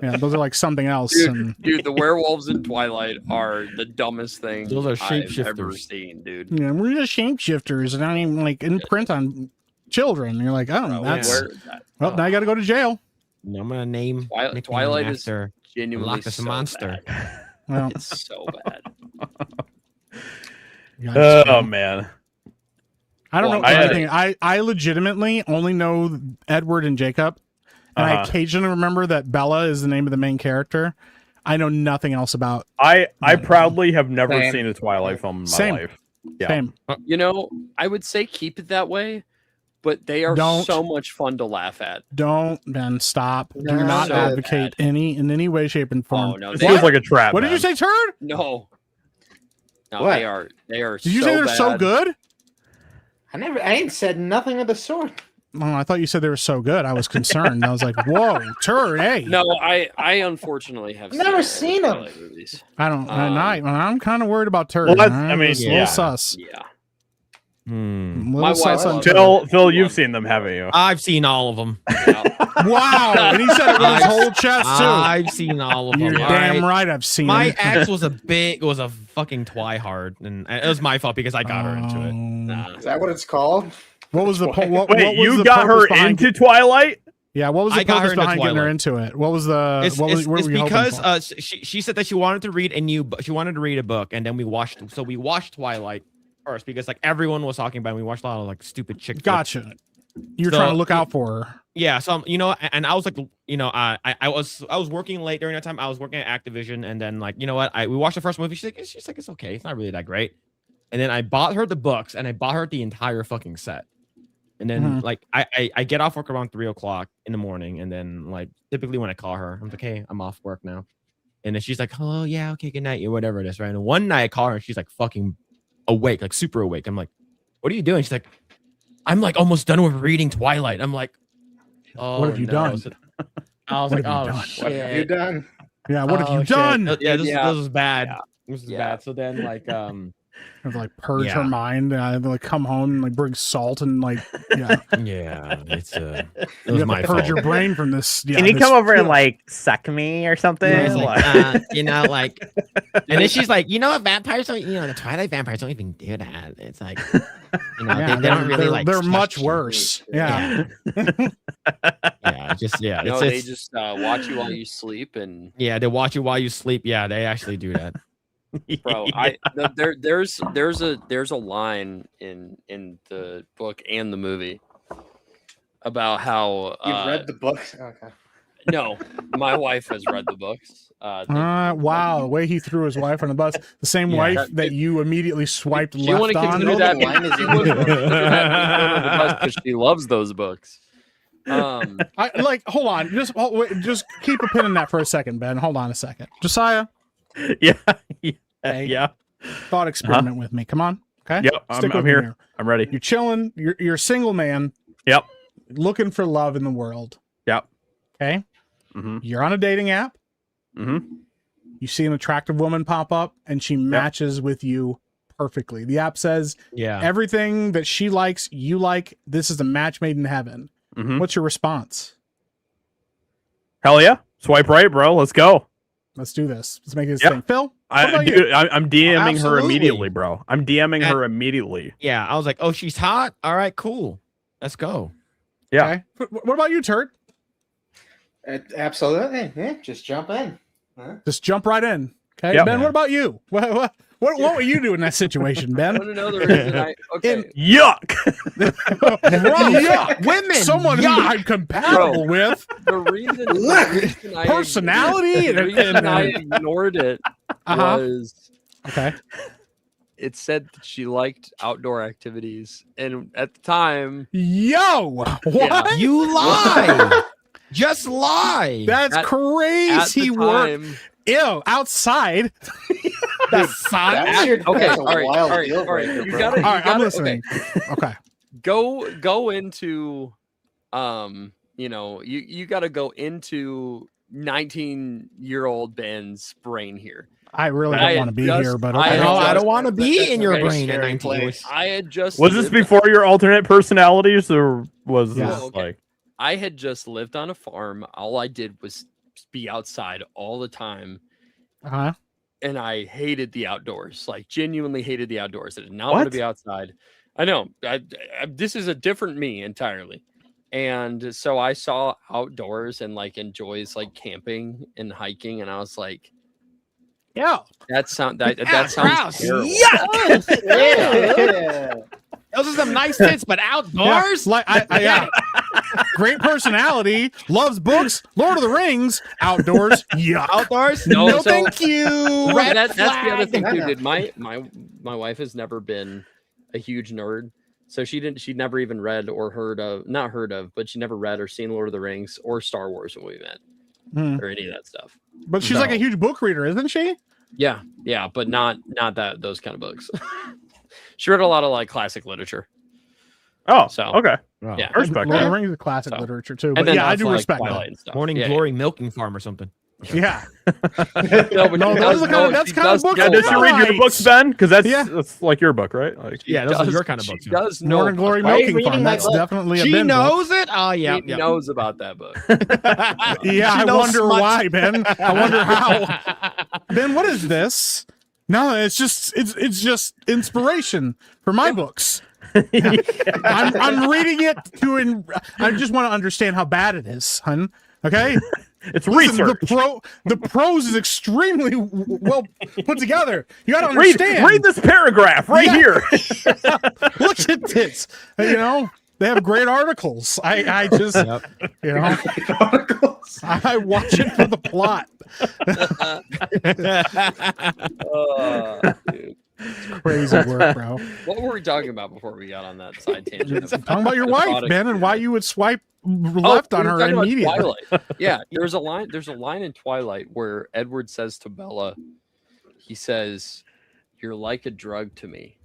yeah, those are like something else. Dude, And dude, the werewolves in Twilight are the dumbest thing Those are I've ever shapeshifters. seen, dude. yeah, we're just shapeshifters and not even like imprint on children. And you're like, oh, Bro, that's where- well. Now you got to go to jail. I'm gonna name Twilight is after genuinely Loch Ness so Monster. bad. Well, It's so bad. Oh man. I don't know Well, anything. I legitimately only know Edward and Jacob, and I occasionally remember that Bella is the name of the main character. I know nothing else about. I proudly have never Same. seen a Twilight film in my Same. life. Yeah. Same. You know, I would say keep it that way, but they are Don't. so much fun to laugh at. Don't, Ben. Stop. Do They're not so advocate in any way, shape, and form. Oh no, This they feels are, like a trap. What did you man. say, turd? no. No, What? they are. They are. Did you say they're so bad. good? I ain't said nothing of the sort. Oh, I thought you said they were so good. I was concerned. I was like, "Whoa, turd, hey!" No, I unfortunately have Never all the seen 'em. Twilight movies. I don't. I'm kind of worried about turd. Well, that's- man. I mean, It's a yeah. little sus. Yeah. A Hmm. little My sus wife on loves turd. Phil, you've seen them, haven't you? I've seen all of them. Wow, and he said it with his whole chest too. I've seen all of them. You're all damn right? right. I've seen My him. ex was a fucking twihard, and it was my fault because I got her into it. Nah. Is that what it's called? What was the po- what, Wait, what was you the got her purpose behind- into Twilight? Yeah, what was the I got her purpose into behind getting her Twilight. into it? What was the? It's, what was, it's, what it's were you hoping because for? she said that she wanted to read she wanted to read a book, and then we watched Twilight first because like everyone was talking about it. We watched a lot of like stupid chick flicks. Gotcha. You're So- trying to look out for her. Yeah, so and I was like, I was working late during that time. I was working at Activision, and then like, you know what? We watched the first movie. She's like, it's okay. It's not really that great. And then I bought her the books, and I bought her the entire fucking set. And then like I get off work around 3:00 in the morning, and then like typically when I call her, I'm like, hey, I'm off work now. And then she's like, oh yeah, okay, good night, or whatever it is, right? And one night I call her, and she's like fucking awake, like super awake. I'm like, what are you doing? She's like, I'm like almost done with reading Twilight. I'm like, oh, What have you done? So I was What like, have you oh done? shit. What have you done? Yeah, what have Oh, you shit. done? Yeah, this Yeah. was bad. Yeah. This was Yeah. bad. So then like Have to, like purge Yeah. her mind. Like come home and like bring salt and like yeah. yeah, it's it You was have my to purge fault. your brain from this. Yeah, Can you this- come over and like suck me or something? Yeah, it's Like- like, like, and then she's like, vampires don't, the Twilight vampires don't even do that. It's like, Yeah, they don't really like. They're touch much you. worse. Yeah. Yeah, just yeah. No, It's, they it's just watch you while you sleep, and yeah. They watch you while you sleep. Yeah, they actually do that. bro, there's a line in the book and the movie about how You've read the book? Okay. no, my wife has read the books. Wow, the way he threw his wife on the bus. The same Yeah. wife that you immediately swiped Do you want left to on. consider that The line is she in wouldn't the book. consider that being on the bus 'cause she loves those books. I like hold on. Just keep a pin in that for a second, Ben. Hold on a second. Josiah, yeah, Hey. yeah. thought experiment with me. Come on. Okay? Yep, Stick I'm with me here. I'm ready. You're chilling, you're a single man. Yep. Looking for love in the world. Yep. Okay? Mm-hmm. You're on a dating app. Mm-hmm. You see an attractive woman pop up and she matches with you perfectly. The app says Yeah. everything that she likes, you like. This is a match made in heaven. Mm-hmm. What's your response? Hell yeah. Swipe right, bro. Let's go. Let's do this. Let's make this Yep. thing. Phil, what I'm about you? DMing her Absolutely. immediately, bro. I'm DMing And- her immediately. Yeah. I was like, oh, she's hot. All right, cool. Let's go. Yeah. Okay. What about you, Turd? Absolutely. Yeah, just jump in. Just jump right in. Okay, Yep. Ben. What about you? What would you do in that situation, I Ben? want to know the reason okay. Yuck. Yuck. Women. Someone who yuck. I'm compatible with. The reason I Personality the and- reason I ignored it Uh-huh. was Okay. it said that she liked outdoor activities, and at the time, Yo, what? Yeah. You lie. Just lie. That's At- crazy at the work. time, Ew, outside. The sun. That's okay, that's a all right, wild all right, deal all right. breaker, You bro. gotta, All right, I'm gotta- listening. Okay. Go into, you got to go into 19-year-old Ben's brain here. I really I don't want to be just- here, but I okay. had No, I just- don't want to be that's in a your very brain at scary 19 place. years. I had just Was this lived- before your alternate personalities, or was Yeah. this Oh, okay. like? I had just lived on a farm. All I did was be outside all the time, Uh-huh. and I hated the outdoors. Like genuinely hated the outdoors. I did not want What? to be outside. I know. This is a different me entirely. And so I saw outdoors and like enjoys like camping and hiking, and I was like, Yeah. that sounds gross. terrible. Yeah. Those are some nice tits, but outdoors? Yeah, like yeah. Great personality, loves books, Lord of the Rings, outdoors. Yuck. Outdoors? No, No, so- thank you. Red That's the other flag. thing too, dude. My wife has never been a huge nerd, so she'd never even read or not heard of, but she never read or seen Lord of the Rings or Star Wars when we met, or any of that stuff. But she's like a huge book reader, isn't she? Yeah, but not those kind of books. She read a lot of like classic literature. Oh, So- okay. Yeah. I respect Lord of the that. Rings is classic So- literature too. And But then yeah, I also, do like, respect Twilight that. and stuff. Morning Yeah, Glory Milking Farm or something. Yeah. No, but No, she those does are know- that's she kind of does books. Yeah, know does she about- read your Right. books, Ben? Because that's Yeah. that's like your book, right? Like, Yeah, those are does- your kind of books. She yeah. does know. Morning Glory about- Milking reading Farm. my That's book. definitely a She Ben book. knows it? Oh, yeah. She knows about that book. Yeah, I knows wonder smut. why, Ben. I wonder how. Ben, what is this? No, it's just inspiration for my books. I'm reading it I just want to understand how bad it is, hun. Okay? it's Listen, research. the prose is extremely well put together. You got to Read understand. this paragraph right Yeah. here. Look at this. You know, they have great articles. I just, you know, I watch it for the plot. Dude. Crazy work, bro. What were we talking about before we got on that side tangent? Talking about your The wife, product Ben, and why you would swipe Oh, left on we were her talking about immediately. Twilight. Yeah, there's a line in Twilight where Edward says to Bella, he says, "You're like a drug to me.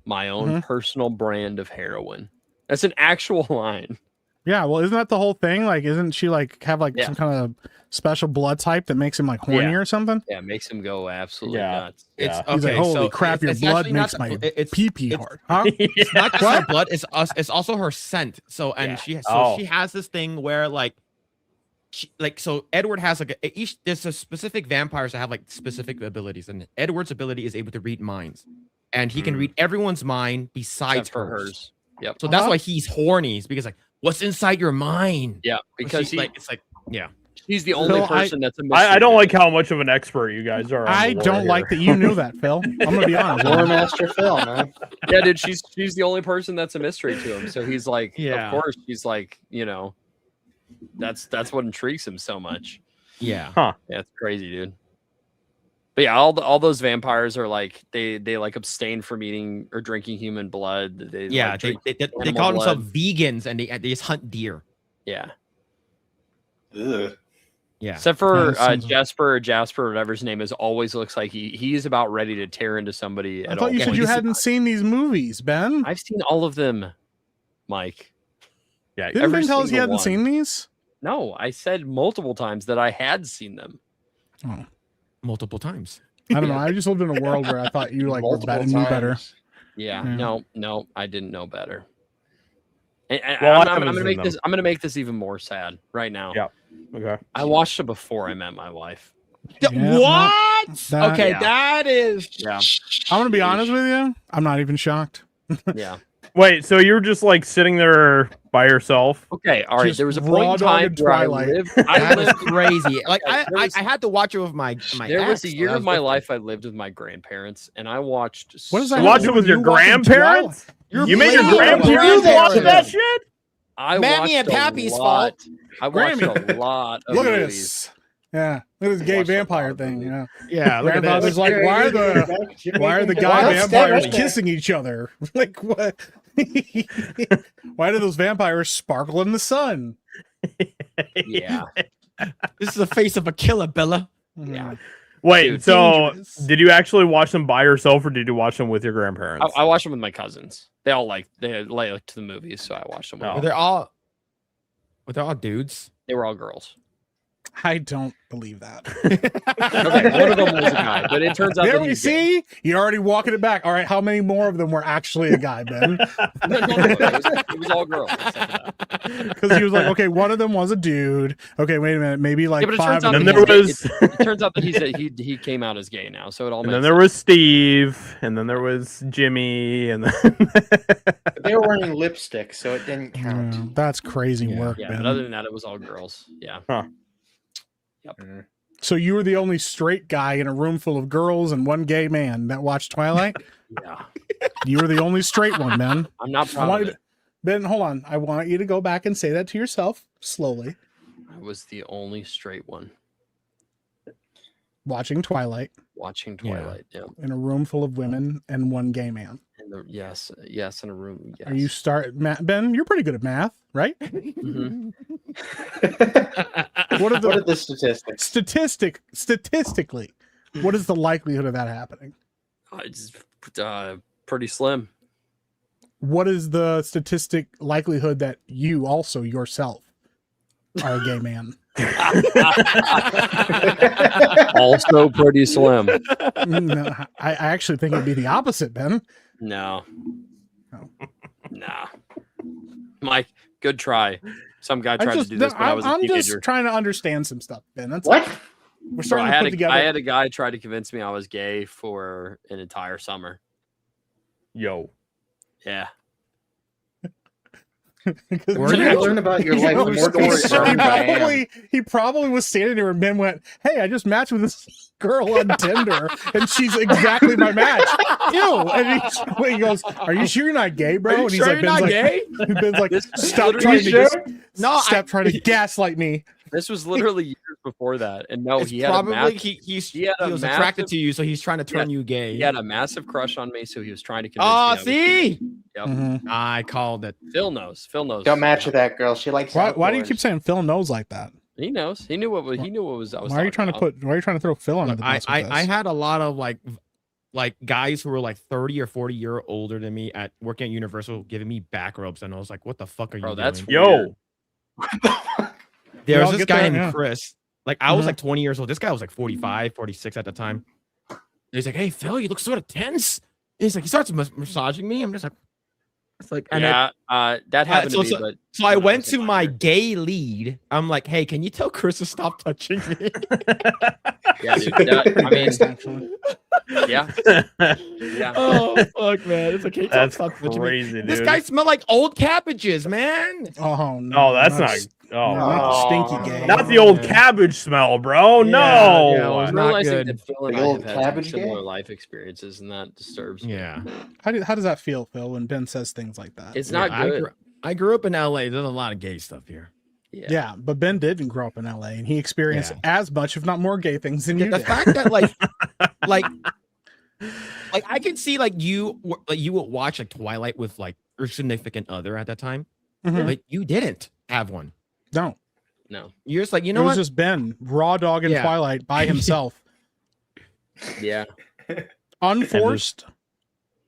My own personal brand of heroin." That's an actual line. Yeah, well, isn't that the whole thing? Like, isn't she like have like Yeah. some kind of special blood type that makes him like horny or something? Yeah, it makes him go absolutely Yeah. nuts. It's He's like, okay. holy so crap, your it's blood actually not makes the- my it's pee pee it's- hard. Huh? It's not just her blood. It's also her scent. So Oh. she has this thing where like so Edward has like there's a specific vampires that have like specific abilities, and Edward's ability is able to read minds, and he can read everyone's mind besides Except for hers. hers. Yep. So that's why he's horny. He's because like, what's inside your mind? Yeah, because She's it's like yeah. he's the only Phil, person that's a mystery. I don't to like him. how much of an expert you guys are. On I the lore don't here. like that you knew that, Phil. I'm gonna be honest. with Lore you. Master Phil, man. Yeah, dude, she's the only person that's a mystery to him. So he's like, Yeah. of course, he's like, you know, that's what intrigues him so much. Yeah. Yeah, it's crazy, dude. But yeah, all those vampires are like they like abstain from eating or drinking human blood. They Yeah, like, they drink call animal themselves blood. vegans, and they just hunt deer. Yeah, Ugh. Yeah. except for that sounds- Jasper, whatever his name is, always looks like he's about ready to tear into somebody. I at thought all you said points. you hadn't seen these movies, Ben. I've seen all of them, Mike. Yeah, Didn't every Ben tell us you single hadn't one. seen these? No, I said multiple times that I had seen them. Multiple times. I don't know. I just lived in a world where I thought you like were Multiple better, knew better. times. Yeah, Yeah. no, I didn't know better. And Well, I I'm haven't gonna seen make them. this. I'm gonna make this even more sad right now. Yeah. Okay. I watched it before I met my wife. Yeah, What? that- Okay, Yeah. that is. Yeah, I'm gonna be honest with you. I'm not even shocked. yeah. Wait, so you're just like sitting there by yourself? Okay, all right. Just There was a raw point in time dogged where I Twilight. lived. That is crazy. Like There was- I had to watch it with my There was ex, a year so that of my was life I lived with my grandparents, and I watched. What does that so have Watch to it do with your you watching grandparents? Twilight? You made your You're grandparents blaming watch them. that shit? I Mammy watched and a Pappy's lot. fault. I watched Grammy. a lot of Look at movies. this. Yeah, look at this gay watched a lot vampire of thing. movies. Yeah, Yeah, look at grandfather's this. like, why are the guy Well, stay vampires right there. kissing each other? Like what? Why do those vampires sparkle in the sun? Yeah, This is the face of a killer, Bella. yeah. Wait, Dude, so dangerous. did you actually watch them by yourself or did you watch them with your grandparents? I watched them with my cousins. They liked the movies, so I watched them. With Oh. Were them. they all dudes? They were all girls. I don't believe that. Okay, one of them was a guy, but it turns out There that we he's gay. see. You're already walking it back. All right, how many more of them were actually a guy, Ben? No, it was all girls. Because he was like, okay, one of them was a dude. Okay, wait a minute, maybe like Yeah, but it five. turns out And that then there he's gay. was- It turns out that he came out as gay now, so it all And makes then there was Steve, and then there was Jimmy, and then They were wearing lipstick, so it didn't count. Yeah, that's crazy work, yeah, Ben. but other than that, it was all girls. Yeah. Huh. Yep. So you were the only straight guy in a room full of girls and one gay man that watched Twilight? Yeah. You were the only straight one, Ben. I'm not I proud want of you it. to- Ben, hold on. I want you to go back and say that to yourself slowly. I was the only straight one Watching Twilight watching Twilight. Yeah. in a room full of women and one gay man. Yes, in a room. Yes. Are you Ben? You're pretty good at math, right? Mhm. What are What are the the statistics? statistically? What is the likelihood of that happening? It's pretty slim. What is the statistic likelihood that you also yourself are a gay man? Also pretty slim. No, I actually think it'd be the opposite, Ben. No. Oh. Nah. Mike, good try. Some guy I tried just, to do this when I was a I'm teenager. just trying to understand some stuff, Ben. That's What? We're Bro, starting to put together. I had a guy try to convince me I was gay for an entire summer. yo, Yeah. Where did you learn about your life more concerned I am? He probably was standing there and Ben went, "Hey, I just matched with this girl on Tinder and she's exactly my match." Ew. And he goes, "Are you sure you're not gay, bro?" And he's like, not gay? Ben's like, This is "Stop literally trying to No, stop trying to gaslight me." This was literally years before that. And no, It's he had probably a massive, he had a was attracted massive- to you, so he's trying to turn you gay. he had a massive crush on me, so he was trying to convince Oh, me. I was gay. see, Yep. Mhm. I called it. Phil knows. Don't match with that girl. She likes. Why do you outdoors. keep saying Phil knows like that? He knows. He knew what was. He knew what was. I was. Why are you trying talking to throw Phil under Look, the I, bus with this? I had a lot of like guys who were like 30 or 40 year older than me at working at Universal giving me back rubs, and I was like, "What the fuck are Bro, you that's doing?" yo, There We was all this get guy there, named yeah. Chris. Like I was Mhm. like 20 years old. This guy was like 45, 46 at the time. And he's like, "Hey Phil, you look sort of tense." And he's like, he starts massaging me. I'm just like, it's like, and Yeah, that happened so- to me. But so I when went was to a my minor. gay lead. I'm like, "Hey, can you tell Chris to stop touching me?" Yeah, dude. That, I mean, Actually. yeah, yeah. Oh fuck, man! It's like, "Hey, that's stop touching me." crazy, dude. This guy smelled like old cabbages, man. Oh no. Oh, that's not. Oh, not no. stinky gay. not the old cabbage smell, bro. Yeah, no. yeah, it was I'm not realizing good. that Phil and The I old have had some cabbage similar game? life experiences, and that disturbs me. Yeah, How does that feel, Phil, when Ben says things like that? It's not I good. I grew up in LA. There's a lot of gay stuff here. Yeah, but Ben didn't grow up in LA, and he experienced as much, if not more, gay things than you The did. fact that like I can see like you would watch like Twilight with like your significant other at that time, Mhm. but you didn't have one. No, No. You're just like, you it know was what? just Ben, raw dog in Yeah. Twilight by himself, Yeah. unforced.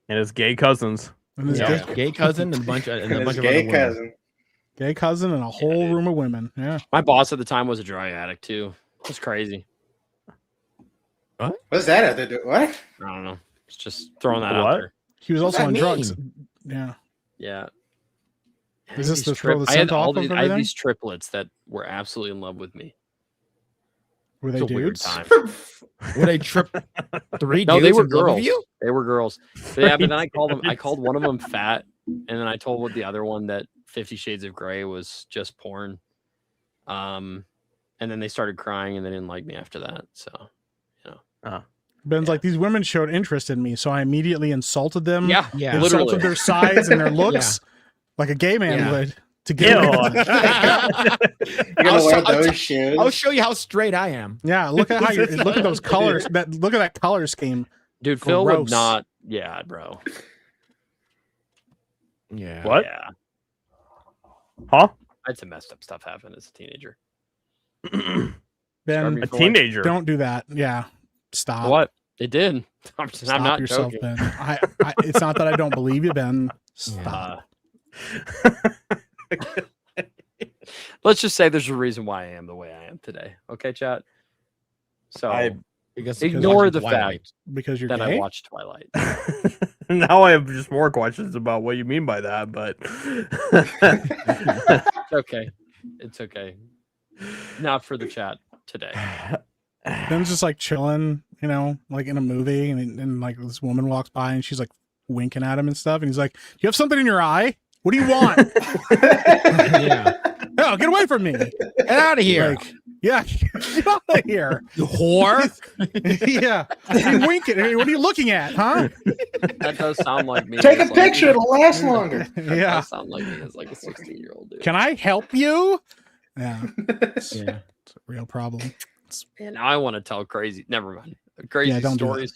And his gay cousins. And his Yeah. Gay cousin and a bunch of His other gay women. cousin. gay cousin and a whole room of women. Yeah, My boss at the time was a dry addict too. It's crazy. What's that other do? What? I don't know. It's just throwing that out What? there. he was What's also that on drugs. mean? Yeah, Yeah. Is this These to throw the I had scent off all of these, I had everything? these triplets that were absolutely in love with me. Were they It's a weird dudes? time. Would they trip three No, dudes they were in love with girls. you? They were girls. But yeah, but then I called them. I called one of them fat, and then I told the other one that 50 Shades of Grey was just porn. And then they started crying, and they didn't like me after that. So, Ben's like, these women showed interest in me, so I immediately insulted them. yeah, Yeah. Insulted literally. their size and their looks, like a gay man Yeah. would. To get away Ew. with it. You're gonna I'll wear show- I'll those shoes? I'll show you how straight I am. Yeah, look at how you look at those colors. Look at that color scheme. Dude, Phil would Gross. not. Yeah, bro. Yeah. What? Yeah, Huh? I had some messed up stuff happen as a teenager. Ben, A teenager. don't do that. Yeah, stop. What? It did. I'm Stop not yourself, joking. Ben. It's not that I don't believe you, Ben. Stop. let's just say there's a reason why I am the way I am today. Okay, chat. So Because ignore watching the Twilight. fact Because you're that gay? I watched Twilight. Now I have just more questions about what you mean by that, but It's okay. It's okay. Not for the chat today. Ben's just like chilling, you know, like in a movie, and like this woman walks by and she's like winking at him and stuff, and he's like, "You have something in your eye? What do you want? Yeah. No, get away from me! Get out of here. Like, yeah, get out of here, You whore. yeah, you winking. What are you looking at, huh? That does sound like me. Take a as, like, picture; it'll last longer. That Yeah, does sound like me as like a 16-year-old dude. can I help you? Yeah, Yeah. it's a real problem. And now I want to tell crazy. Never mind. Crazy don't do that. stories.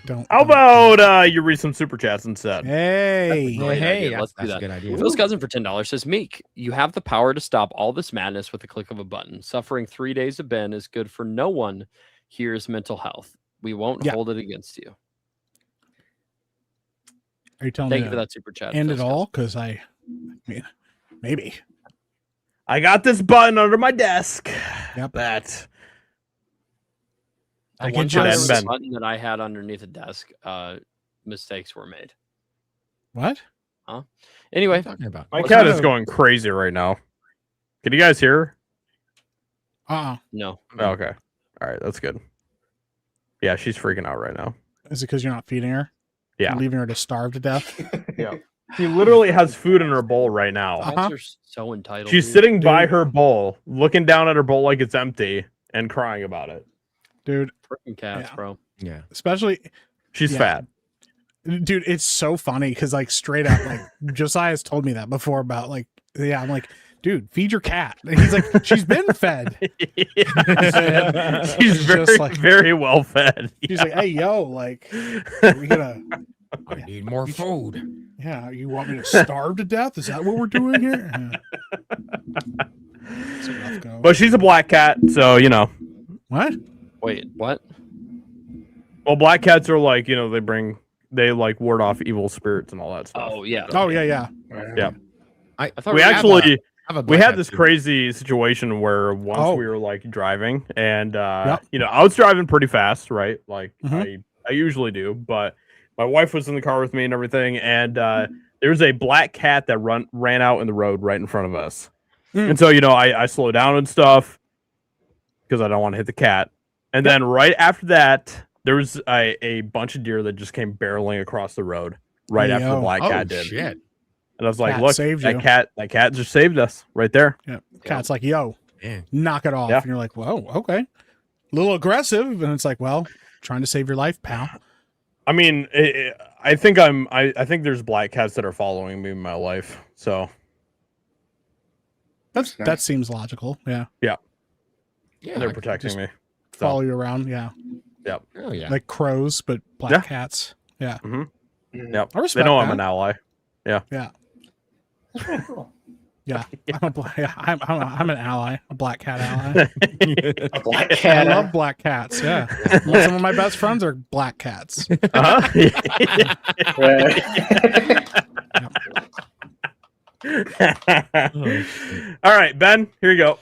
Don't. how about you read some super chats instead? Hey, Great Hey, idea. Let's do that's a that. good idea. Phil's cousin for $10 says, Meek, you have the power to stop all this madness with the click of a button. Suffering 3 days of Ben is good for no one. Here's mental health. We won't Yeah. hold it against you. are you telling Thank me you for to that super chat. end it Phil's all? Because I mean, maybe. I got this button under my desk. Yep. That. cousin. I One can time there just- was a button that I had underneath a desk. Mistakes were made. What? Anyway, What are you talking about? My What's cat that? is going crazy right now. Can you guys hear her? no. Oh, okay. All right, that's good. Yeah, she's freaking out right now. Is it because you're not feeding her? Yeah. You're leaving her to starve to death. She literally has food in her bowl right now. Uh-huh. Cats are so entitled. She's dude. sitting by Dude. her bowl, looking down at her bowl like it's empty, and crying about it. Dude, Freaking cats, Yeah. bro. Yeah. especially She's Yeah. fat. dude, it's so funny because like straight up, like Josiah's told me that before about like, yeah, I'm like, dude, feed your cat. And he's like, she's been fed. She's very, just like- very well fed. He's like, hey, yo, like, are we gonna, I need more food. yeah, you want me to starve to death? Is that what we're doing here? Yeah. It's a rough go. But she's a black cat, so you know. What? Wait, what? Well, black cats are like, you know, they like ward off evil spirits and all that stuff. Oh, yeah. Oh, yeah, yeah. Yeah. I thought We have actually have a we black had cat this too. crazy situation where once Oh. we were like driving and Yep. you know, I was driving pretty fast, right? Like Mhm. I usually do, but my wife was in the car with me and everything, and there was a black cat that ran out in the road right in front of us. Mm. And so, you know, I slow down and stuff because I don't want to hit the cat. And then right after that, there was a bunch of deer that just came barreling across the road right after the Yo. black Oh cat did. shit! And I was like, Cat look, saved that you. cat just saved us right there. Yeah. Cat's like, yo, Man. knock it off. Yeah. And you're like, whoa, okay. A little aggressive. And it's like, well, trying to save your life, pal. I mean, I think I think there's black cats that are following me in my life. So That Nice. seems logical. Yeah. Yeah, they're I- protecting just me. Follow you around. Yeah. Oh yeah. Like crows, but black Yeah. cats. Yeah. Mm. Yep. I respect They know that. I'm an ally. That's pretty cool. Yeah. I'm an ally, a black cat ally. A black I cat. love black cats. Yeah. Some of my best friends are black cats. Uh-huh. All right, Ben, here you go.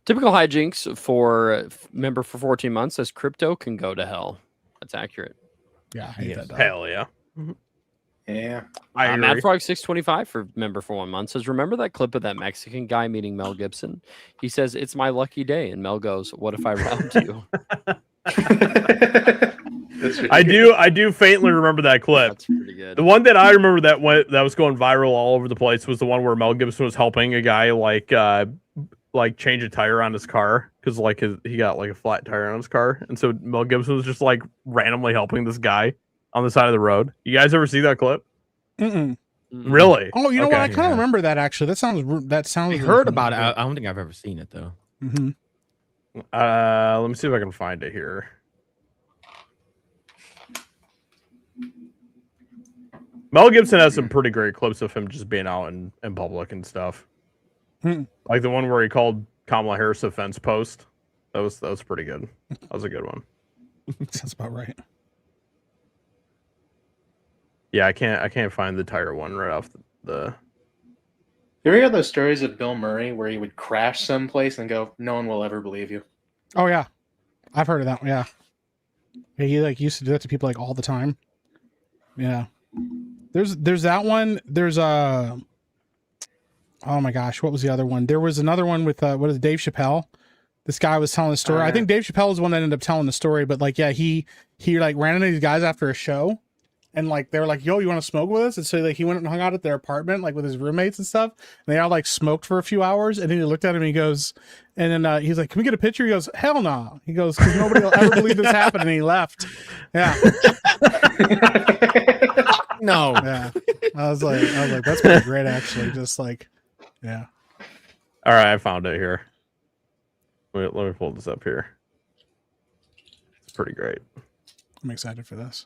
Typical hijinks for member for 14 months says Krypto can go to hell. That's accurate. Yeah. I hate that dog. Hell yeah. Yeah. I agree. Madfrog 625 for member for 1 month says, remember that clip of that Mexican guy meeting Mel Gibson? He says, it's my lucky day. And Mel goes, what if I robbed you? I do faintly remember that clip. That's pretty good. The one that I remember that was going viral all over the place was the one where Mel Gibson was helping a guy like change a tire on his car because like he got like a flat tire on his car, and so Mel Gibson was just like randomly helping this guy on the side of the road. You guys ever see that clip? Mm-mm. Really? Oh, you know Okay. what? I kind of Yeah. remember that actually. That sounds. I really heard familiar. about it. I don't think I've ever seen it though. Mhm. Let me see if I can find it here. Mel Gibson has some pretty great clips of him just being out in public and stuff. Hmm. Like the one where he called Kamala Harris a fence post. That was pretty good. That was a good one. Sounds about right. Yeah, I can't find the tire one right off the You ever hear those stories of Bill Murray where he would crash someplace and go, "No one will ever believe you"? Oh yeah, I've heard of that. Yeah, he like used to do that to people like all the time. Yeah, there's that one. There's oh my gosh, what was the other one? There was another one with what is it, Dave Chappelle? This guy was telling the story. I think Dave Chappelle was the one that ended up telling the story, but like, yeah, he like ran into these guys after a show, and like they were like, "Yo, you want to smoke with us?" And so like he went and hung out at their apartment like with his roommates and stuff. And they all like smoked for a few hours, and then he looked at him and he goes, and then he's like, "Can we get a picture?" He goes, "Hell no." He goes, "Because nobody will ever believe this happened," and he left. Yeah. No. Yeah. I was like, that's pretty great actually. Just like, yeah. All right, I found it here. Wait, let me pull this up here. It's pretty great. I'm excited for this.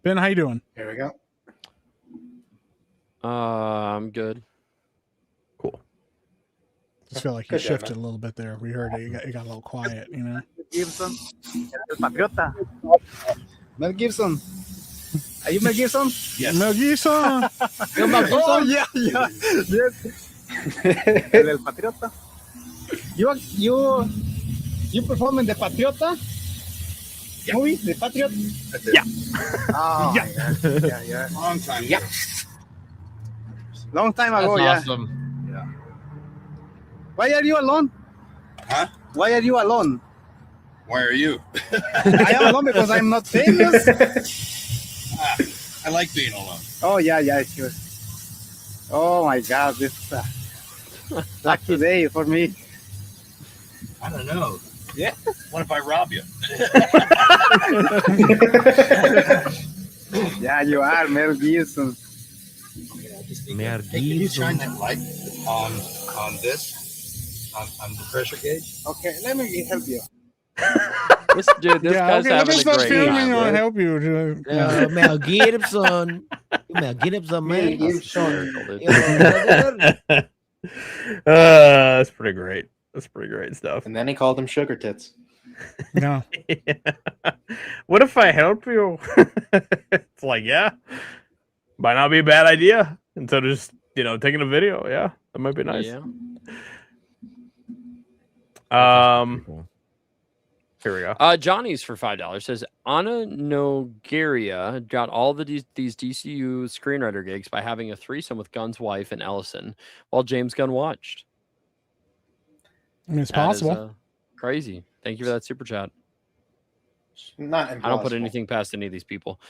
Ben, how you doing? Here we go. I'm good. Cool. Just feel like you Good job, shifted a little bit there. We heard it. You got a little quiet, you know. Gibson, el patriota. Mel Gibson. Are you Mel Gibson? Yes. Mel Gibson. Oh yeah, yeah, yes. El patriota. You perform in the Patriota movie, the Patriot. Yeah. Oh, yeah. Long time. Yeah. Long time ago. That's Yeah. awesome. Yeah. Why are you alone? Huh? Why are you alone? Why are you? I am alone because I'm not famous. I like being alone. Oh yeah, sure. Oh my God, this lucky day for me. I don't know. Yeah. What if I rob you? Yeah, you are Mel Gibson. Mel Hey, can you Gibson. shine that light on this? On the pressure gauge? Okay, let me help you. This guy's okay, having a stop great filming. time. I want Right? to help you. Mel Gibson. Mel Gibson, man. That's pretty great. That's pretty great stuff. And then he called him sugar tits. No. What if I help you? It's like, yeah, might not be a bad idea. Instead of just taking a video, yeah, that might be nice. Yeah. Here we go. Johnny's for $5 says Anna Nogueira got all these DCU screenwriter gigs by having a threesome with Gunn's wife and Ellison while James Gunn watched. I mean, it's That is, possible. crazy. Thank you for that super chat. Not I don't put impossible. anything past any of these people.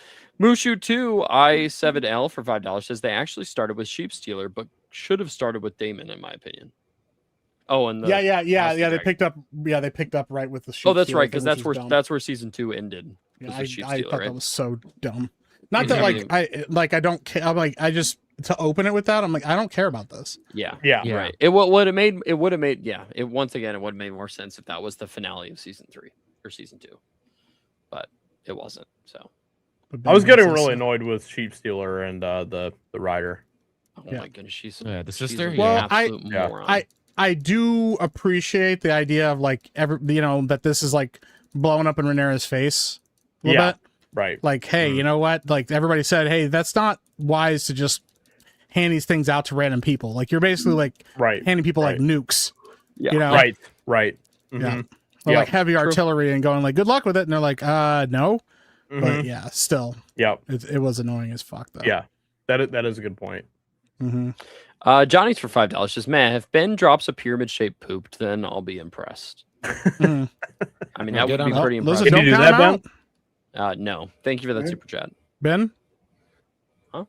Mushu2 I7L for $5 says they actually started with Sheep Stealer, but should have started with Damon, in my opinion. Oh, and Yeah. House of They Dragon. picked up right with the. Oh, that's Sheep right, Stealer because thing, that's which where was dumb. that's where season 2 ended. Yeah, was I with Sheep thought Stealer, that right? was so dumb. Not that I don't care. I'm like, I just to open it with that. I'm like, I don't care about this. Yeah. Yeah. Right. It would have made it once again it would have made more sense if that was the finale of season 3 or season 2. But it wasn't. So I was getting really annoyed with Sheep Stealer and the rider. oh Yeah. my goodness, she's Yeah, the she's sister? an Well, absolute moron. I do appreciate the idea of like that this is like blowing up in Rhaenyra's face a little Yeah. bit. Right. Like, hey, you know what? Like everybody said, hey, that's not wise to just hand these things out to random people. Like you're basically like Right. handing people like nukes. Yeah. You know? Right. Right. Yeah. Mhm. Or Yep. like heavy artillery and going like, good luck with it. And they're like, no. But Mhm. yeah, still, Yep. it was annoying as fuck though. Yeah. That is a good point. Mm-hmm. Johnny's for $5 says, man, if Ben drops a pyramid shaped pooped, then I'll be impressed. Mhm. I mean, Yeah, that would get be on pretty Listen, impressive. Can you don't do count that, him Ben? out. No. Thank you for that super chat. Ben? Huh?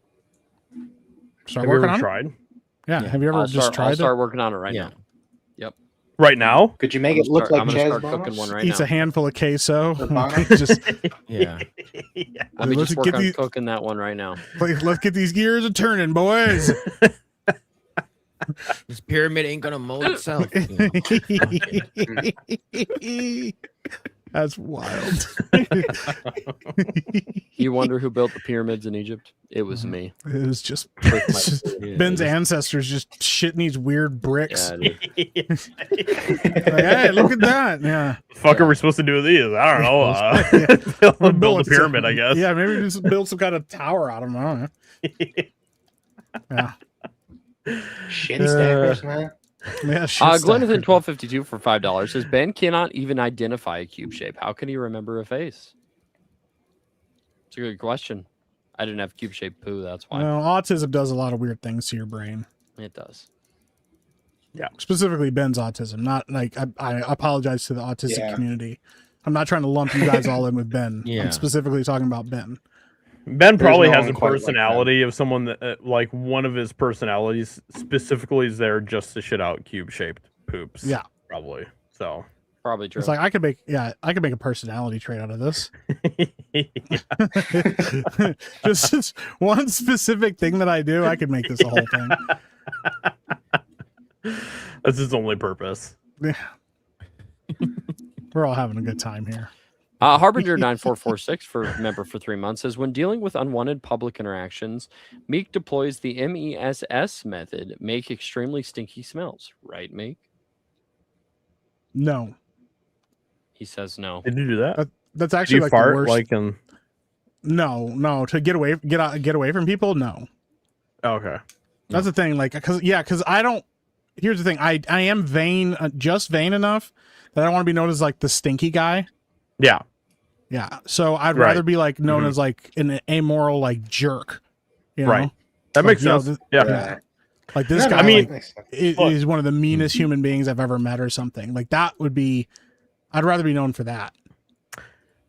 Start Have you working ever on it? tried? Yeah. Have you ever I'll just start, tried I'll it? start working on it right Yeah. now. Right now? Could you make it look like I'm gonna Chaz start Bonos? cooking one right Eats now. a handful of queso. Or Bono? just Yeah. Let me Let's just work get on these- cooking that one right now. let's get these gears a turning, boys. This pyramid ain't gonna mold itself. That's wild. You wonder who built the pyramids in Egypt? It was Mm-hmm. me. It was just, With my- it's just Yeah, Ben's just- ancestors just shitting these weird bricks. Yeah, dude. Like, hey, look at that. Yeah. Fuck are we supposed to do with these? I don't know. Build a pyramid, I guess. Yeah, maybe just build some kind of tower out of them. I don't know. Yeah. Shin stackers, man. Yeah, Glenathan 1252 for $5 says Ben cannot even identify a cube shape. How can he remember a face? It's a good question. I didn't have cube shaped poo. That's why. Well, autism does a lot of weird things to your brain. It does. Yeah, specifically Ben's autism. Not like I apologize to the autistic community. I'm not trying to lump you guys all in with Ben. I'm specifically talking about Ben. Ben probably has a personality of someone that, like, one of his personalities specifically is there just to shit out cube-shaped poops. Yeah, probably. So probably true. It's like I could make a personality trait out of this. Just one specific thing that I do, I could make this a whole thing. That's his only purpose. Yeah. We're all having a good time here. Harbinger 9446 for member for 3 months says when dealing with unwanted public interactions, Meek deploys the MESS method, make extremely stinky smells. Right, Meek? No. He says no. Did you do that? That's actually like fart, the worst. like in... No. To get away from people, no. Oh, okay. That's the thing. Like, because I don't. Here's the thing. I am vain, just vain enough that I want to be known as like the stinky guy. Yeah. Yeah. So I'd rather be like known as like an amoral like jerk. You know? Right. That makes sense. Yeah. Like this guy, I mean, is one of the meanest human beings I've ever met, or something. Like that would be. I'd rather be known for that.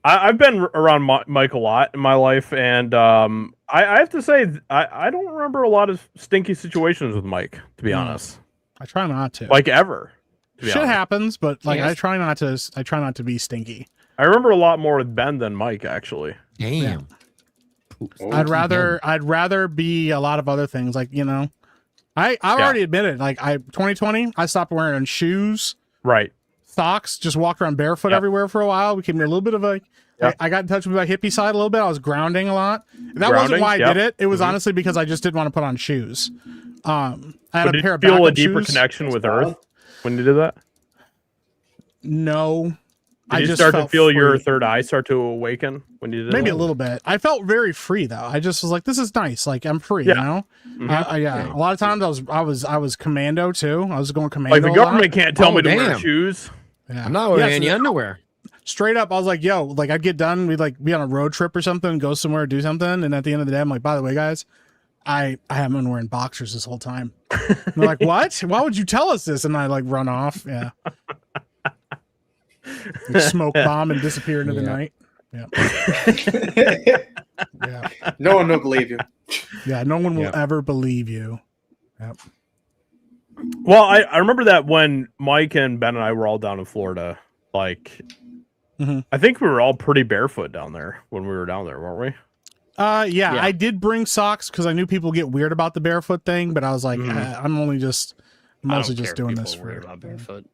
I've been around Mike a lot in my life, and I have to say I don't remember a lot of stinky situations with Mike. To be honest, I try not to. Like ever. Shit happens, but like I try not to be stinky. I remember a lot more with Ben than Mike, actually. Damn. Yeah. I'd rather be a lot of other things. Like, you know, I already admitted, like 2020, I stopped wearing shoes. Right. Socks, just walked around barefoot everywhere for a while. Became a little bit of a, I got in touch with my hippie side a little bit. I was grounding a lot. That wasn't why I did it. It was honestly because I just didn't want to put on shoes. I had a pair of feel a backup deeper shoes. Connection with Earth when you did that? No. Did you start to feel your third eye start to awaken when you did Maybe that? a little bit. I felt very free though. I just was like, this is nice. Like I'm free, you know? A lot of times I was commando too. I was going commando. Like the government can't tell me to wear shoes. Yeah. I'm not wearing any underwear. Straight up, I was like, yo, like I'd get done, we'd like be on a road trip or something, go somewhere, do something, and at the end of the day, I'm like, by the way, guys, I haven't been wearing boxers this whole time. And they're like, what? Why would you tell us this? And I like run off. Yeah. Like, smoke bomb and disappear into the night. Yeah. Yeah. No one will believe you. Yeah, no one will ever believe you. Yep. Well, I remember that when Mike and Ben and I were all down in Florida, like I think we were all pretty barefoot down there when we were down there, weren't we? Yeah, I did bring socks because I knew people get weird about the barefoot thing, but I was like, I'm mostly just doing this for about barefoot.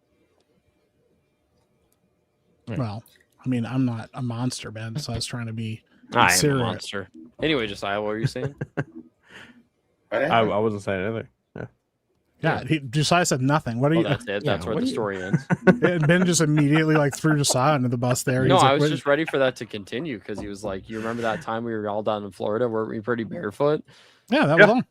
Well, I mean, I'm not a monster, Ben, so I was trying to be I am a monster. Anyway, Josiah, what were you saying? I wasn't saying anything. Yeah, Josiah said nothing. What are you? That's it. That's where the story ends. And Ben just immediately like threw Josiah under the bus there. No, He's like, I was just ready for that to continue because he was like, "You remember that time we were all down in Florida? Weren't we pretty barefoot?" Yeah, that was all.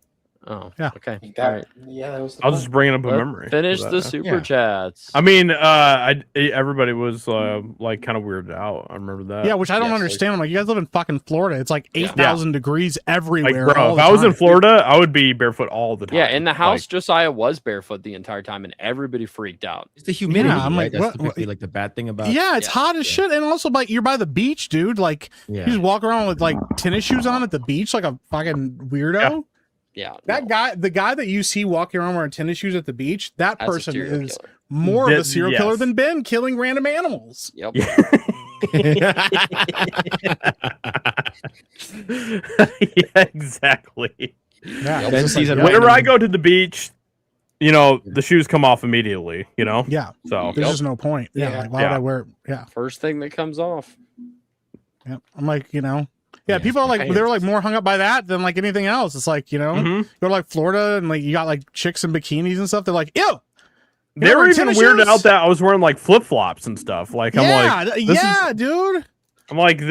Oh, yeah. Okay. That, All right. Yeah, that was. I was just bringing up a memory. Finish the super chats. I mean, everybody was like kind of weirded out. I remember that. Yeah, which I don't understand. I'm like, you guys live in fucking Florida. It's like 8,000 degrees everywhere. Like, bro, if I was in Florida, I would be barefoot all the time. Yeah, in the house, Josiah was barefoot the entire time, and everybody freaked out. It's the humidity. Yeah, I'm right? like, That's what- typically like the bad thing about. Yeah, it's hot as shit, and also like you're by the beach, dude. Like you just walk around with like tennis shoes on at the beach, like a fucking weirdo. Yeah, that guy, the guy that you see walking around wearing tennis shoes at the beach, that That's a person serial is killer. more of a serial killer yes. than Ben, killing random animals. Yep. Yeah, exactly. Yeah, Ben sees it Whenever I go to the beach, you know, the shoes come off immediately, you know? Yeah. So There's just no point. Yeah. Like, why would I wear? Yeah. First thing that comes off. Yeah. I'm like, you know. Yeah, people are like, they're like more hung up by that than like anything else. It's like, you know, go to like Florida and like you got like chicks in bikinis and stuff. They're like, ew. They were even weirded out that I was wearing like flip flops and stuff. Like, I'm like, dude. I'm like,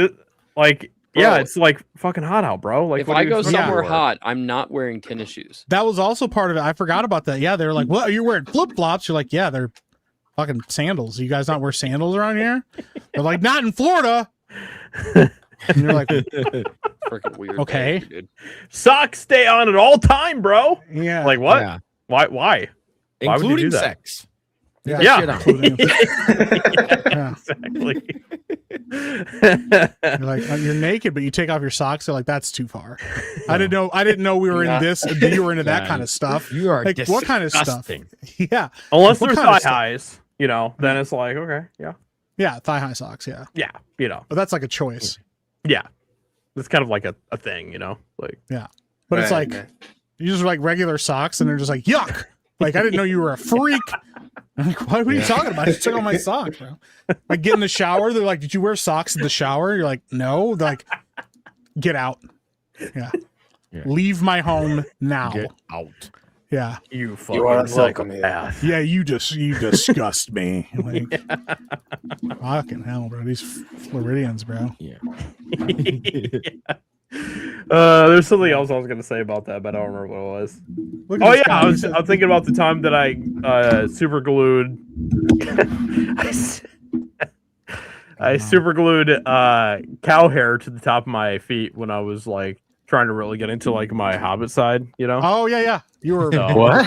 like, Yeah, it's like fucking hot out, bro. Like, if what I do you go expect me to somewhere wear? hot, I'm not wearing tennis shoes. That was also part of it. I forgot about that. Yeah, they were like, "What? Are you wearing flip flops?" You're like, "Yeah, they're fucking sandals. You guys not wear sandals around here?" They're like, "Not in Florida." And you're like, Freaking weird. Okay. behavior, dude. Socks stay on at all time, bro. "Yeah, Like what? Yeah. Why? Why would you Including do that? sex. Yeah. Leave that shit on. Yeah. Exactly. You're like, you're naked, but you take off your socks." They're like, "That's too far." I didn't know we were in this. You were into that kind of stuff. You are Like, what kind of stuff? disgusting. Yeah, Unless What there's kind of thigh stuff? highs, then it's like, okay, yeah, thigh high socks. Yeah, yeah, but that's like a choice. yeah. It's kind of like a thing, like. But it's Right, like right. you just like regular socks, and they're just like yuck. Like I didn't know you were a freak. I'm like, what are you talking about? I just took off my socks, bro. Like get in the shower. They're like, "Did you wear socks in the shower?" You're like, "No." They're like, "Get out." Yeah. Yeah. Leave my home now. Get out. Yeah. You are fucking welcome here. psychopath. Yeah, you disgust me. Like, fucking hell, bro. These Floridians, bro. Yeah. There's something else I was gonna say about that, but I don't remember what it was. Look at Oh this yeah, guy. I was thinking about the time that I super glued. I super glued cow hair to the top of my feet when I was like trying to really get into like my Hobbit side, Oh yeah. You were So, What?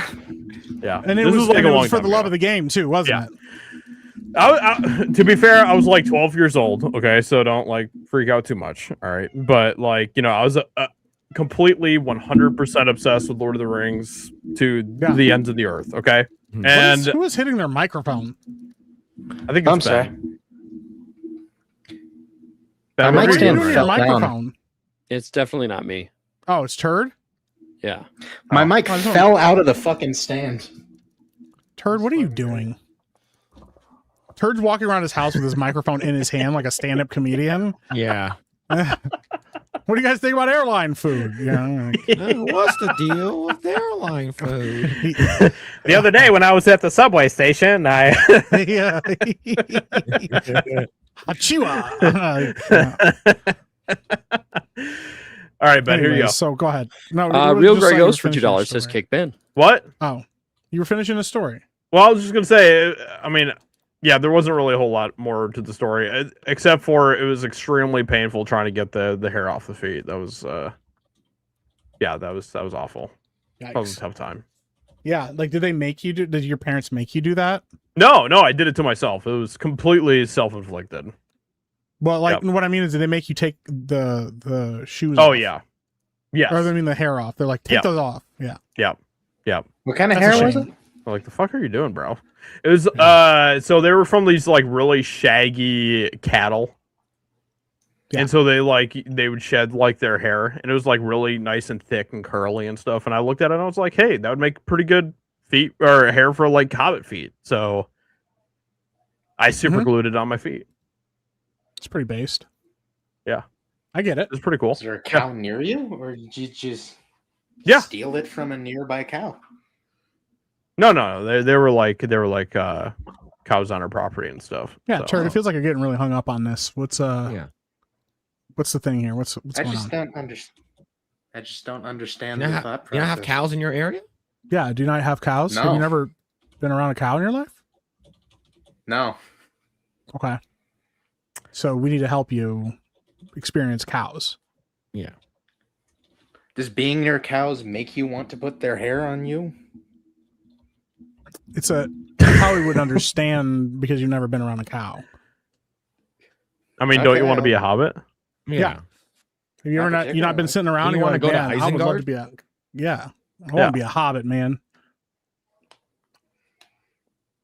Yeah, and it This was, like and a it long was for time the love ago. of the game too, wasn't Yeah. it? To be fair, I was like 12 years old. Okay, so don't like freak out too much. All right, but like I was completely 100% obsessed with Lord of the Rings to the ends of the earth. Okay, and Who is hitting their microphone? I think I'm it's sorry. Ben, I what might are you stand Doing doing your fell down. microphone. It's definitely not me. Oh, it's Turd. Yeah. My mic I don't- fell out of the fucking stand. Turd, what are you doing? Turd's walking around his house with his microphone in his hand like a stand-up comedian. Yeah. What do you guys think about airline food? Yeah. What's the deal with airline food? The other day when I was at the subway station, I Yeah. Achua. all right, Ben, here you go. So go ahead. No, Real just Grey like you were Ghost for finishing $2 the says story. kick Ben. What? Oh, you were finishing a story. Well, I was just gonna say, I mean, yeah, there wasn't really a whole lot more to the story, except for it was extremely painful trying to get the hair off the feet. That was, that was awful. That was a Yikes. tough time. Yeah, like did they make you do? Did your parents make you do that? No, I did it to myself. It was completely self-inflicted. Well, like Yep. what I mean is, did they make you take the shoes? Oh off? yeah, yes. Or I mean the hair off. They're like, take Yeah. those off. Yeah. Yep. What kind of That's a hair was shame. it? I'm like, the fuck are you doing, bro? It was so they were from these like really shaggy cattle. Yeah. And so they would shed like their hair and it was like really nice and thick and curly and stuff. And I looked at it and I was like, hey, that would make pretty good feet or hair for like hobbit feet. So I super glued it on my feet. It's pretty based. Yeah. I get it. It was pretty cool. Is there a cow near you, or did you just Yeah. steal it from a nearby cow? No. They were like cows on our property and stuff. Yeah, So- Turd, it feels like you're getting really hung up on this. What's what's the thing here? What's I going just on? don't understand. I just don't understand You the don't thought process. you don't have cows in your area? Yeah, do you not have cows? Have No. you never been around a cow in your life? No. Okay. So we need to help you experience cows. Yeah. Does being near cows make you want to put their hair on you? It's you probably would understand because you've never been around a cow. I mean, don't Okay, you want to be a hobbit? Yeah. Have you ever Not not? You not been particularly. sitting around? You and you're wanna like, go to "Man, I would love Isengard?" to be a. Yeah, I want Yeah. to be a hobbit, man.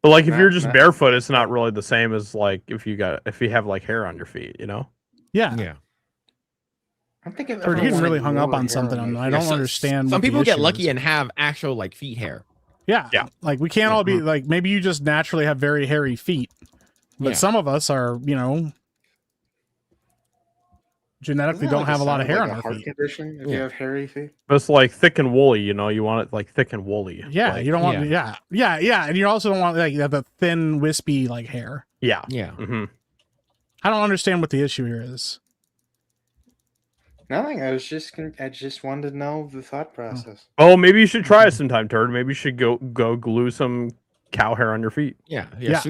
But like if Nah, you're just nah. barefoot, it's not really the same as like if you have like hair on your feet, you know? Yeah. Yeah. I think I've Or ever you're getting wanted really hung real up on hair something. my I face. don't understand. Some what the people get issue lucky is. and have actual like feet hair. Yeah. Yeah. Like we can't all be like, maybe you just naturally have very hairy feet, but Yeah. some of us are, genetically Doesn't that, don't like, have a lot of sign hair like on a our heart feet. condition if you Yeah. have hairy feet. But it's like thick and woolly, you know, you want it like thick and woolly. Yeah. Like, You don't want, yeah. And you also don't want like the thin, wispy like hair. yeah. Yeah. Hmm. I don't understand what the issue here is. Nothing. I just wanted to know the thought process. Oh, maybe you should try it sometime, Turd. Maybe you should go glue some cow hair on your feet. Yeah. Yeah.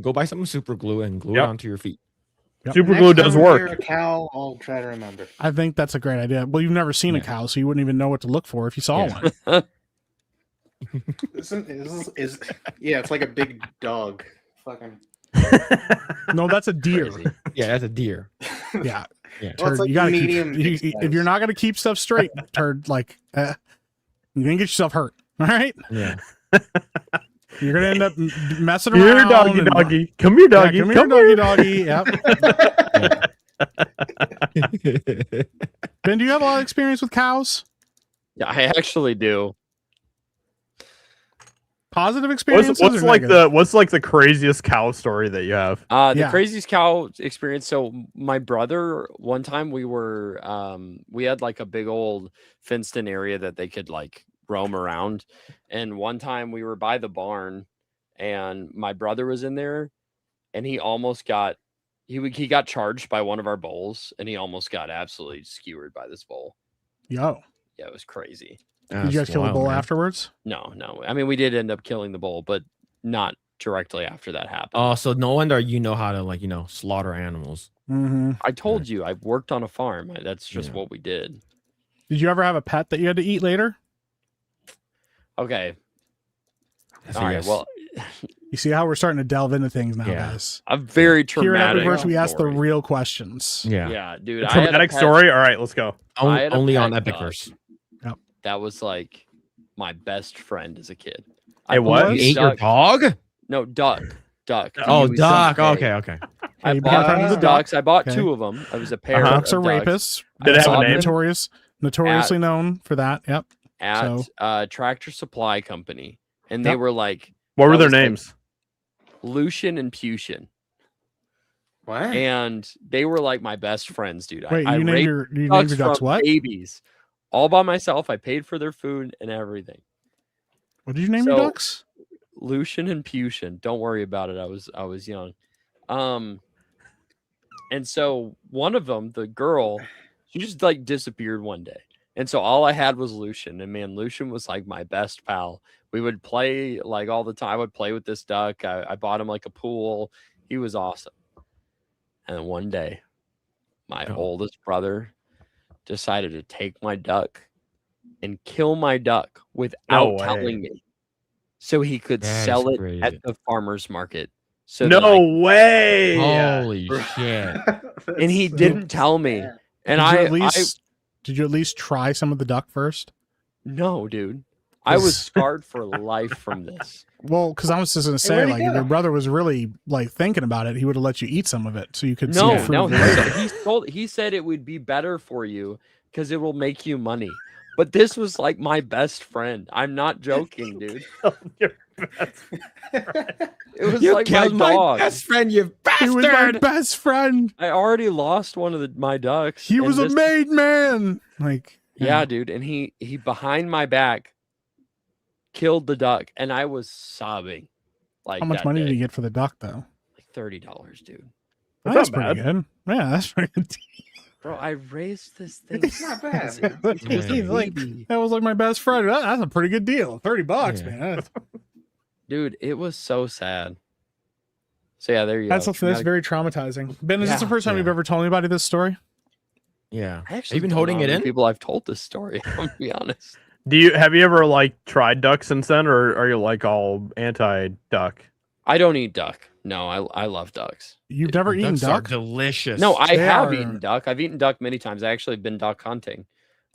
Go buy some super glue and glue it onto your feet. Yep. Super glue does work. Next time I hear a cow, I'll try to remember. I think that's a great idea. Well, you've never seen a cow, so you wouldn't even know what to look for if you saw one. It's like a big dog. Fucking. No, that's a deer. Yeah, that's a deer. Yeah. Yeah. Turd, like you gotta medium if you're not gonna keep stuff straight, Turd, like you're gonna get yourself hurt. All right. Yeah. You're gonna end up messing around. Here, doggy. Come here, doggy. Yeah, come here, doggy. Yep. Ben, do you have a lot of experience with cows? Yeah, I actually do. Positive experiences? What's like the craziest cow story that you have? The craziest cow experience. So my brother, one time we had like a big old fenced in area that they could like roam around. And one time we were by the barn and my brother was in there and he almost got, he got charged by one of our bulls and he almost got absolutely skewered by this bull. Yo. Yeah, it was crazy. Did you guys kill the bull afterwards? No. I mean, we did end up killing the bull, but not directly after that happened. Oh, so no wonder you know how to slaughter animals. Mm-hmm. I told you I worked on a farm. That's just what we did. Did you ever have a pet that you had to eat later? Okay. So all right. yes. Well, you see how we're starting to delve into things now, guys. A very traumatic. Here at EpicVerse, we ask the real questions. Yeah, dude. Traumatic story. All right, let's go. Only on EpicVerse. Yep. That was like my best friend as a kid. You ate your dog? No, duck. Oh, duck. Okay. I bought ducks. I bought two of them. I was a pair. Ducks of are ducks. rapists. Did it have a name? Notoriously known for that. Yep. At Tractor Supply Company, and they were like, what were their names? Lucian and Pucian. What? And they were like my best friends, dude. Wait, I you named your ducks from what? Babies, all by myself. I paid for their food and everything. What did you name your ducks? Lucian and Pucian. Don't worry about it. I was young. And so one of them, the girl, she just like disappeared one day. And so all I had was Lucian. And man, Lucian was like my best pal. We would play like all the time. I would play with this duck. I bought him like a pool. He was awesome. And then one day, my oldest brother decided to take my duck and kill my duck without telling me, so he could sell it at the farmer's market. So no way! Holy shit! And he didn't tell me. And did you at least try some of the duck first? No, dude. I was scarred for life from this. Well, because I was just gonna say, like, if your brother was really like thinking about it, he would have let you eat some of it, so you could see the fruit of it. He said it would be better for you because it will make you money. But this was like my best friend. I'm not joking, dude. Your best friend. It was like my dog. Best friend, you bastard. He was my best friend. I already lost one of my ducks. He was a made man. Like, yeah, dude. And he behind my back killed the duck, and I was sobbing. Like, how much money did you get for the duck, though? Like $30, dude. That's pretty good. Yeah, that's pretty good. Bro, I raised this thing. It's not bad. That was like my best friend. That's a pretty good deal. $30, man. Dude, it was so sad. So yeah, there you go. That's very traumatizing. Ben, is this the first time you've ever told anybody this story? Yeah. I actually Have you been holding it in? People I've told this story. I'm gonna be honest. Have you ever like tried duck since then, or are you like all anti-duck? I don't eat duck. No, I love ducks. You've never eaten duck? Delicious. No, I have eaten duck. I've eaten duck many times. I actually have been duck hunting.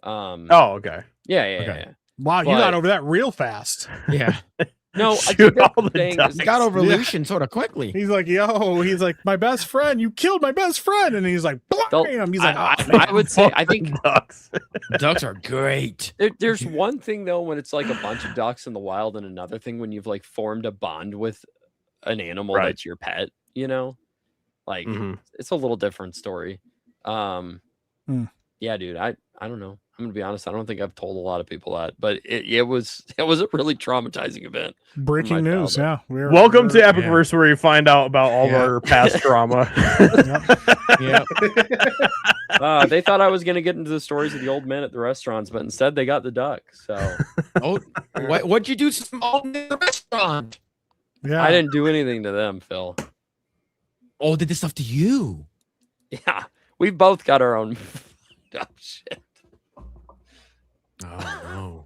Oh, okay. Yeah. Wow, you got over that real fast. Yeah. No, Shoot all the ducks. He got over Lucian sort of quickly. He's like, he's like, my best friend, you killed my best friend. And he's like, blam! He's like, I would say, I think ducks. Ducks are great. There's one thing though, when it's like a bunch of ducks in the wild, and another thing when you've like formed a bond with an animal that's your pet, you know, like it's a little different story. Yeah, dude, I don't know. I'm gonna be honest. I don't think I've told a lot of people that, but it was a really traumatizing event. Breaking news. Yeah. Welcome to EpicVerse, where you find out about all of our past drama. Yep. They thought I was gonna get into the stories of the old men at the restaurants, but instead they got the duck. So, what'd you do to some old men at the restaurant? Yeah. I didn't do anything to them, Phil. Oh, did this stuff to you? Yeah, we both got our own. Oh, shit. Oh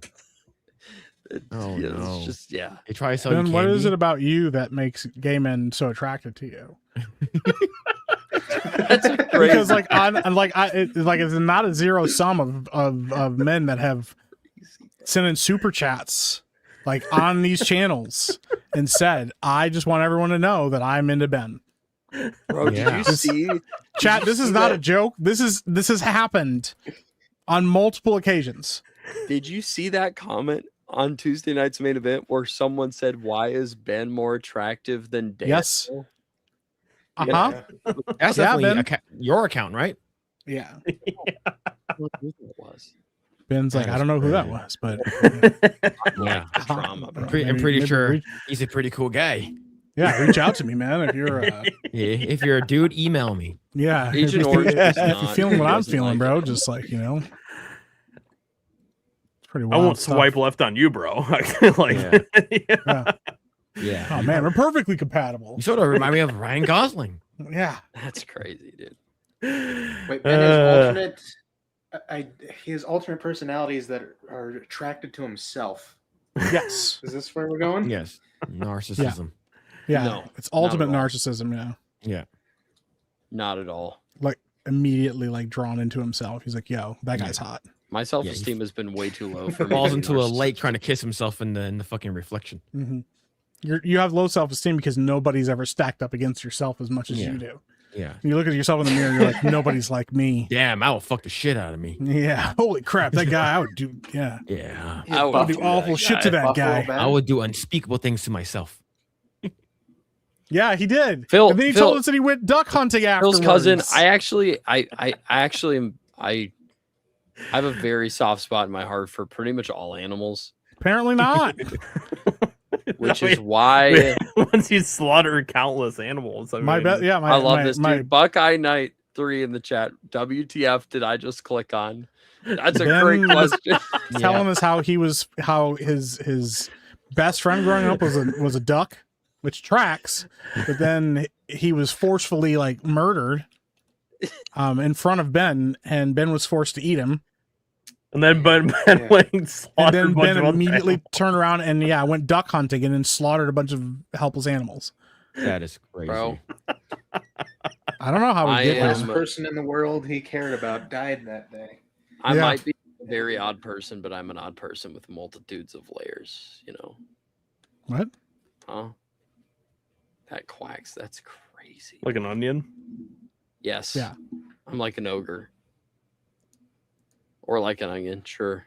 no. It's just They try to sell you Then what candy? is it about you that makes gay men so attracted to you? That's crazy. Because it's not a zero sum of men that have sent in super chats like on these channels and said, I just want everyone to know that I'm into Ben. Bro, did you see chat? This is not a joke. This has happened on multiple occasions. Did you see that comment on Tuesday night's main event where someone said, "Why is Ben more attractive than Daniel?" Yes. Uh-huh. That's definitely your account, right? Yeah. It was. Ben's like, I don't know who that was, but Yeah. Trauma, bro. I'm pretty sure he's a pretty cool guy. yeah, reach out to me, man. If you're If you're a dude, email me. yeah, Agent if Orange does you're not- feeling what he I'm doesn't feeling, like bro, it. just like, it's pretty I wild won't stuff. swipe left on you, bro. Yeah. Oh man, we're perfectly compatible. You sort of remind me of Ryan Gosling. Yeah. That's crazy, dude. Wait, Ben has he has alternate personalities that are attracted to himself. Yes. Is this where we're going? Yes. Narcissism. Yeah. No, It's ultimate not at all. narcissism, yeah. Yeah. Not at all. Like immediately like drawn into himself. He's like, yo, that guy's hot. My self-esteem has been way too low for me. Falls to be into a narcissistic. lake trying to kiss himself in the fucking reflection. Mm-hmm. You have low self-esteem because nobody's ever stacked up against yourself as much as you do. Yeah. You look at yourself in the mirror and you're like, nobody's like me. Damn, I will fuck the shit out of me. Yeah. Holy crap. That guy, I would do, yeah. Yeah. I I would do awful shit to that guy. I would do unspeakable things to myself. Yeah, he did. Phil- and then he Phil- told us that he went duck hunting afterwards. Phil's cousin. I have a very soft spot in my heart for pretty much all animals, Apparently not. which is why once you slaughter countless animals, I My bet. Yeah. I love this dude. Buckeye Knight 3 in the chat. WTF did I just click on? That's a Ben great was question. telling us how his best friend growing up was a duck, which tracks, but then he was forcefully like murdered in front of Ben, and Ben was forced to eat him. And then Ben went and slaughtered And then a bunch Ben of other immediately animals. turned around and went duck hunting and then slaughtered a bunch of helpless animals. That is crazy. Bro. I don't know how I we get am- there. Last person in the world he cared about died that day. I Yeah. might be a very odd person, but I'm an odd person with multitudes of layers, What? Huh? That quacks. That's crazy. Like an onion. Yes. Yeah. I'm like an ogre. Or like an onion, sure.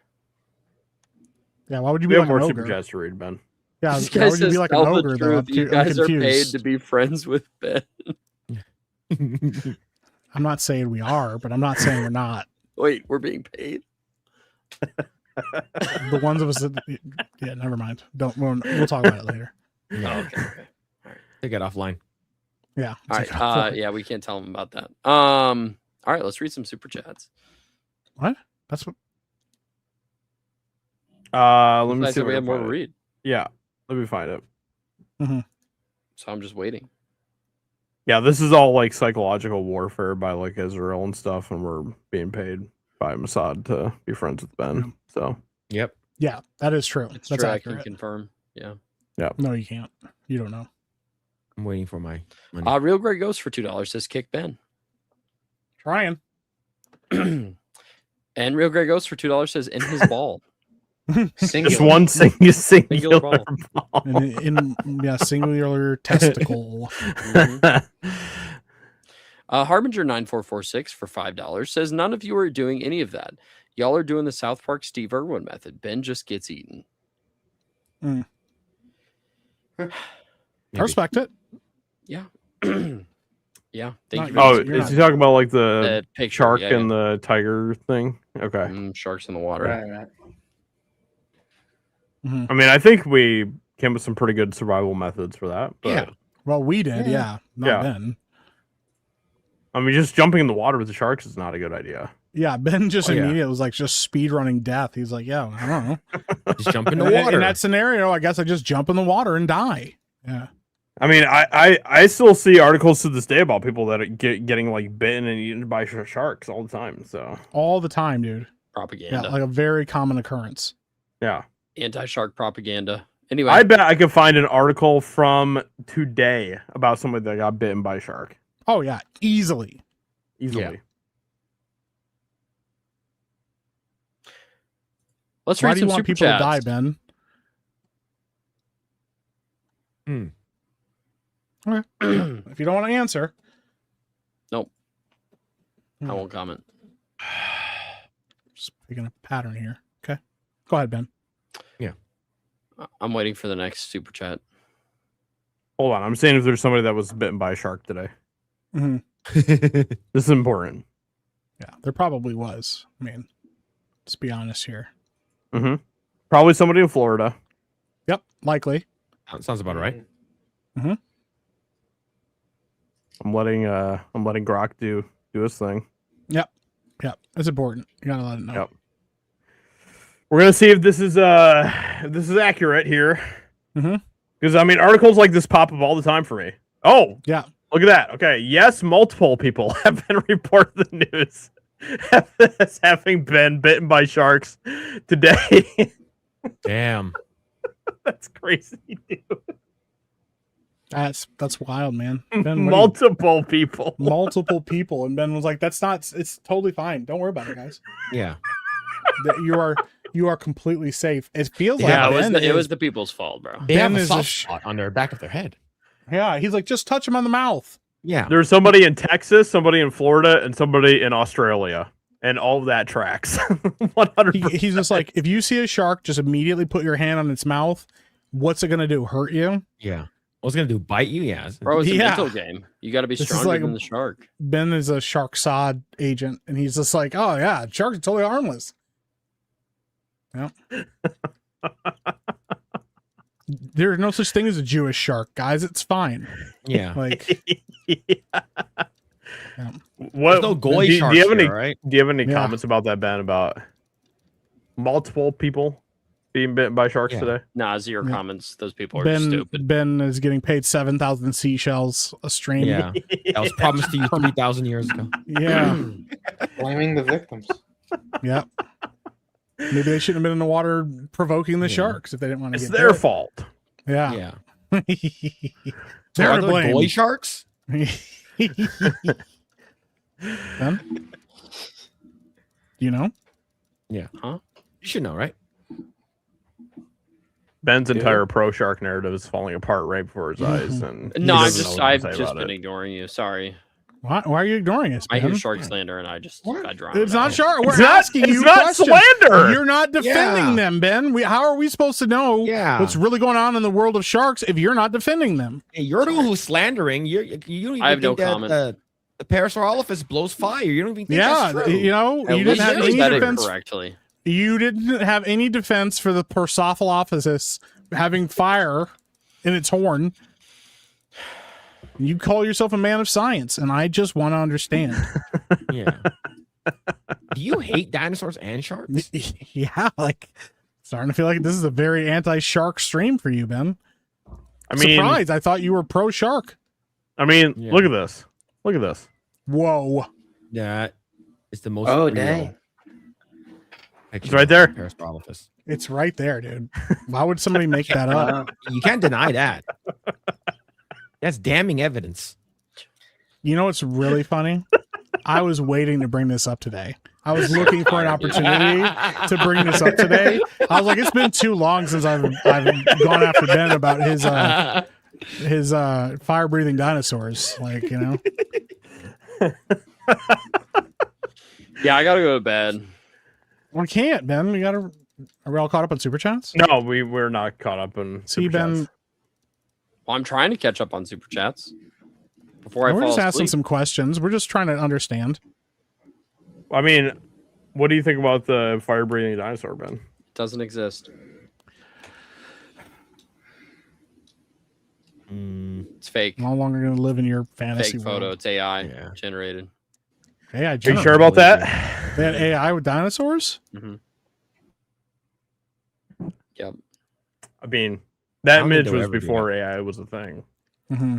Yeah, why would you We be have like an more ogre? super chats to read, Ben. Yeah, This why guy would you be says, like an "Tell the ogre though? truth, you guys are paid confused. to be friends with Ben." I'm not saying we are, but I'm not saying we're not. Wait, we're being paid? The ones of us that, yeah, never mind. We'll talk about it later. Oh, okay. Take it offline. Yeah. All right. Yeah, we can't tell them about that. All right, let's read some super chats. What? That's what. Let me I see. said if we I have can more to find it. read. Yeah, let me find it. Mm-hmm. So I'm just waiting. Yeah, this is all like psychological warfare by like Israel and stuff, and we're being paid by Mossad to be friends with Ben. So Yep. Yeah, that is true. It's That's true. I can accurate. confirm. Yeah. No, you can't. You don't know. I'm waiting for my money. Real Grey Ghost for $2 says kick Ben. Trying. And Real Grey Ghost for $2 says in his ball. just one singular ball. ball. Singular testicle. Harbinger 9446 for $5 says none of you are doing any of that. Y'all are doing the South Park Steve Irwin method. Ben just gets eaten. Mm. I respect it. Yeah. Yeah. Thank you. Oh, You're is not- he talking about like the picture, shark yeah, and the tiger thing? Okay. Sharks in the water. Right. I mean, I think we came with some pretty good survival methods for that. But, Yeah. Well, we did, yeah. Not Ben. I mean, just jumping in the water with the sharks is not a good idea. Yeah, Ben just Oh, yeah. immediately was like just speed running death. He's like, yeah, I don't know. Just jump in the In water. that scenario, I guess I just jump in the water and die. Yeah. I mean, I still see articles to this day about people that are getting like bitten and eaten by sharks all the time. So All the time, dude. Propaganda. Yeah, like a very common occurrence. yeah, Anti-shark propaganda. Anyway, I bet I could find an article from today about somebody that got bitten by a shark Oh yeah, easily. easily. Yeah. let's Why read do you some want super people chats. to die, Ben? Okay. If you don't want to answer, Nope. I won't comment. just picking a pattern here. Okay. Go ahead, Ben. I'm waiting for the next super chat. Hold on, I'm saying if there's somebody that was bitten by a shark today. hmm This is important. Yeah, there probably was. I mean, let's be honest here. Probably somebody in Florida. Yep, likely. Sounds about right. Mm-hmm. I'm letting Grok do his thing. Yep. It's important. You gotta let it know. Yep. We're gonna see if this is accurate here. Because I mean, articles like this pop up all the time for me. Oh, yeah. Look at that. Okay, yes, multiple people have been reported in the news as having been bitten by sharks today. Damn. That's crazy, dude. That's wild, man. Ben, Multiple people. Multiple people. And Ben was like, it's totally fine. Don't worry about it, guys. Yeah. You are completely safe. It feels Yeah, like it was the people's fault, bro. They have Ben a is soft spot on their back of their head. Yeah, he's like, just touch him on the mouth. Yeah. There's somebody in Texas, somebody in Florida, and somebody in Australia. And all of that tracks. 100%. He's just like, if you see a shark, just immediately put your hand on its mouth. What's it gonna do? Hurt you? Yeah. What's it gonna do? Bite you? Yeah. Bro, it's a Yeah. mental game. You got to be This is stronger like- than the shark. Ben is a shark-sod agent, and he's just like, oh yeah, sharks are totally harmless. Yeah. There's no such thing as a Jewish shark, guys. It's fine. Yeah. Like, What? There's no goy do sharks you have any? here, right? Do you have any Yeah. comments about that, Ben? About multiple people being bitten by sharks Yeah. today? Nah, zero Yeah. comments. Those people are stupid. Ben is getting paid 7,000 seashells a stream. Yeah. That was promised to you 3,000 years ago. Yeah. Blaming the victims. Yeah. Maybe they shouldn't have been in the water provoking the Yeah. sharks if they didn't want to It's get their bit. fault. Yeah. Yeah. They're Are to there blame. goy sharks? Ben? You know? Yeah. Huh? You should know, right? Ben's entire pro shark narrative is falling apart right before his eyes, and he No, doesn't know what to I've say just about been it. ignoring you. Sorry. Why are you ignoring us, I Ben? hear shark slander and I drown. It's not out. shark. We're It's not- asking it's you not questions. slander. You're not defending Yeah. them, Ben. How are we supposed to know Yeah. what's really going on in the world of sharks if you're not defending them? Hey, you're the one who's slandering. You don't even I have no think that comment. the Parasaurolophus blows fire. You don't even think Yeah, that's true. you know, At you least didn't have you any said it defense. correctly. You didn't have any defense for the Persophilophysis having fire in its horn. You call yourself a man of science, and I just want to understand. Yeah. Do you hate dinosaurs and sharks? Yeah, like starting to feel like this is a very anti-shark stream for you, Ben. I mean, Surprised. I thought you were pro-shark. Yeah. Yeah. Look at this. Look at this. Whoa. Yeah. It's the most. Oh, real dang. picture It's right there. of Parasaurolophus. It's right there, dude. Why would somebody make that up? You can't deny that. That's damning evidence. You know what's really funny? I was waiting to bring this up today. I was looking for an opportunity to bring this up today. I was like, it's been too long since I've gone after Ben about his fire-breathing dinosaurs. Like, you know. Yeah, I gotta go to bed. We can't, Ben. We gotta. Are we all caught up on super chats? No, we're not caught up in. See, Super Ben. Chats. Well, I'm trying to catch up on super chats. before I We're fall just asking asleep. some questions. We're just trying to understand. I mean, what do you think about the fire-breathing dinosaur, Ben? Doesn't exist. It's fake. No longer going to live in your fantasy Fake photo. world. It's AI generated. AI Are you sure about that? They had AI with dinosaurs? Mm-hmm. Yep. I mean, that don't think image they'll was ever do before AI was a thing. Mm-hmm.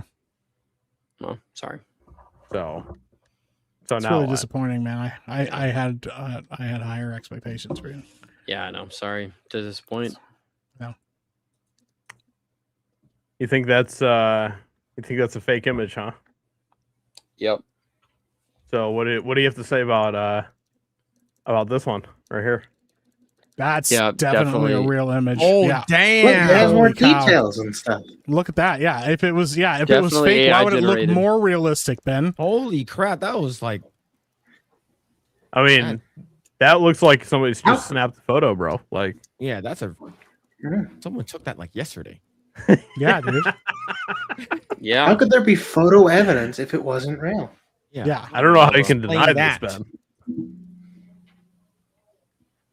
Oh, sorry. So It's now really what? disappointing, man. I had higher expectations for you. Yeah, I know. Sorry to disappoint. No. You think that's a fake image, huh? Yep. So what do you have to say about this one right here? That's Yeah, definitely a definitely. real image. Oh, yeah. Look, it has more Holy cow. details and stuff. Look at that. Yeah. If it was fake, Definitely why AI would it look generated. more realistic, Ben? Holy crap! That was like, I mean, that looks like somebody's just snapped the photo, bro. Like, yeah, that's a. Someone took that like yesterday. Yeah, dude. Yeah. How could there be photo evidence if it wasn't real? Yeah. I don't know how you can Explain deny that. this, Ben.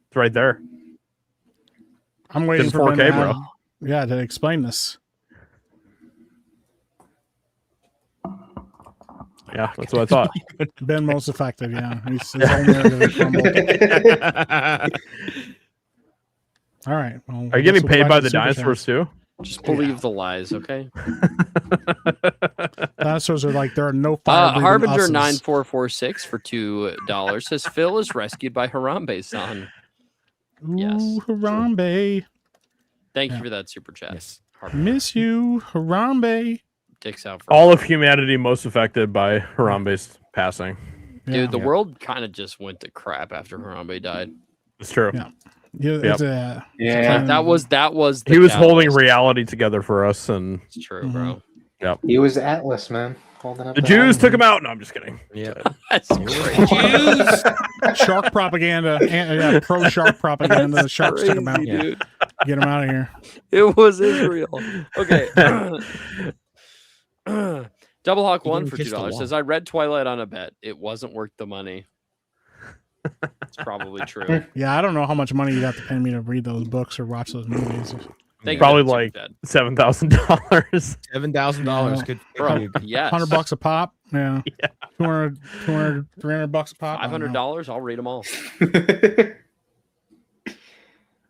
It's right there. I'm waiting It's for Ben 4K, to bro. to explain this. Yeah, that's what I thought. Ben most effective, yeah. His whole narrative crumbled. All right. Well, Are you getting paid by the dinosaurs too? Just believe the lies, okay? Dinosaurs are like there are no fire Harbinger 9446 for $2 says Phil is rescued by Harambe-san. Yes. Ooh, Harambe. Thank you for that super chat. Yes. Miss you, Harambe. Dicks out for All of humanity most affected by Harambe's passing. Dude, the world kind of just went to crap after Harambe died. It's true. Yeah. Yeah, Yep. it's a, Like, that was the He was catalyst. holding reality together for us, and It's true, bro. Yep. He was Atlas, man. Holding up The that Jews island. took him out. No, I'm just kidding. Yeah. That's great. shark propaganda. Pro shark propaganda. The sharks took him out. Crazy, dude. Get him out of here. It was Israel. Okay. Double Hawk He 1 didn't for kiss the $2 wall. says I read Twilight on a bet. It wasn't worth the money. It's probably true. Yeah, I don't know how much money you'd have to pay me to read those books or watch those movies. Thank you Probably for that like super chat. $7,000. $7,000 could Bro, yes. $100 a pop. Yeah. 200, 300 bucks a pop. I don't know. $500. I'll read them all.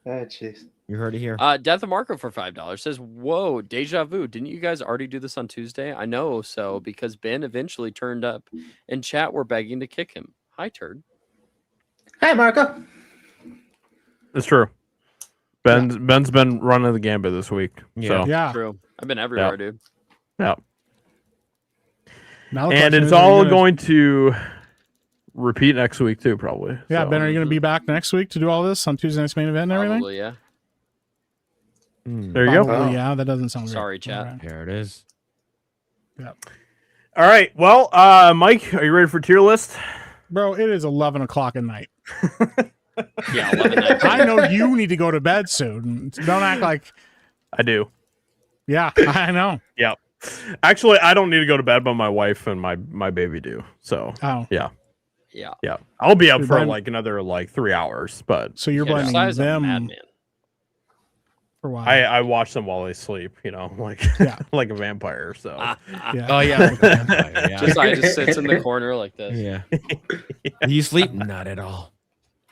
Oh, jeez. You heard it here. Death of Marco for $5 says, "Whoa, deja vu! Didn't you guys already do this on Tuesday? I know so because Ben eventually turned up, and chat were begging to kick him. Hi, turd. Hi, Marco. It's true. Ben's been running the gambit this week. So Yeah. True. I've been everywhere, dude. yeah. Now the And question it's is, are you all gonna- going to repeat next week too, probably. Yeah, So, Ben, are you going to be back next week to do all this on Tuesday night's main event and everything? Probably, yeah. there you go. Probably, yeah, that doesn't sound Sorry, right. chat. All right. There it is. Yeah. All right. Well, Mike, are you ready for tier list? Bro, it is 11 o'clock at night. Yeah, 11 I know you need to go to bed soon. Don't act like, I do. yeah, I know. Yeah. Actually, I don't need to go to bed, but my wife and my baby do. So Oh, yeah, Yeah. yeah. I'll be up Dude, for Ben- like another 3 hours, but so you're Yeah, blaming Josiah's a them madman. for why? I watch them while they sleep. You know, like Yeah. like a vampire. So Yeah. Oh yeah. yeah. Josiah just sits in the corner like this. Yeah. Do you sleep? Not at all.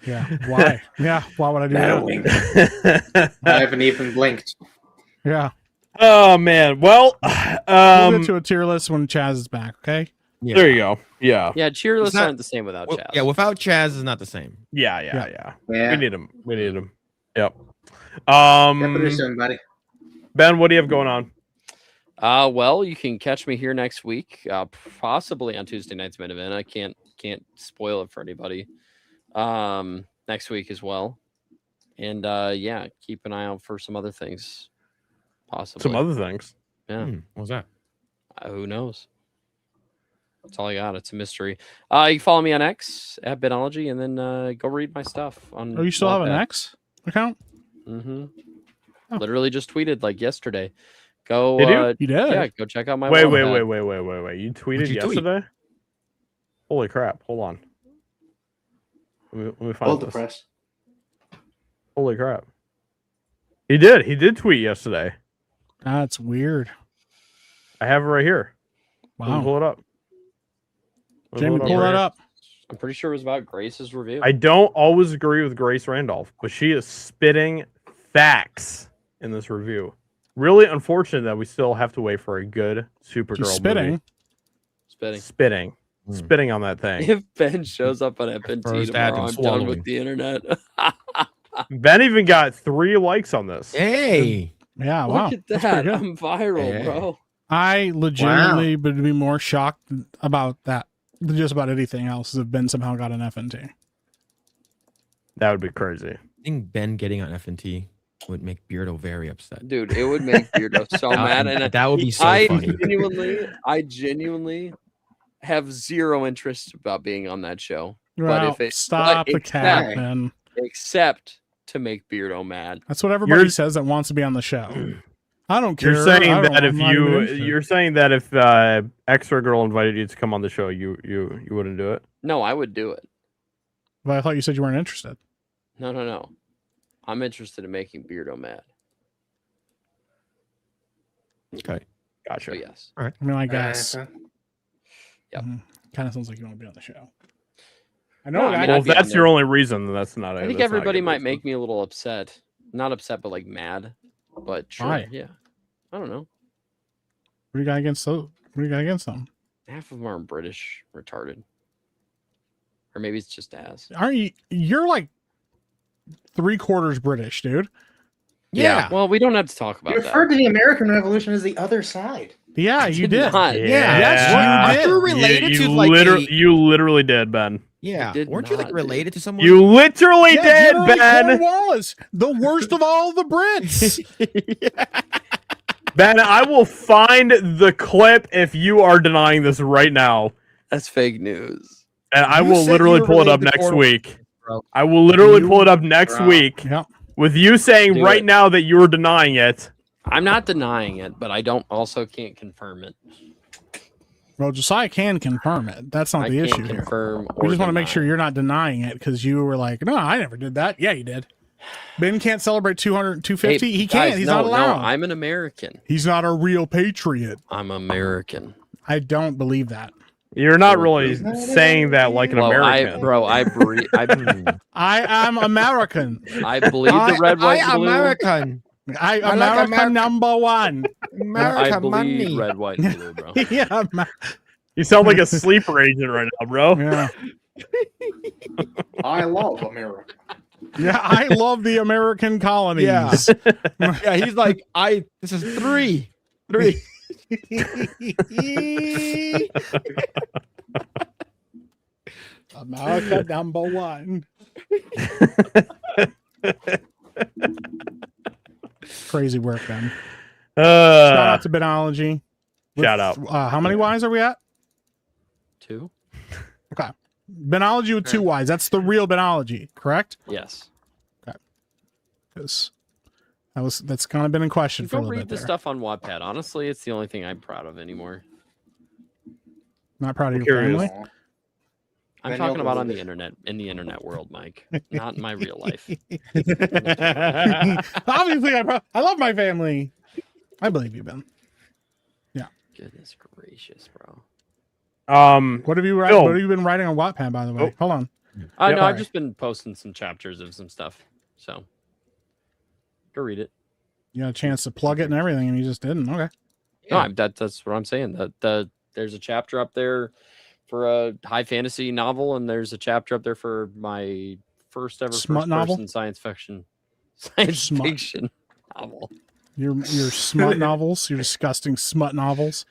Yeah. Why? Yeah. Why would I do that? I haven't even blinked. Yeah. oh man. Well, We'll get to a tier list when Chaz is back, okay? Yeah. there you go. Yeah. Yeah, cheer lists not- aren't the same without chat. Yeah, without Chaz is not the same. Yeah. Yeah. Yeah. We need him. We need him. Yep. Get pretty soon, buddy. Ben, what do you have going on? Well, you can catch me here next week, possibly on Tuesday night's main event. I can't spoil it for anybody. Next week as well, and yeah, keep an eye out for some other things. Possibly Some other things. Yeah, What was that? who knows? That's all I got. It's a mystery. You can follow me on X at Benology, and then go read my stuff on. Oh, you still have an X account? Mm-hmm. Oh. Literally just tweeted like yesterday. Go. Did you? You did? Yeah, go check out my. Wait. Wattpad. You tweeted you tweet? yesterday? Holy crap! Hold on. Let me find Hold the this. press. Holy crap! He did. He did tweet yesterday. That's weird. I have it right here. Let me Wow. pull it up. Jamie, pull that up. I'm pretty sure it was about Grace's review. I don't always agree with Grace Randolph, but she is spitting facts in this review. Really unfortunate that we still have to wait for a good Supergirl She's spitting. movie. Spitting on that thing. If Ben shows up on FNT First tomorrow, atom I'm done swallowing. with the internet. Ben even got 3 likes on this. Hey. Yeah, wow. Look at That's pretty that. good. I'm viral, Yeah. bro. I legitimately would be more shocked about that than just about anything else if Ben somehow got an FNT. That would be crazy. I think Ben getting on FNT would make Beardo very upset. Dude, it would make Beardo so mad. And that would be so I funny. genuinely have zero interest about being on that show. Well, but if it stop but the cat, except- Ben. except to make Beardo mad. That's what everybody You're- says that wants to be on the show. I don't care. You're saying I don't- that if I'm not even interested. you're saying that if Extra Girl invited you to come on the show, you wouldn't do it. No, I would do it. But I thought you said you weren't interested. No. I'm interested in making Beardo mad. Okay. Gotcha. So yes. I mean, I guess. Uh-huh. Yep. Kind of sounds like you want to be on the show. I know. No, a guy- I mean, Well, I'd if be on that's your there. only reason, then that's not. I think everybody might make me a little upset. Not upset, but like mad. But sure, Why? yeah. I don't know. What do you got against those? What do you got against them? Half of them are British retarded. Or maybe it's just as. Aren't you? You're like 3/4 British, dude. Yeah. Well, we don't have to talk You about that. referred to the American Revolution as the other side. Yeah, you did. not. Yes, you did. You're related you to like you literally did, Ben. yeah. did Weren't you like not, related to someone? You literally Yeah, did, you're like Ben. Cornwallis, the worst of all the Brits. Ben, I will find the clip if you are denying this right now, That's fake news. and I You will said literally you were pull it up related to next Cornwallis, week. bro. I will literally pull it up next week Yep. with you saying Do right it. now that you are denying it. I'm not denying it, but I can't confirm it. Well, Josiah can confirm it. That's not I the can't issue here. confirm or We just want to make deny. sure you're not denying it because you were like, no, I never did that. Yeah, you did. Ben can't celebrate 200, 250. Hey, He can't. guys, He's no, not allowed. No, I'm an American. He's not a real patriot. I'm American. I don't believe that. You're not really saying that like an Well, American. I am American. I believe the red, white, I blue. American. I like American America. number one. American I believe money. red, white, and blue, bro. Yeah, You sound like a sleeper agent right now, bro. yeah. I love America. Yeah, I love the American colonies. Yeah, he's like, this is three. America number one. Crazy work, Ben. Shout out to Benology. Shout out. How many Ys are we at? 2? Okay. Benology with 2 Ys. That's the real Benology, correct? Yes. Because that's kind of been in question for a Go little read bit the there. stuff on Wattpad. Honestly, it's the only thing I'm proud of anymore. Not proud of your Curious. family. I'm Then talking you'll about on believe the internet, in the internet world, Mike, not in my real life. Obviously, I love my family. I believe you, Ben. Goodness gracious, bro. What have you Phil. What have you been writing on Wattpad, by the way? Oh. Hold on. No, Sorry. I've just been posting some chapters of some stuff. So go read it. You had a chance to plug it and everything, and you just didn't. Okay. No, that's what I'm saying. There's a chapter up there for a high fantasy novel, and there's a chapter up there for my first ever Smut novel? first-person science fiction Smut. fiction novel. Your smut novels, your disgusting smut novels.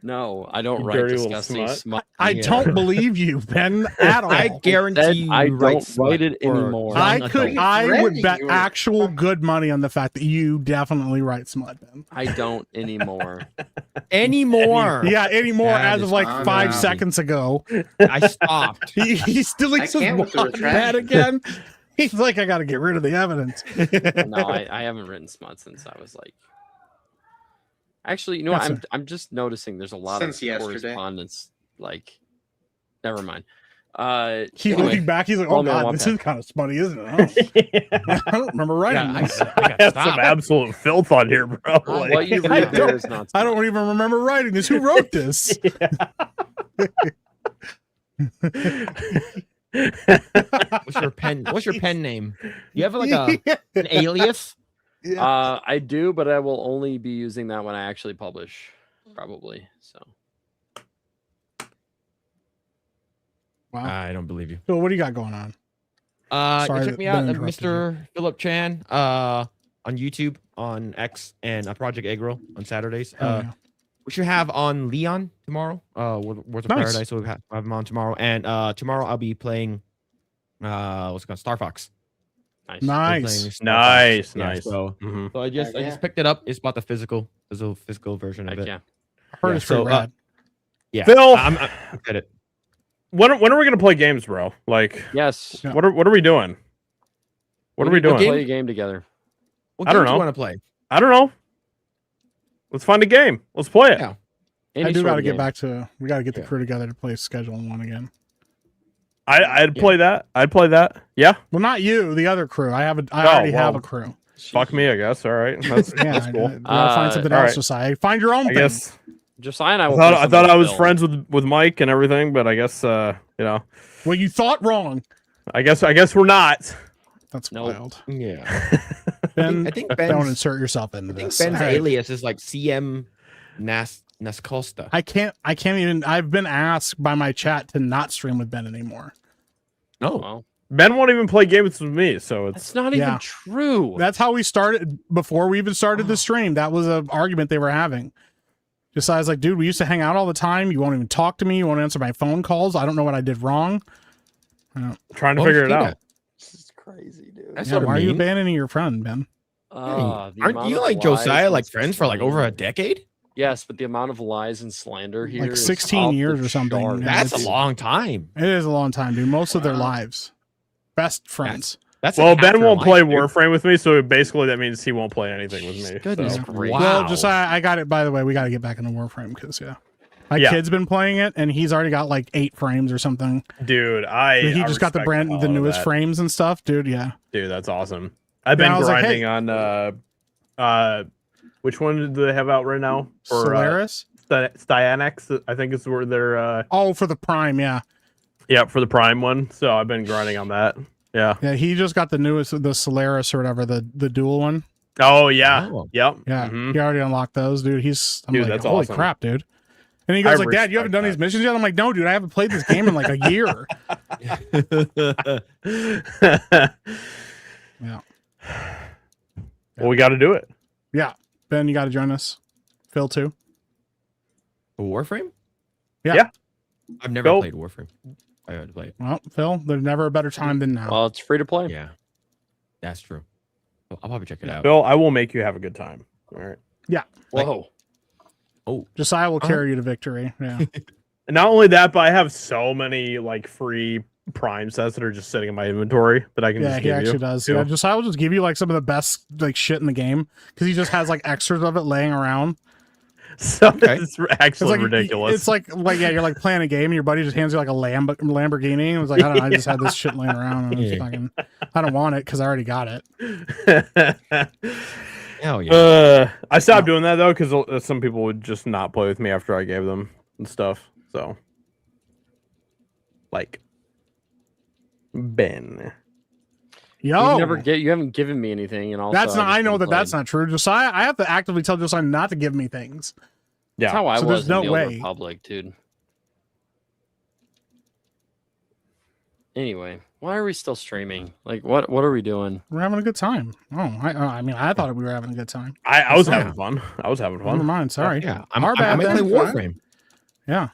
No, I don't You write dirty little disgusting smut. smut. I don't believe you, Ben, at all. I guarantee you. I write don't write it smut for anymore. I young could. adults. I Ready, would bet you were- actual good money on the fact that you definitely write smut, Ben. I don't anymore. anymore. Yeah, anymore That as is of like fine. 5 seconds ago. I stopped. He's deletes I his can't with the Wattpad retraction. again. He's like, I got to get rid of the evidence. No, I haven't written smut since I was like Actually, you know Yes, what? sir. I'm just noticing there's a lot Since of yesterday. correspondence. Like, never mind. He's Anyway, looking back. He's like, Roll "Oh me a God, one this pack. is kind of funny, isn't it?" I don't remember writing Yeah, this. I got That's some stopped. absolute filth on here, bro. Like, what you I read there don't- is not. I don't even remember writing this. Who wrote this? What's your pen name? You have like an alias? I do, but I will only be using that when I actually publish, probably. So Wow. I don't believe you. So what do you got going on? Sorry, Check me Ben out, interrupted you. Mr. Philip Chan, on YouTube, on X, and Project Eggroll on Saturdays. Oh, yeah. We should have on Leon tomorrow. Words of Nice. Paradise. So we'll have him on tomorrow, and tomorrow I'll be playing. What's it called? Star Fox. nice. We're Nice. playing Star Nice, Fox. Yeah, nice. so, Mhm. so I just picked it up. It's about the physical version of Heck it. yeah. I heard Yeah, it's pretty so, rad. Yeah, Phil! I'm at it. When are we gonna play games, bro? Like, Yes. Yeah. what are we doing? What are we need to doing? Play a game together. What I don't game do know. you want to play? I don't know. Let's find a game. Let's play it. Yeah. Any I do sort got of to get game. back to. We got to get the Yeah. crew together to play schedule one again. I'd play that. I'd play that. Yeah. Well, not you. The other crew. I already have well, a crew. Fuck me, I guess. All right. That's, Yeah, that's cool. we gotta find something all else, right. Josiah. Find your own I thing. guess. Josiah and I I will. thought, play I some thought with I was Phil. friends with Mike and everything, but I guess you know. Well, you thought wrong. I guess we're not. That's Nope. wild. Yeah. Ben, I think don't Ben's, insert yourself into I think this. Ben's All right. alias is like CM Nascosta. I can't even. I've been asked by my chat to not stream with Ben anymore. No. Well, Ben won't even play games with me, so it's that's not even Yeah. true. That's how we started. Before we even started the stream, that was an argument they were having. Josiah's like, dude, we used to hang out all the time. You won't even talk to me. You won't answer my phone calls. I don't know what I did wrong. trying to Why would figure you it do out. that? This is crazy, dude. That's Yeah, sort of why are you mean. abandoning your friend, Ben? The Aren't amount you of like lies Josiah, and like friends for like over a slander- decade? Yes, but the amount of lies and slander here, Like is 16 off the years or something. charts. Yeah, That's it's- a long time. It is a long time, dude. Most of their Wow. lives. Best friends. That's Well, like half Ben your won't life, play dude. Warframe with me, so basically that means he won't play anything with me. Goodness so. gracious. Wow. Well, Josiah, I got it. By the way, we got to get back into Warframe because, my Yeah. kid's been playing it and he's already got like 8 frames or something. Dude, He just got the respect all the of newest that. frames and stuff, dude. Yeah. Dude, that's awesome. I've Yeah, been I was like, grinding on which one do they have out right now? Solaris? Styanex, I think is where they're Oh, for the Prime, yeah. yeah, for the Prime one. So I've been grinding on that. Yeah. Yeah, he just got the newest, the Solaris or whatever, the dual one. Oh yeah. Oh. Yep. Yeah, Mhm. he already unlocked those, dude. I'm Dude, like, that's holy awesome. crap, dude. And he goes I like, Dad, you haven't done respect these missions yet? I'm like, no, dude, I haven't played this game in like a year. Yeah. Well, we got to do it. Yeah. Ben, you got to join us. Phil, too. Warframe? Yeah. I've never Go. played Warframe. I had to play it. Well, Phil, there's never a better time than now. Well, it's free to play. Yeah. That's true. I'll probably check it out. Bill, I will make you have a good time. All right. Whoa. Oh, Josiah will carry you to victory. Yeah. And not only that, but I have so many like free Prime sets that are just sitting in my inventory that I can Yeah, just he give actually you. does. too. Yeah, Josiah will just give you like some of the best like shit in the game because he just has like extras of it laying around. So Okay. it's actually like, ridiculous. It's like yeah, you're like playing a game and your buddy just hands you like a Lamborghini and was like, I don't know, I just had this shit laying around. And Yeah. I don't want it because I already got it. hell yeah. I stopped doing that though because some people would just not play with me after I gave them and stuff. So, like Ben. Yo, You haven't given me anything, and also that's not. I know haven't that that's played. not true. Josiah, I have to actively tell Josiah not to give me things. Yeah. That's how I So was there's no in the way. Old Republic, dude. Anyway, why are we still streaming? Like, what are we doing? We're having a good time. Oh, I mean, I thought we were having a good time. I was Yeah. having fun. I was having Never fun. mind. Sorry. Yeah. Our I bad, might play Ben. Warframe. Yeah.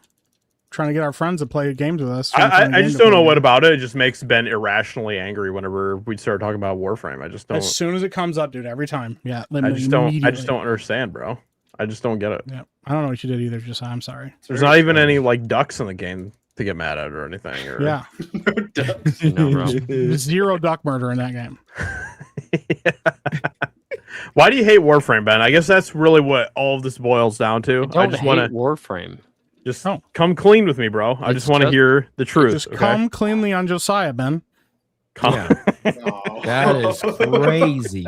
Trying to get our friends to play games with us. I just don't know what about it. It just makes Ben irrationally angry whenever we start talking about Warframe. I just don't. As soon as it comes up, dude, every time. Yeah. I just don't understand, bro. I just don't get it. Yeah. I don't know what you did either. Just I'm sorry. There's not even any like ducks in the game to get mad at or anything. Or... Yeah. No, bro. Zero duck murder in that game. Why do you hate Warframe, Ben? I guess that's really what all of this boils down to. I just want to Warframe. Just come clean with me, bro. I just want to hear the truth. Just come cleanly on Josiah, Ben. Yeah. That is crazy.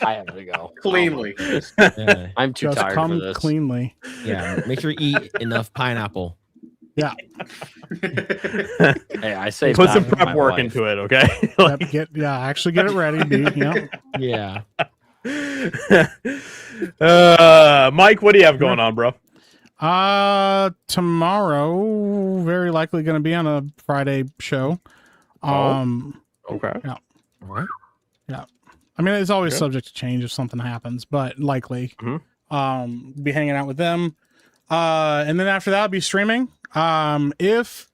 I have to go cleanly. Yeah. I'm too Just tired come for this. cleanly. Yeah. Make sure you eat enough pineapple. Yeah. Hey, I say put some that to prep my work wife. into it, okay? Actually get it ready, dude. Yeah. Mike, what do you have going on, bro? Tomorrow, very likely going to be on a Friday show. Okay. Yeah. All right. Yeah. I mean, it's always subject to change if something happens, but likely. Be hanging out with them. And then after that, I'll be streaming. If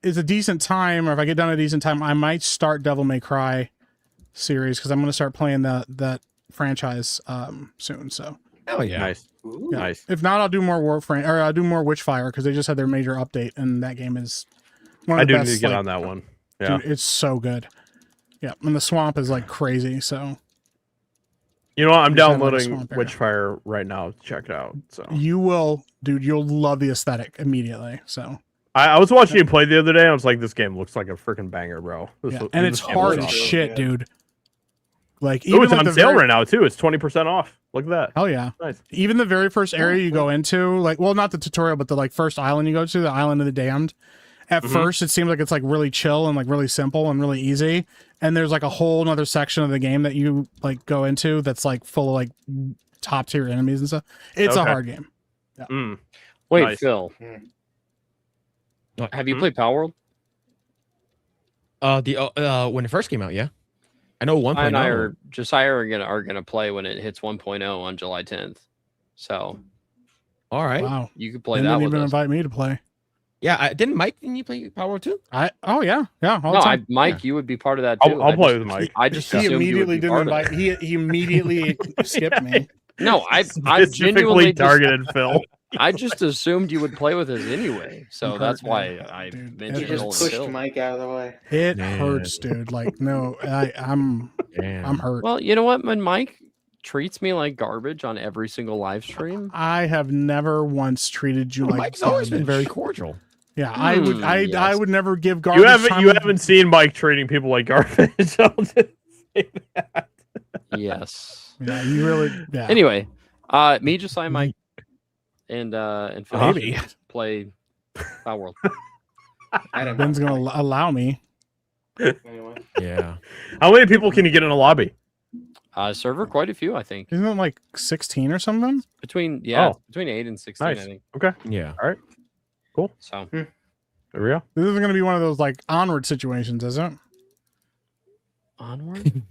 it's a decent time, or if I get done at a decent time, I might start Devil May Cry series because I'm going to start playing that franchise soon. So. Oh yeah. Nice. Yeah. Nice. If not, I'll do more Warframe, or I'll do more Witchfire because they just had their major update, and that game is one of I the do best, need to get on that one. Yeah. Dude, it's so good. Yeah, and the swamp is like crazy. So you know what? I'm Just have, like, a downloading swamp area. Witchfire right now to check it out. So you will, dude. You'll love the aesthetic immediately. So I was watching you play the other day. And I was like, this game looks like a freaking banger, bro. and it's hard as shit, dude. Like Even even it's on sale right now too. It's 20% off. Look at that. Oh yeah, nice. Even the very first area you go into, like, well, not the tutorial, but the like first island you go to, the Island of the Damned. At first, it seems like it's like really chill and like really simple and really easy. And there's like a whole nother section of the game that you like go into that's like full of like top tier enemies and stuff. It's a hard game. Yeah. Wait, Nice. Phil. Have you played Power World? When it first came out, yeah. I know 1.0. And I are Josiah are gonna play when it hits 1.0 on July 10th. So, all right. Wow. You could play They that didn't with even us. invite me to play. Yeah, didn't you play Power World too? Oh yeah, all No, the time. Mike, you would be part of that too. I'll play with Mike. I just He assumed you would immediately be didn't part of invite. it. He immediately skipped me. No, I Specifically genuinely targeted Phil. I just assumed you would play with us anyway, so that's why I You mentioned just Nolan pushed Phil. Mike out of the way. It hurts, dude. Like, no, I'm hurt. Well, you know what? When Mike treats me like garbage on every single live stream, I have never once treated you like Mike's always been garbage. very cordial. Yeah, I would. I yes. would never give garbage. You haven't seen Mike treating people like garbage. I'll just say that. yes. Yeah, you really. Yeah. Anyway, me, Josiah, Mike, and Phil Maybe. should play Power World. Ben's gonna allow me. Anyway. Yeah. How many people can you get in a lobby? Server, quite a few, I think. Isn't it like 16 or something? Between Oh. between 8 and 16, Nice. I think. Okay. Yeah. All right. Cool. So There we go. This isn't gonna be one of those like onward situations, is it? onward.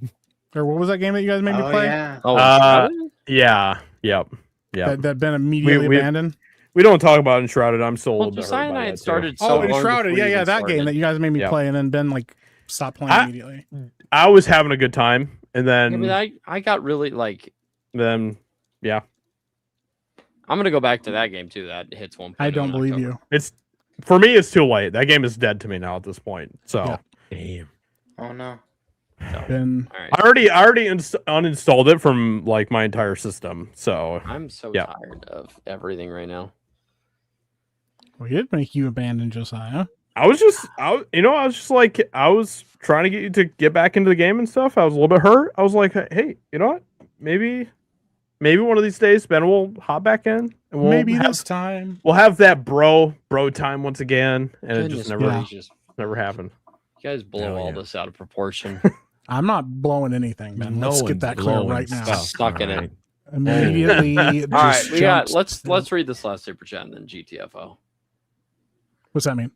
Or what was that game that you guys made me Oh play? yeah. Oh, Yeah. Yep. That been immediately We- abandoned. We don't talk about Enshrouded. I'm still a well, little bit hurt Josiah and by I that, had too. started. Oh, so long Enshrouded. before Yeah, you that started. game that you guys made me Yeah. play, and then Ben like stopped playing immediately. I was having a good time, and I then mean, I got really like. yeah, I'm gonna go back to that game too. That hits 1. I don't believe you. it's for me. It's too late. That game is dead to me now at this point. So Yeah. Damn. Oh no. Ben, All right. I already uninstalled it from like my entire system. So I'm so Yeah. tired of everything right now. we did make you abandon Josiah. I was just trying to get you to get back into the game and stuff. I was a little bit hurt. I was like, hey, you know what? Maybe one of these days Ben will hop back in, and we'll Maybe have, this time. we'll have that bro time once again, and it Goodness just never gracious. never happened. You guys blow Hell all yeah. this out of proportion. I'm not blowing anything, Ben. Let's get one's that clear blowing right now. stuff, Stuck in it. alright? Immediately. all right, just we got. jumps. Let's read this last super chat and then GTFO. What's that mean?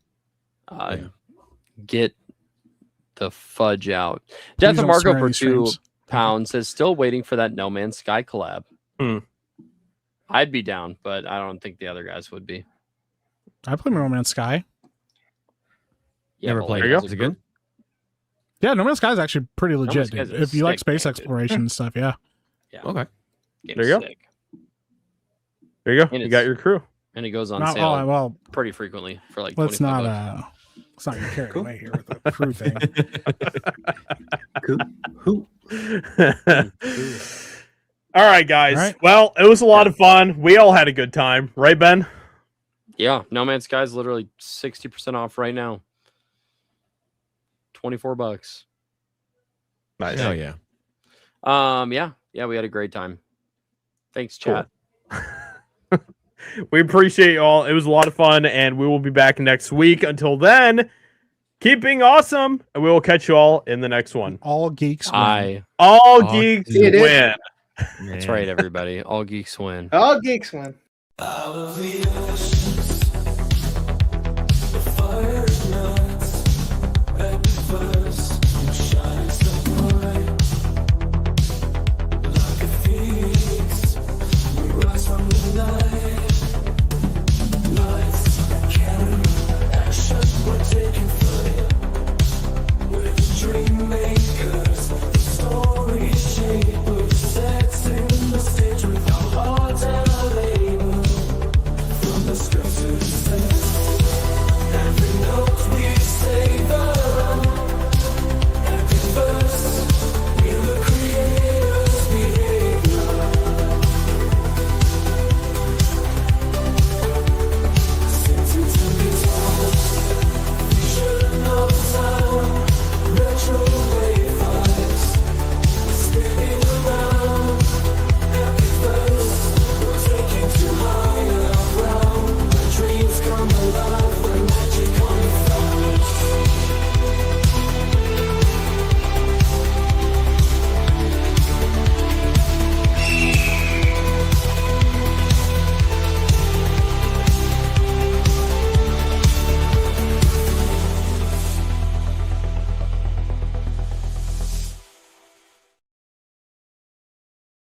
Get the fudge out. Please Death of don't Marco swear for any streams. £2 says still waiting for that No Man's Sky collab. Hmm. I'd be down, but I don't think the other guys would be. I play No Man's Sky. Yeah, Never but, played like, it. There you Is it good? Yeah, No Man's Sky is actually pretty legit. Man's Sky's Dude. a If you like sick space game, dude. exploration and stuff, yeah. Yeah, Okay. game's There you go. sick. There you go. And You it's- got your crew. And it goes on Not, sale oh, well, pretty frequently for like let's 25 not bucks. let's not get carried away here with the crew thing. All right, guys. All right. Well, it was a lot of fun. We all had a good time, right, Ben? Yeah, No Man's Sky is literally 60% off right now. $24. Nice. Oh yeah. Yeah, we had a great time. Thanks, chat. Cool. We appreciate you all. It was a lot of fun, and we will be back next week. Until then, keep being awesome, and we will catch you all in the next one. All geeks win. All geeks it is. win. That's right, everybody. All geeks win. All geeks win. Power of the oceans.